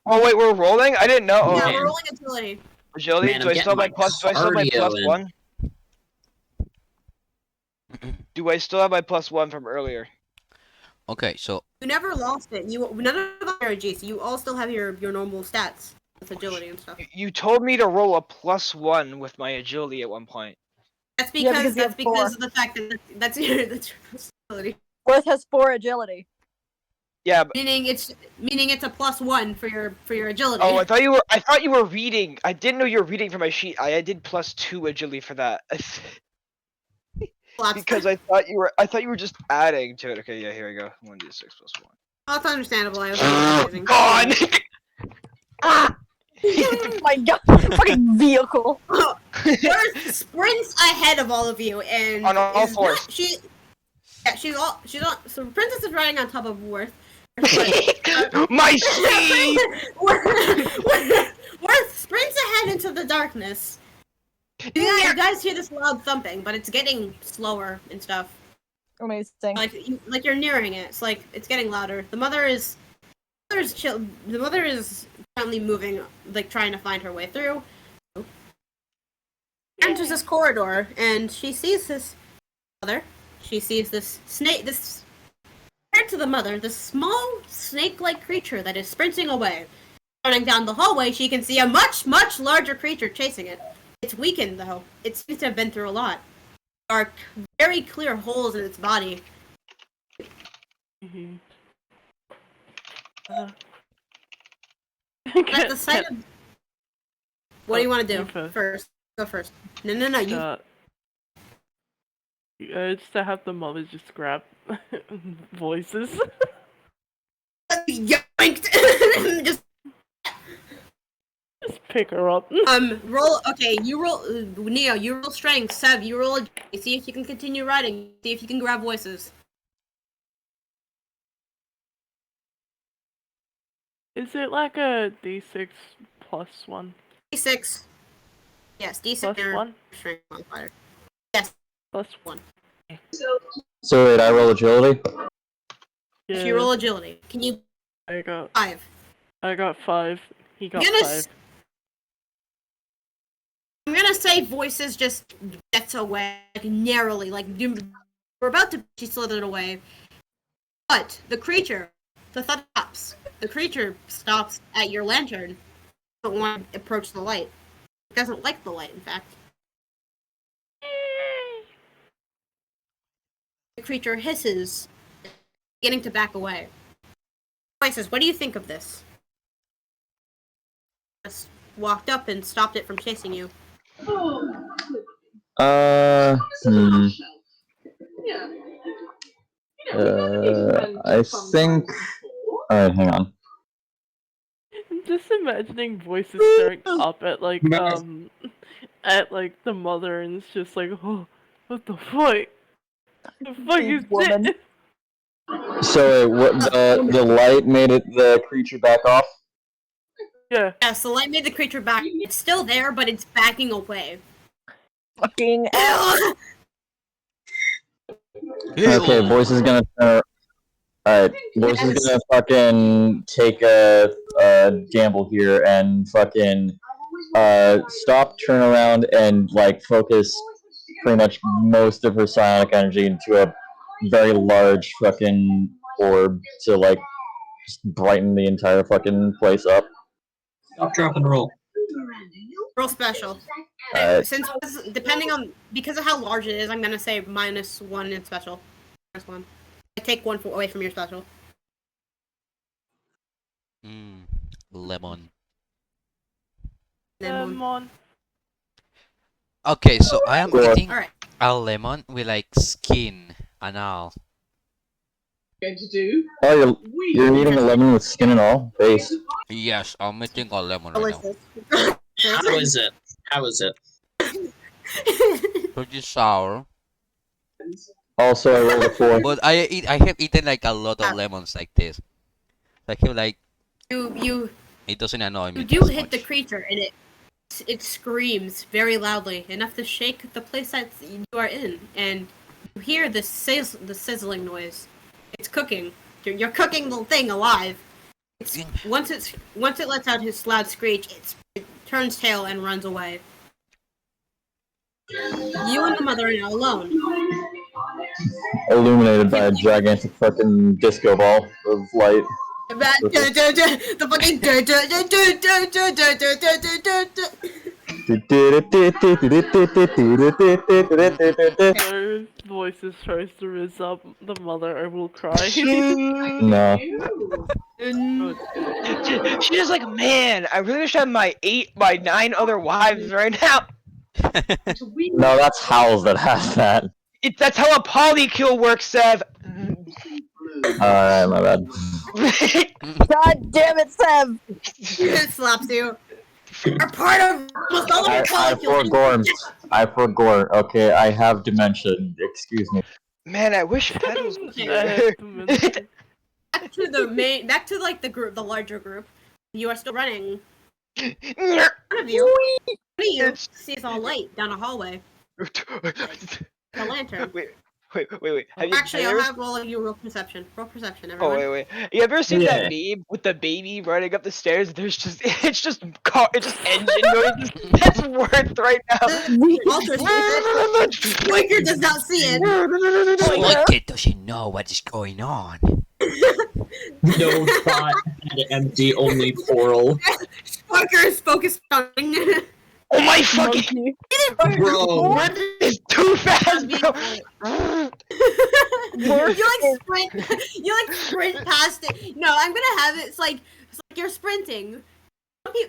Oh wait, we're rolling. I didn't know. Oh, Yeah, okay. we're rolling agility. Agility. Man, Do I'm I still have my getting plus? Do I still have my cardio plus in. one? Do I still have my plus one from earlier? okay, so You never lost it. None of us are G, so you all still have your normal stats with agility and stuff. You told me to roll a plus one with my agility at one point. That's Yeah, because because you have four. of the fact that that's your ability. Worth has 4 agility. Yeah. But, Meaning it's a plus 1 for your agility. oh, I thought you were reading. I didn't know you were reading from my sheet. I did plus 2 agility for that. Because I thought you were just adding to it. Okay, yeah, here we go. 1d6 plus 1. Oh, it's understandable. I was confusing. Gone. Oh my god, fucking vehicle. Worth sprints ahead of all of you and On all is fours. not- she's on. So Princess is riding on top of Worth. My sheet. Worth sprints ahead into the darkness. You guys hear this loud thumping, but it's getting slower and stuff. Amazing. Like you're nearing it. It's like it's getting louder. The mother is currently moving, like trying to find her way through. Enters this corridor and she sees this mother. She sees this snake. Compared to the mother, this small snake-like creature that is sprinting away. Running down the hallway, she can see a much, much larger creature chasing it. It's weakened though. It seems to have been through a lot. There are very clear holes in its body. Mm-hmm. At the sight of... What do you want to do first? Go first. No, you... Just to have the mothers just grab voices. Yoinked! Just pick her up. Roll. Okay, you roll. Neo, you roll strength. Seb, you roll. See if you can continue writing. See if you can grab voices. Is it like a D6 plus 1? D6. Yes, decent Plus one. strength modifier. Yes, Plus one. So wait, I roll agility. If Yeah. you roll agility, can you I got 5? 5. He got Goodness. 5. I'm gonna say voices just gets away like, narrowly, like we're about to she slithered away. But the creature, the thud stops. The creature stops at your lantern. Doesn't want to approach the light. It doesn't like the light, in fact. The creature hisses, beginning to back away. Voices, what do you think of this? Just walked up and stopped it from chasing you. I think. Alright, hang on. I'm just imagining voices staring up at like the mother, and it's just like, oh, what the fuck? The fuck Big is woman. this? So wait, what the light made the creature back off? Yeah. Yes, the light made the creature back. It's still there, but it's backing away. Fucking Okay, Voice is gonna turn. Alright, Voice is gonna fucking take a gamble here and fucking stop, turn around, and like focus pretty much most of her psionic energy into a very large fucking orb to like just brighten the entire fucking place up. Stop, drop, and roll. Roll special. Since because of how large it is, I'm gonna say -1 in special. -1. I take 1 away from your special. Lemon. Lemon. Okay, so I am Go on. eating Alright. a lemon with like skin and all. Oh, you're eating a lemon with skin and all? Base. Yes, I'm eating a lemon right now. Delicious. How is it? How is it? Pretty sour. Also, I rolled a 4. But I have eaten like a lot of lemons like this. I feel like You it doesn't annoy me. you do as hit the much. creature and it screams very loudly, enough to shake the place that you are in, and you hear the sizzling noise. It's cooking. You're cooking the thing alive. Once it lets out his loud screech, it turns tail and runs away. You and the mother are now alone. Illuminated by a gigantic fucking disco ball of light. The fucking Voices tries to raise up the mother, I will cry. No. She's just like, man, I really wish I had my 9 other wives right now. No, that's Howls that has that. That's how a polykill works, Sev. Alright, my bad. God damn it, Sev! It slaps you. You're part of almost all of your I forgot. Okay, I have dementia. Excuse me. Man, I wish Petals was I here. have dementia. Back to like the larger group. You are still running. One of you sees all light down a hallway. The lantern. Wait. Actually, I'll have all of you roll perception. Roll perception, everyone. Oh wait. You ever seen that meme with the baby running up the stairs? It's just engine noises. That's worth right now. Walter sees it. Squinker does not see it. What kid doesn't know what is going on? No thought, had empty, only portal. Squinker is focused on. Oh my fucking Bro. What is too fast, bro? You sprint past it. No, I'm gonna have it. It's like you're sprinting.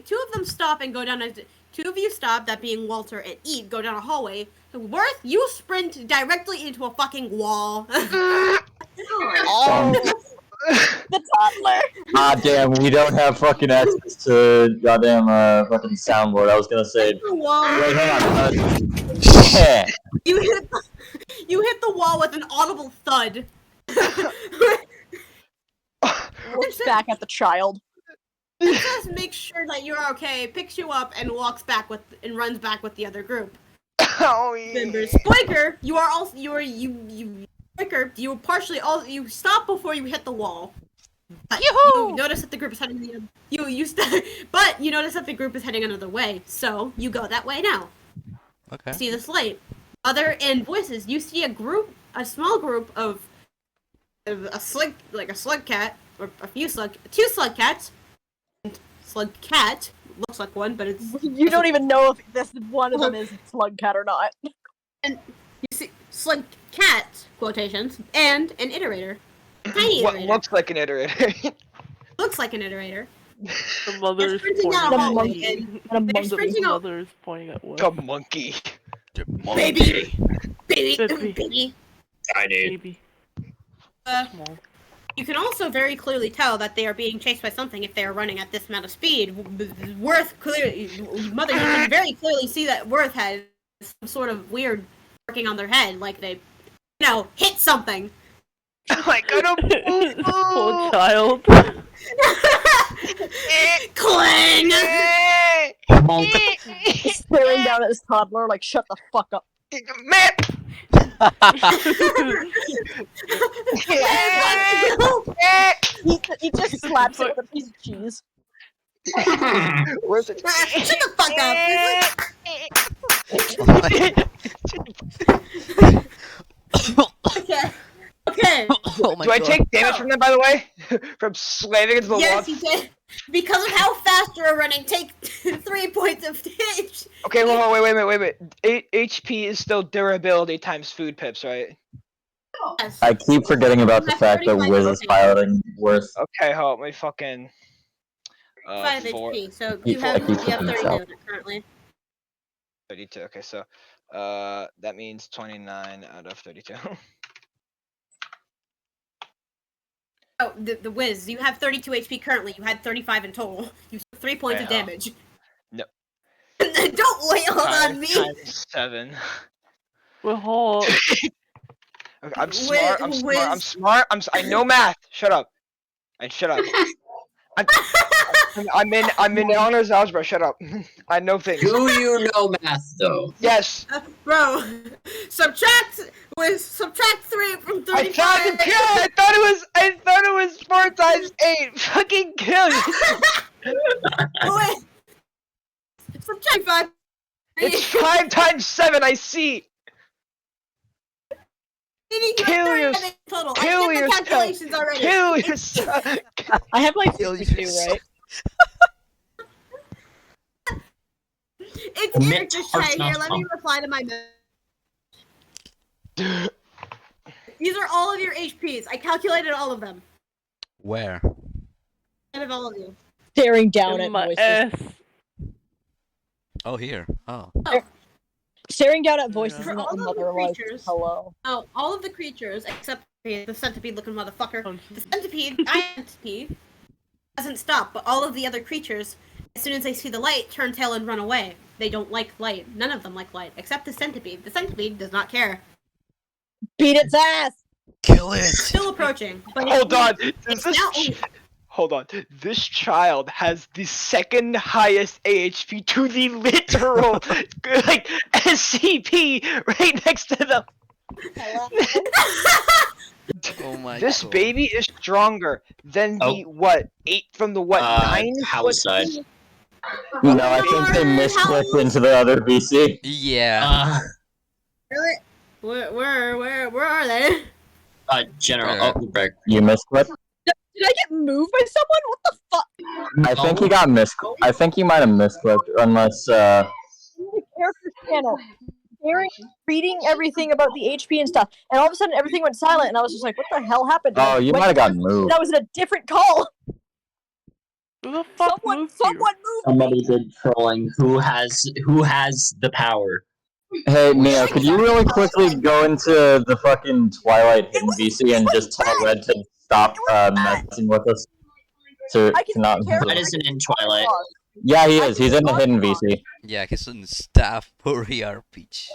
Two of them stop and go down. Two of you stop. That being Walter and Eat go down a hallway. Worth, you sprint directly into a fucking wall. The toddler! Ah, damn, we don't have fucking access to goddamn fucking soundboard. I was gonna say. Wait, hang on. Yeah. You hit the wall with an audible thud. Looks back at the child. Princess makes sure that you're okay, picks you up, and runs back with the other group. Oh yeah. Members. Squinker, you are also Squinker, you partially you stop before you hit the wall. But you notice that the group is heading but you notice that the group is heading another way, so you go that way now. Okay. See the slate. Other in voices, you see a small group of a slug cat, or two slug cats. Slug cat looks like one, but it's You don't even know if this one of them is slug cat or not. and you see slug cat quotations and an iterator. Tiny What iterator. looks like an iterator? Looks like an iterator. The mother's sprinting pointing down a at hallway me. and And a they're monkey. sprinting The out. mother's pointing at what? A monkey. Baby. Baby. Baby. I did. Baby. Small. You can also very clearly tell that they are being chased by something if they are running at this amount of speed. Worth clearly, Mother, you can very clearly see that Worth has some sort of weird working on their head, like they, hit something. Like I don't. Poor child. Clang! Staring down at his toddler, like, shut the fuck up. Man. He just slaps it with a piece of cheese. Where's it? Shut the fuck up! Okay. Okay. Oh my Do I god. take damage from them, by the way? From slamming into the Yes, wall? you did. Because of how fast you're running, take 3 points of damage. Okay, well, wait. HP is still durability times food pips, right? Yes. I keep forgetting about the That's fact that 35 Wiz is okay. piloting Worth. Okay, hold my fucking. 5 4, HP, so Keep- you have I keep 32 thinking currently. 32. Okay, so that means 29 out of 32. Oh, the Wiz, you have 32 HP currently. You had 35 in total. You took 3 points of Okay, damage. No. Don't wail on me. Times 7. We're hot. Okay, I'm smart. I know math. Shut up. And shut up. I'm in honors algebra. Shut up. I know things. Do you know math though? Yes. Bro, subtract 3 from 35. I thought it was 4 times 8. Fucking kill you. Wait. Subtract 5. It's 5 times 7. I see. Kill yourself. Total. Kill I did the yourself. calculations already. Kill yourself. I have like Kill 52, yourself. right? It's Mint character hearts chat not here. Let me fun. reply to my message. These are all of your HPs. I calculated all of them. Where? Out of all of you. Staring down In at my voices. ass. Oh, here. Oh. Staring down at voices For and all at of the the mother like, creatures- hello. Oh, all of the creatures except the centipede looking motherfucker. Oh, The centipede doesn't stop, but all of the other creatures, as soon as they see the light, turn tail and run away. They don't like light. None of them like light, except the centipede. The centipede does not care. Beat its ass! Kill it. Still approaching. But Hold on. It's now Hold on. This child has the second highest AHP to the literal like SCP right next to them. Oh my This god. baby is stronger than the what? 8 from the what? 9? House side. No, I think they misclicked into the other VC. Yeah. Really? Where are they? General. Where? Oh, Greg. You misclicked? Did I get moved by someone? What the fuck? I think he got misclicked. I think you might have misclicked, unless, The character channel. Reading everything about the HP and stuff, and all of a sudden everything went silent, and I was just like, what the hell happened? Oh, you might have gotten moved. And I was in a different call. Who the fuck Someone moved you? moved. Somebody did trolling. Who has the power? Hey, Mia, could you really quickly go into the fucking Twilight hidden VC and just tell Red to stop messing with us? To not. Red isn't in Twilight. Yeah, he is. He's in the hidden VC. Yeah, he's on staff for RPG.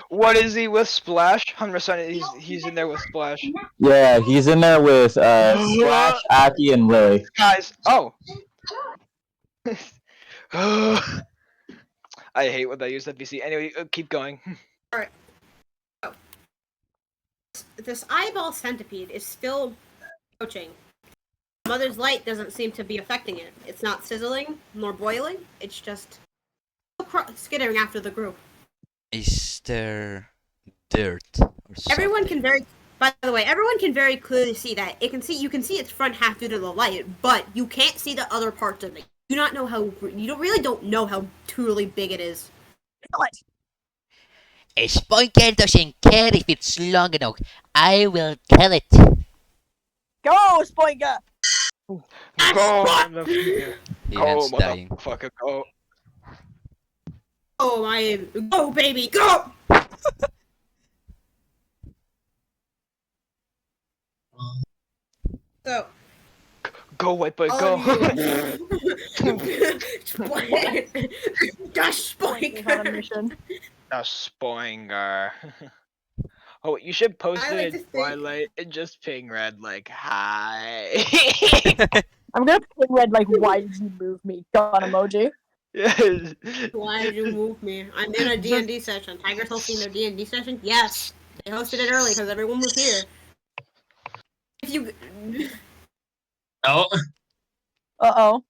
What is he with Splash? 100% he's in there with Splash. Yeah, he's in there with Splash, Aki, and Lily. Guys, oh. I hate when I use NPC. Anyway, keep going. This eyeball centipede is still approaching. Mother's light doesn't seem to be affecting it. It's not sizzling nor boiling. It's just skittering after the group. Is there dirt or something? Everyone can very clearly see that. You can see its front half due to the light, but you can't see the other parts of it. You don't know how truly big it is. A Spoinker doesn't care if it's long enough. I will kill it. Go, Spoinker! Go, motherfucker. Ian's Go, dying. motherfucker, go. Oh my, go baby, go! So. Go, white boy, all go. of Gosh, Spoinker. A Spoinger. Oh, you should post I like it to in think- Twilight and just ping red like hi. I'm gonna put red like, why did you move me? Gun emoji. Yes. Why did you move me? I'm in a D&D session. Tiger's hosting their D&D session? Yes. They hosted it early because everyone was here. If you... Oh. Uh-oh.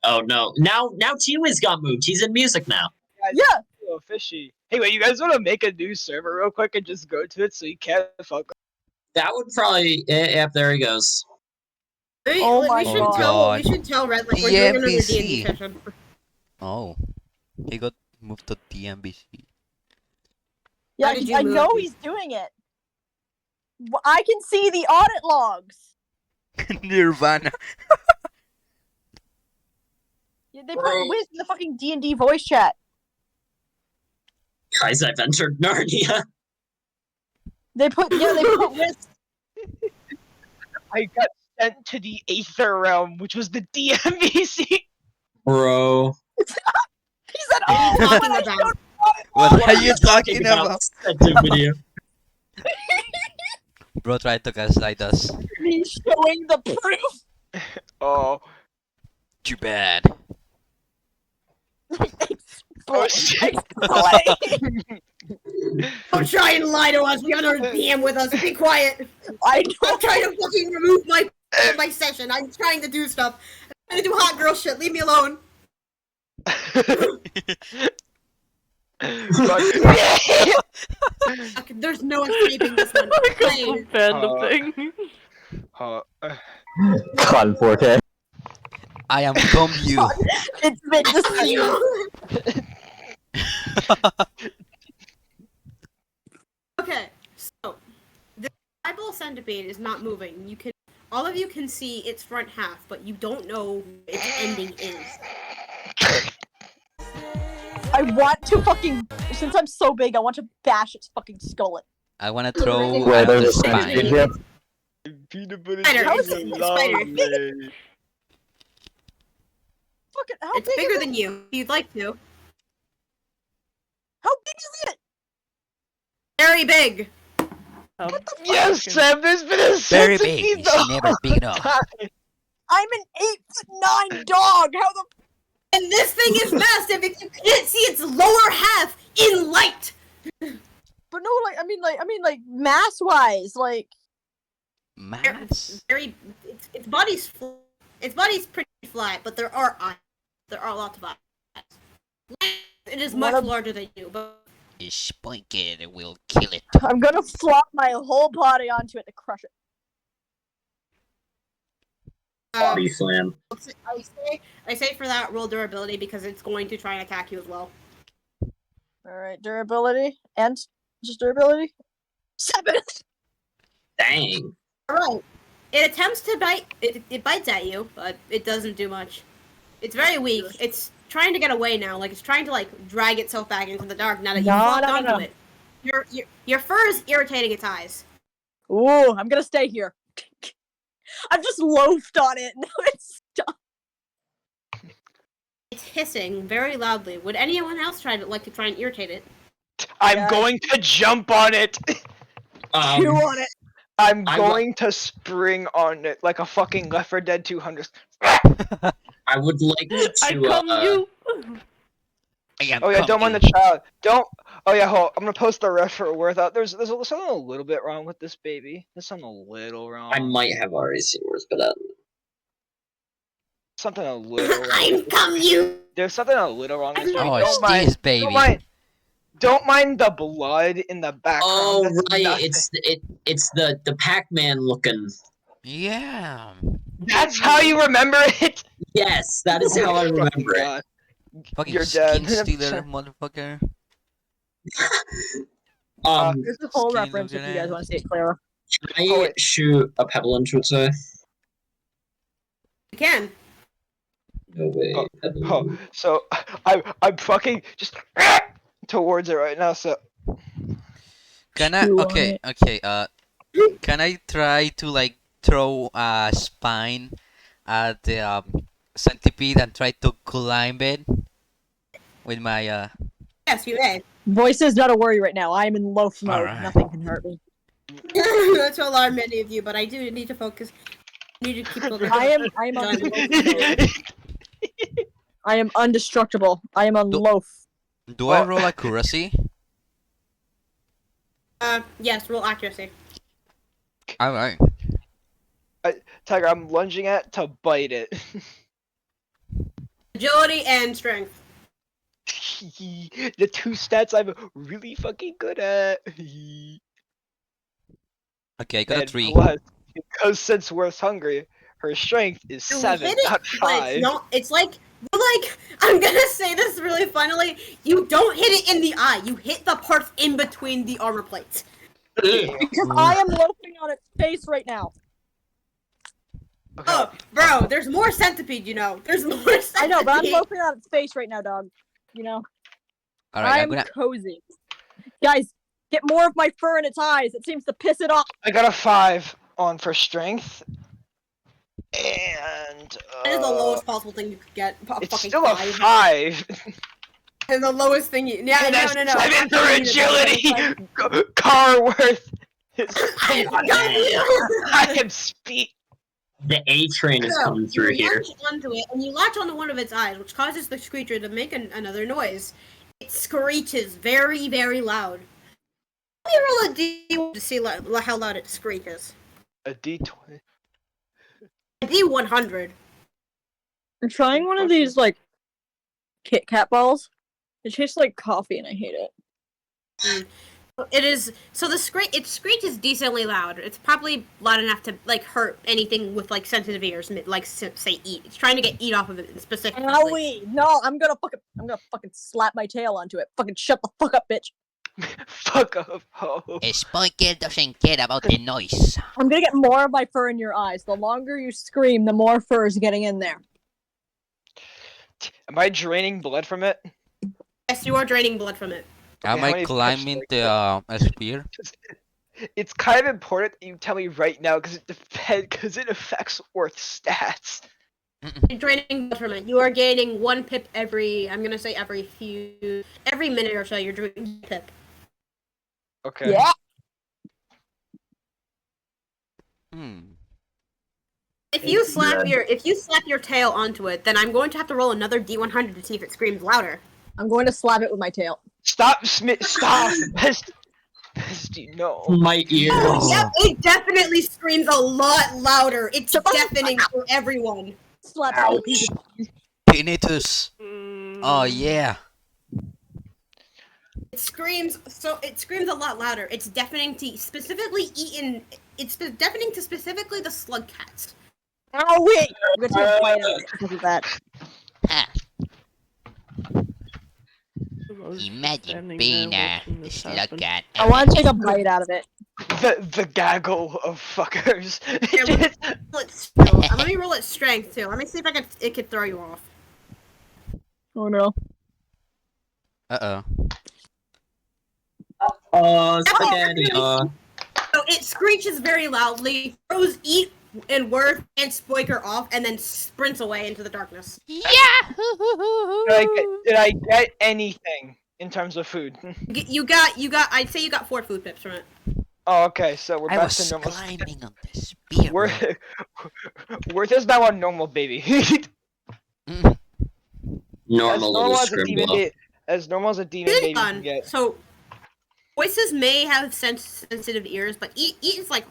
Oh no. Now Tiwa's got moved. He's in music now. Yeah! Oh, fishy. Hey, wait, you guys want to make a new server real quick and just go to it so you can't fuck? That would probably. Yep, there he goes. Oh my we should tell Red like we're doing another D&D DMBC. session. Oh, he got moved to DMBC. Yeah, How did you I move know me? he's doing it. I can see the audit logs. Nirvana. Yeah, they put Wiz in the fucking D&D voice chat. Guys, I've entered Narnia. They put Wiz. I got sent to the Aether Realm, which was the DMVC. Bro. He said, "Oh, What are you when I talking showed What are you talking about? Sent a video. Bro tried to gaslight us. me showing the proof." Oh. Too bad. Oh shit. Don't try and lie to us. You're on a DM with us. Be quiet. I know. I'm trying to fucking remove my session. I'm trying to do stuff. I'm trying to do hot girl shit. Leave me alone. Okay, there's no escaping this one. Play. Panda thing. Con 4K. I am from you. It's been deceived. Okay, so the eyeball centipede is not moving. All of you can see its front half, but you don't know where its ending is. I want to fucking, since I'm so big, I want to bash its fucking skull in. I wanna throw Wait, out there's the a spine. centipede here? Peanut butter Spider, jelly it's a is spider. lovely. Fucking, how It's big bigger is than you. If you'd like to. How big is it? Very big. Yes, Sam, there's been a Very big. centipede It's the never whole big enough. time. I'm an 8'9" dog. How the? And this thing is massive. If you can't see its lower half in light. But no, I mean, mass-wise, like. Mass. Its body's pretty flat, but there are eyes. There are lots of eyes. It is much larger than you, but A Spoinker will kill it. I'm gonna flop my whole body onto it to crush it. Body slam. I say for that roll durability because it's going to try and attack you as well. Alright, durability. And just durability? 7! Dang. Alright. It attempts to bite. It bites at you, but it doesn't do much. It's very weak. It's trying to get away now. Like it's trying to drag itself back into the dark now that you've locked onto it. Your fur is irritating its eyes. Ooh, I'm gonna stay here. I've just loafed on it. Now it's stuck. It's hissing very loudly. Would anyone else try and irritate it? I'm going to jump on it. Chew on it. I'm going to spring on it like a fucking Left 4 Dead 200. I would like to. I come you. Oh yeah, don't mind the child. Don't. Oh yeah, hold. I'm gonna post the ref for worth out. There's something a little bit wrong with this baby. There's something a little wrong. I might have already seen worse, but Something a little wrong. I'm come you. There's something a little wrong. With this baby. Oh, it's Don't mind- this baby. Don't mind the blood in the background. oh That's right, nothing. it's the Pac-Man looking. Yeah. That's how you remember it. Yes, that is how I remember it. God. Fucking You're skin dead. stealer, motherfucker. There's a whole Skin reference if you guys looking want to see it clearer. Can I shoot a pebble into its eye? You can. No way. Oh, so I'm fucking just towards it right now. So Can I? Chew on Okay, it. okay. Can I try to like throw a spine at the centipede and try to climb it with my Yes, you may. Voice is not a worry right now. I am in loaf mode. Alright. Nothing can hurt me. Not to alarm many of you, but I do need to focus. Need to keep focused. I am on loaf mode. I am undestructible. I am on loaf. Do I roll accuracy? Yes, roll accuracy. All right. Tiger, I'm lunging at to bite it. Agility and strength. The two stats I'm really fucking good at. Okay, I got a And 3. plus, because since Worth's hungry, her strength is You 7, hit it, not but 5. it's not. It's like I'm gonna say this really funnily. You don't hit it in the eye. You hit the parts in between the armor plates. Because I am loafing on its face right now. Oh, bro, there's more centipede. You know, there's more. Centipede. I know, but I'm loafing on its face right now, dog. You know. All right, I I'm am gonna. cozy. Guys, get more of my fur in its eyes. It seems to piss it off. I got a 5 on for strength. And That is the lowest possible thing you could get. it's fucking still a 5. And the lowest thing you. Yeah, And no, that's no, no. 7 for agility. Carworth. I am speed. The A train is So, coming through you here. latch onto it, and you latch onto one of its eyes, which causes the creature to make another noise. It screeches very, very loud. Let me roll a D1 to see how loud it screeches. A D20. A D100. I'm trying one of these like Kit Kat balls. It tastes like coffee, and I hate it. It is so it screeches decently loud. It's probably loud enough to like hurt anything with like sensitive ears, like say eat. It's trying to get eat off of it specifically. Owie! No, I'm gonna fucking slap my tail onto it. Fucking shut the fuck up, bitch. Fuck up, ho. A Spiker doesn't care about the noise. I'm gonna get more of my fur in your eyes. The longer you scream, the more fur is getting in there. Am I draining blood from it? Yes, you are draining blood from it. Am how I many climbing touch the spear? It's kind of important that you tell me right now because it affects Worth's stats. You're draining blood from it. You are gaining 1 pip every. I'm gonna say every minute or so. You're draining 1 pip. Okay. Yeah. If you slap your tail onto it, then I'm going to have to roll another D100 to see if it screams louder. I'm going to slap it with my tail. Stop, stop, Bestie, no. My ears. Yep, it definitely screams a lot louder. It's deafening for everyone. Slap Ouch. Tinnitus. Oh yeah. It screams a lot louder. It's deafening to specifically deafening to specifically the slug cats. Oh wait! I'm gonna take a bite out of it because of that. Ha. I was Imagine standing being there a watching this slug happen. cat. I want to take a bite out of it. The gaggle of fuckers. Let me roll its strength too. Let me see if it could throw you off. Oh no. Spaghetti. So it screeches very loudly, throws Eat and Worth and Spoiker off, and then sprints away into the darkness. Yeah! Did I get anything in terms of food? You got. I'd say you got 4 food pips from it. Oh, okay, so we're I back was to normal. climbing on the spear. Worth is now a normal baby. normal little as a demon scribbler. as normal as a demon Really baby can fun. get. So, voices may have sensitive ears, but eat like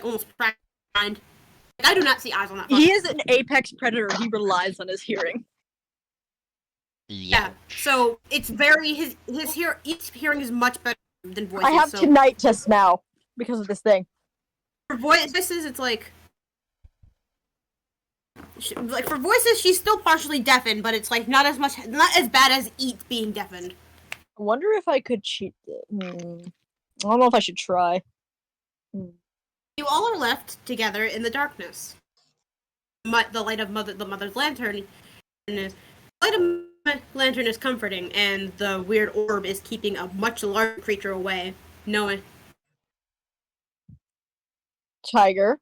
almost blind. Like, I do not see eyes on that. He is an apex predator. He relies on his hearing. Yeah. So it's very his hearing is much better than voices. I have so tinnitus now because of this thing. for voices, it's like for voices, she's still partially deafened, but it's like not as bad as Eat being deafened. I wonder if I could cheat. I don't know if I should try. You all are left together in the darkness. The light of the mother's lantern, and the light of the lantern is comforting, and the weird orb is keeping a much larger creature away. Knowing. Tiger.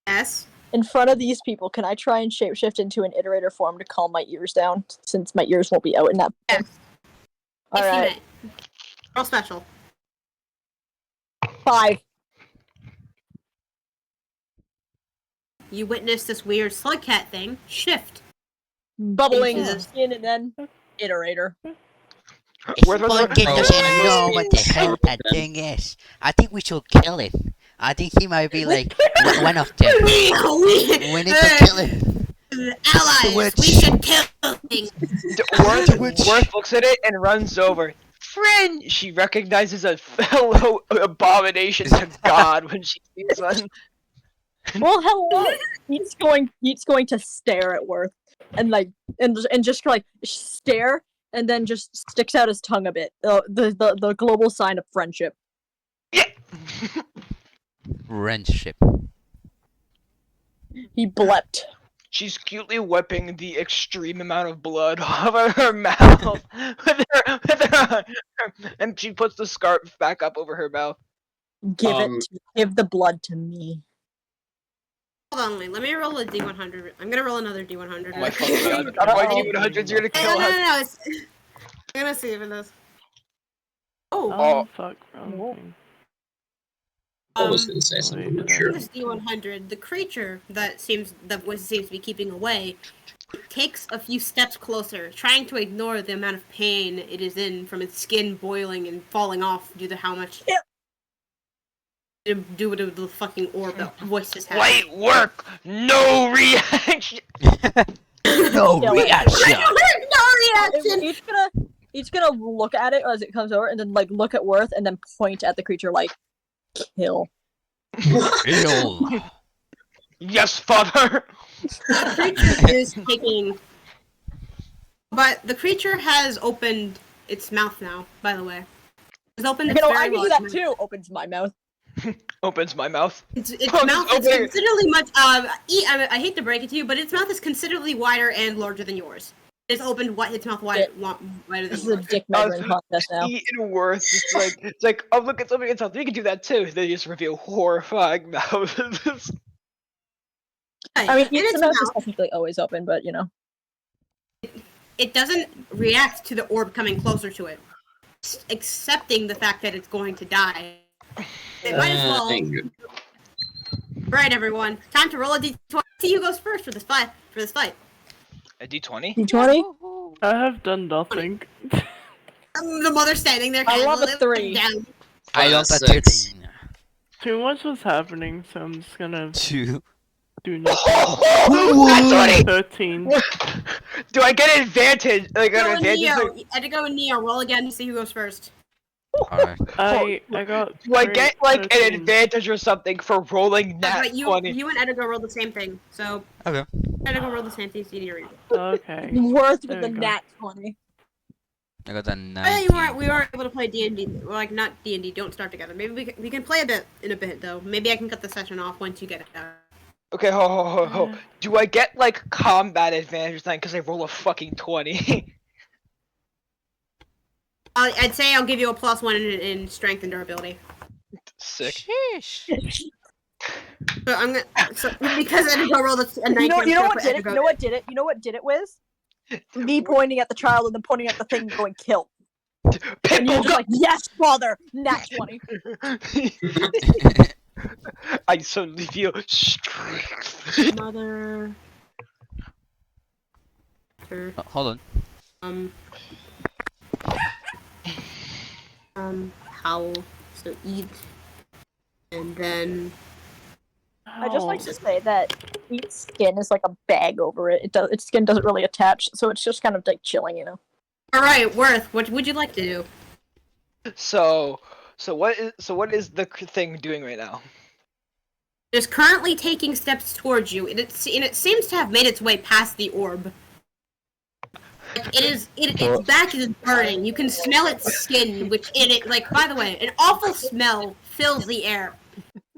Yes. In front of these people, can I try and shapeshift into an iterator form to calm my ears down, since my ears won't be out in that? Yes. All If you right. may. Roll special. 5. You witness this weird slug cat thing shift. Bubbling Into the- skin and then iterator. Spunky doesn't know what the hell that thing is. I think we should kill it. I think he might be like one of them. We need to kill him. Allies, Witch. we should kill things. Worth looks at it and runs over. Friend! She recognizes a fellow abomination to God when she sees one. Well, hello. He's going to stare at Worth and just like stare and then just sticks out his tongue a bit. The global sign of friendship. Friendship. He blept. She's cutely whipping the extreme amount of blood off of her mouth and she puts the scarf back up over her mouth. Give the blood to me. Hold on, let me roll a D100. I'm gonna roll another D100. Oh my fucking god. Why do you need 100s? You're gonna kill her. No. I'm gonna see if it does. Oh, fuck. Wrong thing. I was gonna say something, but sure. This D100, the creature that voice seems to be keeping away, takes a few steps closer, trying to ignore the amount of pain it is in from its skin boiling and falling off due to how much due to the fucking orb that voices have. Light work, no reaction. No reaction. No reaction. Each gonna look at it as it comes over, and then like look at Worth, and then point at the creature like, kill. Kill. Yes, father. The creature is taking, but the creature has opened its mouth now. By the way, it's opened its I can do that mouth. too. Opens my mouth. Opens my mouth. Its mouth is considerably much. I hate to break it to you, but its mouth is considerably wider and larger than yours. It's opened its mouth wider than This is a yours. dick measuring contest now. Even worse, it's like, oh look, it's opening its mouth. We can do that too. They just reveal horrifying mouths. I mean, In its its mouth is mouth, technically always open, but you know. it doesn't react to the orb coming closer to it, accepting the fact that it's going to die. It might as well. Right, everyone. Time to roll a d20. See who goes first for this fight. A D20? D20? I have done nothing. The mother standing there. I love a casually 3. Down. I love that 13. Too much was happening, so I'm just gonna 2. do nothing. That's 13. Do I get an advantage? Like Go an and advantage? Neo. Edigo and Neo. Roll again to see who goes first. Alright. I got. Do I get like 13. an advantage or something for rolling nat But you 20? and Edigo rolled the same thing. So Okay. Edigo rolled the same thing. So you need to read it. Okay. Worth There with the we go. nat 20. I got a Oh, 19. yeah, we weren't able to play D&D. Well, like, not D&D, don't start together. Maybe we can play in a bit, though. Maybe I can cut the session off once you get it out. Okay, ho. Do I get like combat advantage then? Because I roll a fucking 20. I'd say I'll give you a +1 in strength and durability. Sick. Sheesh. So I'm gonna because Edigo rolled a 19. You know I'm gonna what put did it? Edigo- You know what did it? You know what did it, Wiz? Me pointing at the child and then pointing at the thing and going, kill. And you're just like, yes, father! Nat 20. I suddenly feel strength. Mother. Hold on. Howl, so eat, and then I just like to say that its skin is like a bag over it. Its skin doesn't really attach, so it's just kind of like chilling, you know. all right, Worth, what would you like to do? So what is the thing doing right now? It is currently taking steps towards you, and it seems to have made its way past the orb. Like, its back is burning. You can smell its skin, like, by the way, an awful smell fills the air.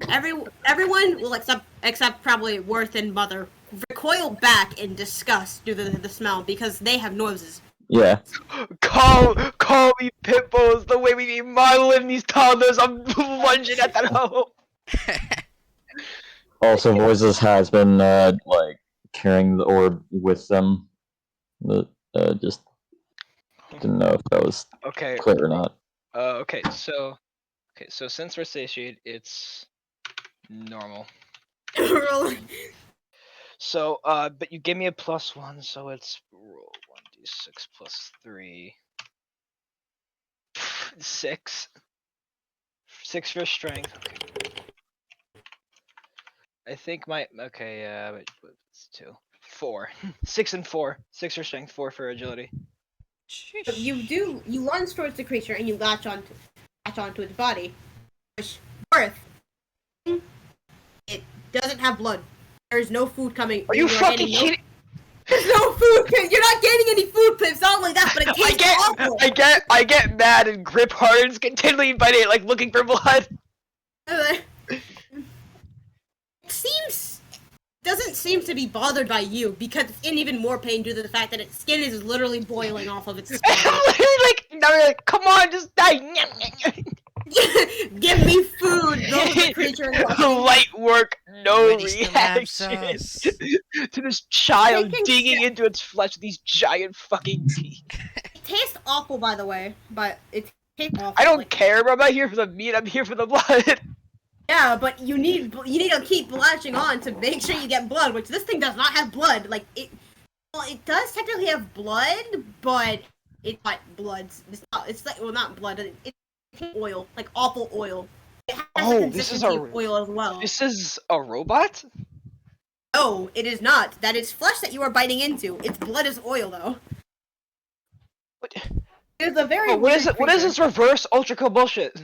Everyone will except probably Worth and Mother recoil back in disgust due to the smell because they have noses. Yeah. Call me Pitbulls the way we be modeling these toddlers. I'm lunging at that hoe. Also, Voices has been like carrying the orb with them. Just didn't know if that was clear or not. Okay, so since we're satiated, it's normal. So, but you give me a +1, so it's roll 1d6 plus 3. 6. 6 for strength. Okay. I think wait, it's 2. 4. 6 and 4. 6 for strength, 4 for agility. You lunge towards the creature and you latch onto its body. Worth, it doesn't have blood. There's no food coming. Are you fucking kidding? There's no food. You're not getting any food pips. Not only that, but it tastes awful. I get mad and grip hard and continually biting it, like looking for blood. Doesn't seem to be bothered by you because it's in even more pain due to the fact that its skin is literally boiling off of its skin. like, come on, just die. Give me food. The creature. Light work, no reaction to this child digging into its flesh with these giant fucking teeth. It tastes awful, by the way, but it tastes awful. I don't care, bro. I'm not here for the meat. I'm here for the blood. Yeah, but you need to keep latching on to make sure you get blood, which this thing does not have blood. Like it does technically have blood, but it's not blood. It's like not blood. It's oil, like awful oil. It has the this is consistency of oil as well. This is a robot? No, it is not. That is flesh that you are biting into. Its blood is oil, though. It's a very. What is it? What is this reverse ultra cool bullshit?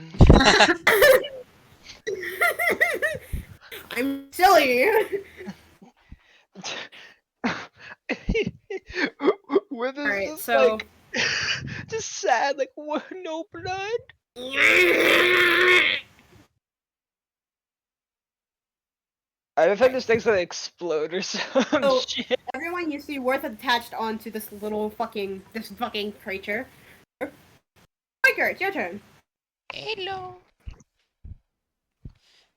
I'm silly. With this, Alright, so like, just sad, like what? No blood. I think this thing's gonna explode or some shit. Everyone you see Worth attached onto this fucking creature. Riker, it's your turn. Hello.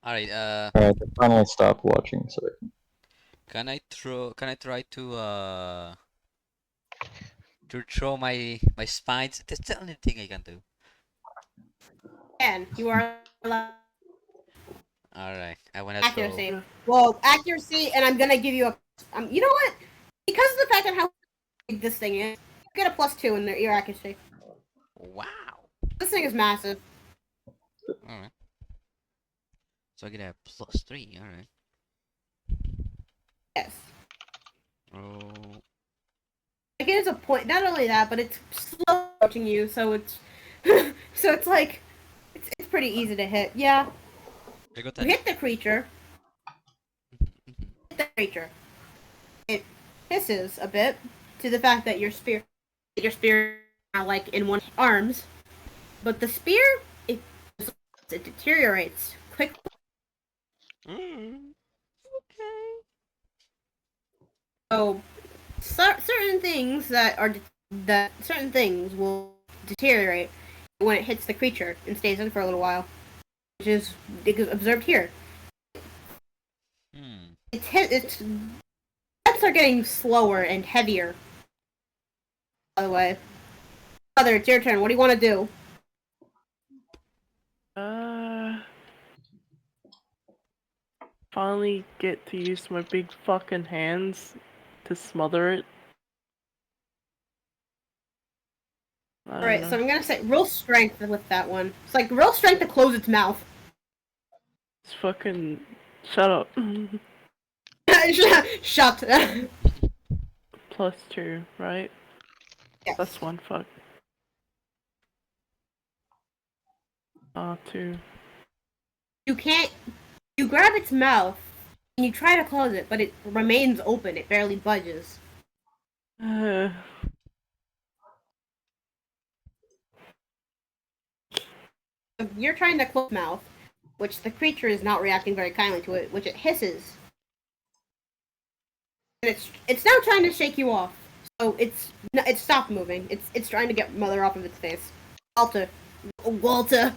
Alright, Alright, I finally stopped watching, so can I try to throw my spines? That's the only thing I can do. And you are allowed Alright, I wanna accuracy. throw. Well, accuracy, and I'm gonna give you a. You know what? Because of the fact of how big this thing is, you get a +2 in your accuracy. Wow. This thing is massive. Alright. So I get a +3, alright. Yes. Oh. Like, it is a point. Not only that, but it's slow approaching you, so it's so it's like it's pretty easy to hit. Yeah. I got You that. hit the creature. It hisses a bit to the fact that your spear are like in one arms, but the spear it deteriorates quickly. Okay. So certain things certain things will deteriorate when it hits the creature and stays in for a little while, which is observed here. Its steps are getting slower and heavier. By the way, Mother, it's your turn. What do you want to do? Finally get to use my big fucking hands to smother it. I Alright, don't so know. I'm gonna say roll strength with that one. It's like roll strength to close its mouth. It's fucking. Shut up. Shut. +2, right? Yes. That's 1, fuck. 2. You can't. You grab its mouth and you try to close it, but it remains open. It barely budges. So you're trying to close mouth, which the creature is not reacting very kindly to it, which it hisses. And it's now trying to shake you off. So it's stopped moving. It's trying to get Mother off of its face. Walter.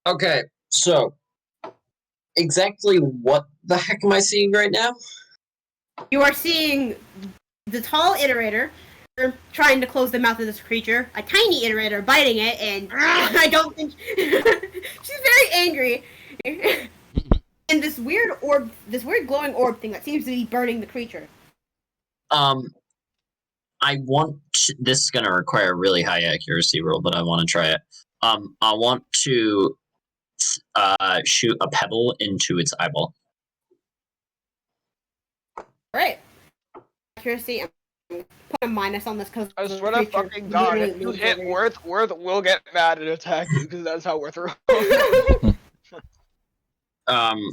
Okay, so exactly what the heck am I seeing right now? You are seeing the tall iterator trying to close the mouth of this creature, a tiny iterator biting it, and I don't think she's very angry. And this weird orb, this weird glowing orb thing that seems to be burning the creature. I want this is gonna require a really high accuracy roll, but I want to try it. I want to shoot a pebble into its eyeball. Right. Accuracy. I'm gonna put a minus on this because I swear to fucking God, if you hit Worth will get mad and attack you because that's how Worth rolls.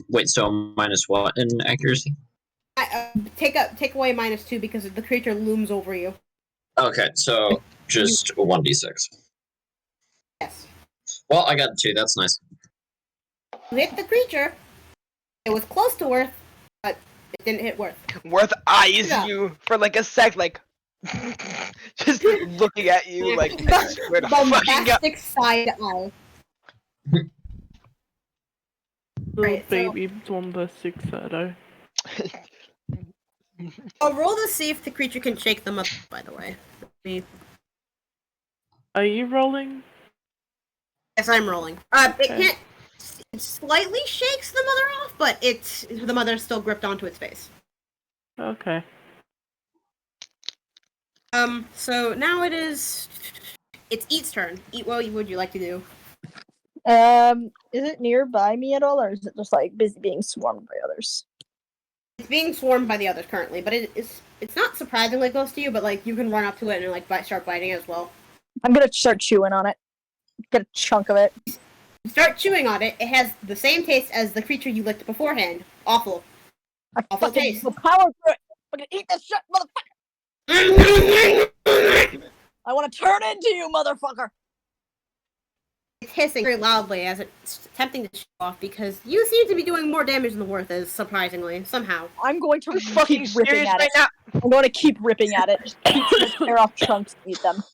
Wait, so minus what in accuracy? Take away -2 because the creature looms over you. Okay, so just 1d6. Yes. Well, I got 2. That's nice. You hit the creature. It was close to Worth, but it didn't hit Worth. Worth eyes you for like a sec, like just looking at you like I swear to fucking God. Bombastic side eye. Little Right, so- baby bombastic shadow. I'll roll to see if the creature can shake them up, by the way. Are you rolling? Yes, I'm rolling. It can't. It slightly shakes the mother off, but the mother's still gripped onto its face. Okay. So now it's Eat's turn. Eat, what would you like to do? Is it nearby me at all, or is it just like busy being swarmed by others? It's being swarmed by the others currently, but it's not surprisingly close to you, but like you can run up to it and like start biting it as well. I'm gonna start chewing on it. Get a chunk of it. Start chewing on it. It has the same taste as the creature you licked beforehand. Awful. Awful taste. The power through it. I'm gonna eat this shit, motherfucker. I want to turn into you, motherfucker. It's hissing very loudly as it's attempting to show off because you seem to be doing more damage than the Worth is, surprisingly, somehow. I'm going to fucking keep ripping serious at right it. now? I'm going to keep ripping at it. Just keep trying to tear off chunks and eat them.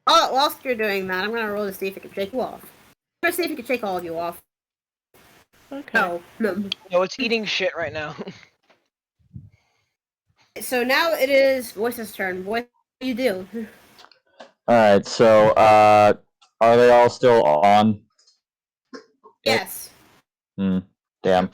Oh, whilst you're doing that, I'm gonna roll to see if it can shake you off. I'm gonna see if it can shake all of you off. Okay. No, it's eating shit right now. So now it is Voice's turn. Voice, what do you do? Alright, so, are they all still on? Yes. Damn.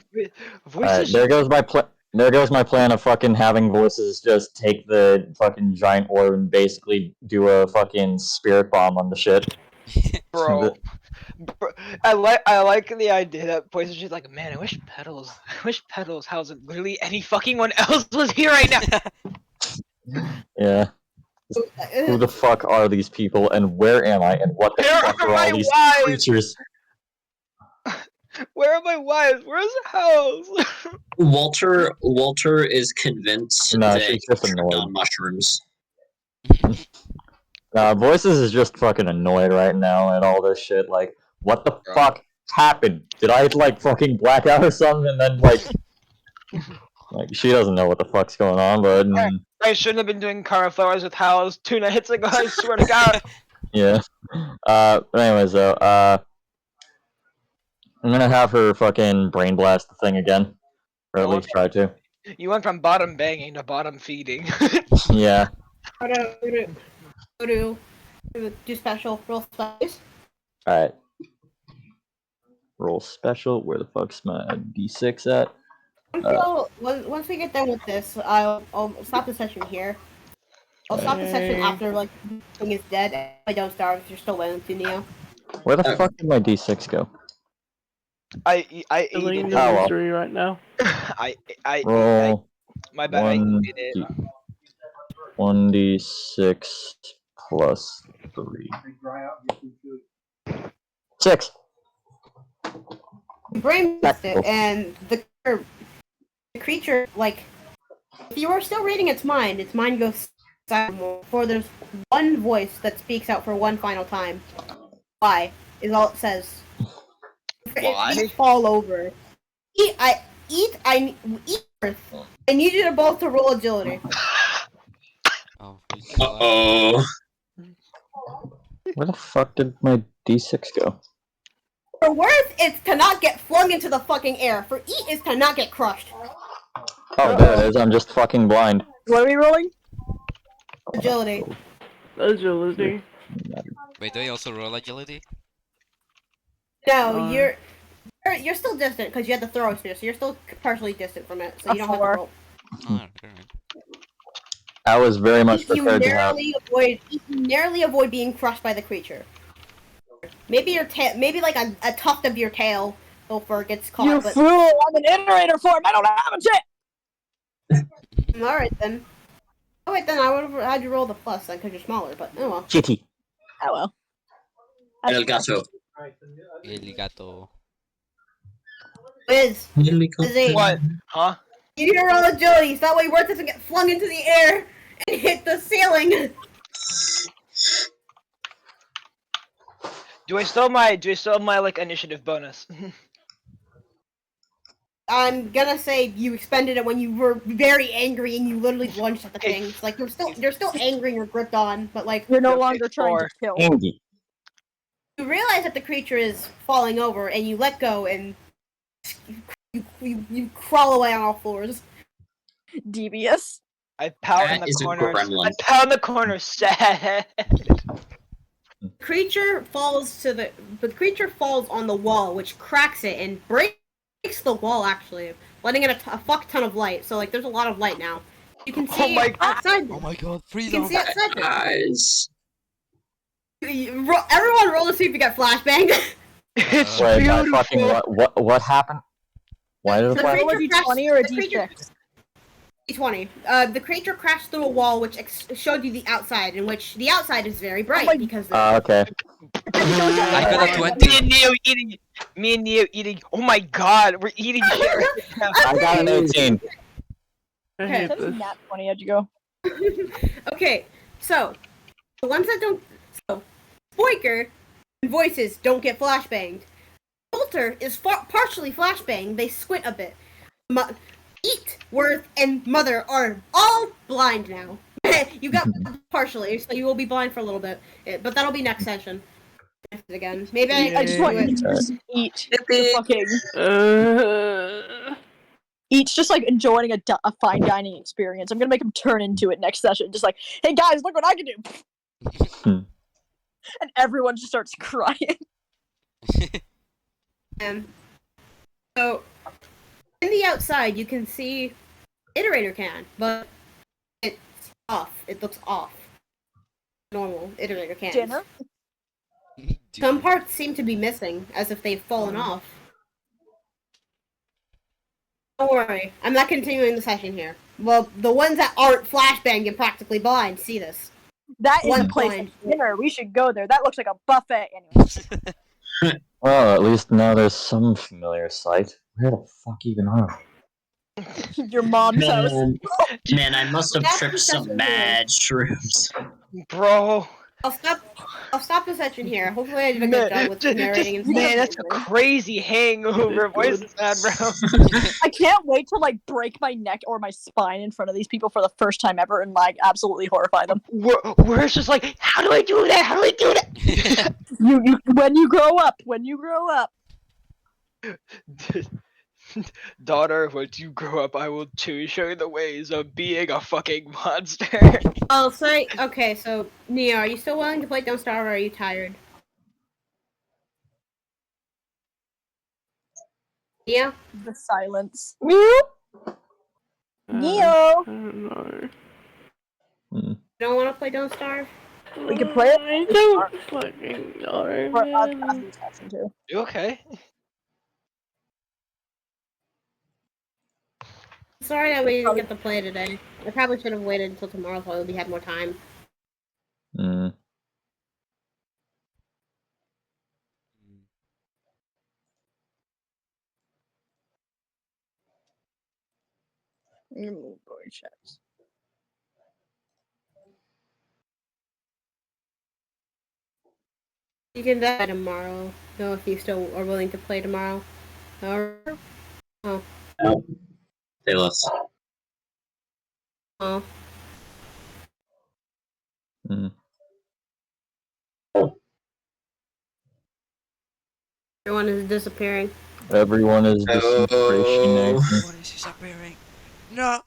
Voices. Alright, there goes my plan of fucking having Voices just take the fucking giant orb and basically do a fucking spirit bomb on the shit. Bro. I like the idea that Voices just like, man, I wish Petals House and literally any fucking one else was here right now. Yeah. Who the fuck are these people, and where am I, and what the Where fuck are are my all these wives? creatures? Where are my wives? Where's House? Walter is convinced No, that she's you just tripped annoyed. on mushrooms. Voices is just fucking annoyed right now at all this shit. Like, what the fuck happened? Did I like fucking black out or something? And then like she doesn't know what the fuck's going on, but I shouldn't have been doing cauliflowers with House 2 nights ago. I swear to God. yeah. But anyways, though, I'm gonna have her fucking brain blast the thing again, or at least try to. You went from bottom banging to bottom feeding. Yeah. Do special, roll special. Alright. Roll special. Where the fuck's my D6 at? Once we get done with this, I'll stop the session here. I'll stop the session Okay. after like the thing is dead. And I don't starve if you're still waiting to Neo. Where the fuck did my D6 go? I Feeling ate the Oh, well. misery right now. I Roll my bad. I ate it. 1d6 plus 3. 6. You brain it, Tactical. and the creature, like, if you are still reading its mind goes silent before there's one voice that speaks out for one final time. Why is all it says. Why? Eat, fall over. Eat Earth. I need you to both to roll agility. Oh, Uh-oh. Where the fuck did my D6 go? For worth, it's to not get flung into the fucking air. For eat is to not get crushed. Oh, there it is. I'm just fucking blind. What are we rolling? Agility. Agility. Wait, do I also roll agility? No, you're still distant because you had the throw spear, so you're still partially distant from it, so you don't have to roll. Oh, okay. I was very much You prepared to have. narrowly avoid being crushed by the creature. Maybe your tail, maybe like a tuft of your tail, Gopher gets caught. You but... fool! I'm an iterator form. I don't have a shit. All right then. Oh wait, then I would have had you roll the plus then because you're smaller. But oh well. Kitty. Oh well. El gato. El gato. Wiz. Izzy, What? Huh? you need to roll agility, so that way Worth doesn't get flung into the air and hit the ceiling. Do I still have my like initiative bonus? I'm gonna say you expended it when you were very angry and you literally lunged at the Okay. things. Like you're still angry and you're gripped on, but like You're no Okay, longer trying to 4. kill. Andy. you realize that the creature is falling over and you let go and you crawl away on all fours. Devious. I pound That in is the a corner. gremlin. I pound the corner sad. Creature falls to the creature falls on the wall, which cracks it and breaks the wall actually, letting in a fuck ton of light. So like, there's a lot of light now. You can see Oh my outside. Oh my god, You can freedom! see outside. this. Guys. Everyone, roll to see if you get flashbang. It's Wait, I beautiful. fucking what happened? Why did it The flash? Roll a creature crashed- D20 or a the creature- D6? D20. The creature crashed through a wall, which showed you the outside, in which the outside is very bright my- because. Okay. I got a Me 20. and Neo eating. Me and Neo eating. Oh my god, we're eating shit right now. I got an 18. I Okay. hate That was this. nat 20. How'd you go? Okay, so the ones that don't. So, Boiker and Voices don't get flashbanged. Bolter is partially flashbanged. They squint a bit. Eat, Worth, and Mother are all blind now. You got partially, so you will be blind for a little bit, but that'll be next session. Again, maybe I just want do you it. to just eat. The fucking Uh, eat's just like enjoying a fine dining experience. I'm gonna make him turn into it next session. Just like, hey guys, look what I can do. And everyone just starts crying. So, in the outside, you can see Iterator can, but it's off. It looks off. Normal Iterator can. Dinner? Some parts seem to be missing, as if they've fallen off. Don't worry, I'm not continuing the session here. Well, the ones that aren't flashbanged and practically blind see this. That is One a place blind. for dinner. We should go there. That looks like a buffet. Anyway. Well, at least now there's some familiar sight. Where the fuck even are Your mom's house. Man, I must have That's tripped the some session mad shrooms. Bro. I'll stop the session here. Hopefully I did a good job with narrating and Man, stuff. that's a crazy hangover. Voice is bad, bro. I can't wait to like break my neck or my spine in front of these people for the first time ever and like absolutely horrify them. We're just like, how do I do that? How do I do that? You when you grow up. Daughter, when you grow up, I will too show you the ways of being a fucking monster. I'll say, okay, so, Nia, are you still willing to play Don't Starve, or are you tired? Nia? The silence. I Neo. don't know. Hmm. You don't want to play Don't Starve? We could play it. I don't fucking know, For us man. admin session too. You okay? Sorry that we didn't get to play today. I probably should have waited until tomorrow so we had more time. Mm. Remove board checks. You can do that tomorrow. Know if you still are willing to play tomorrow. Or oh No, they lost. oh. Mm. Everyone is disappearing. Everyone is disintegrating. What is disappearing? No.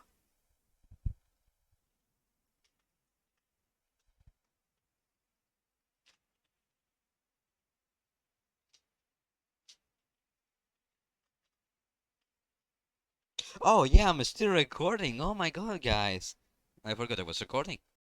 Oh yeah, I'm still recording. Oh my god, guys. I forgot I was recording.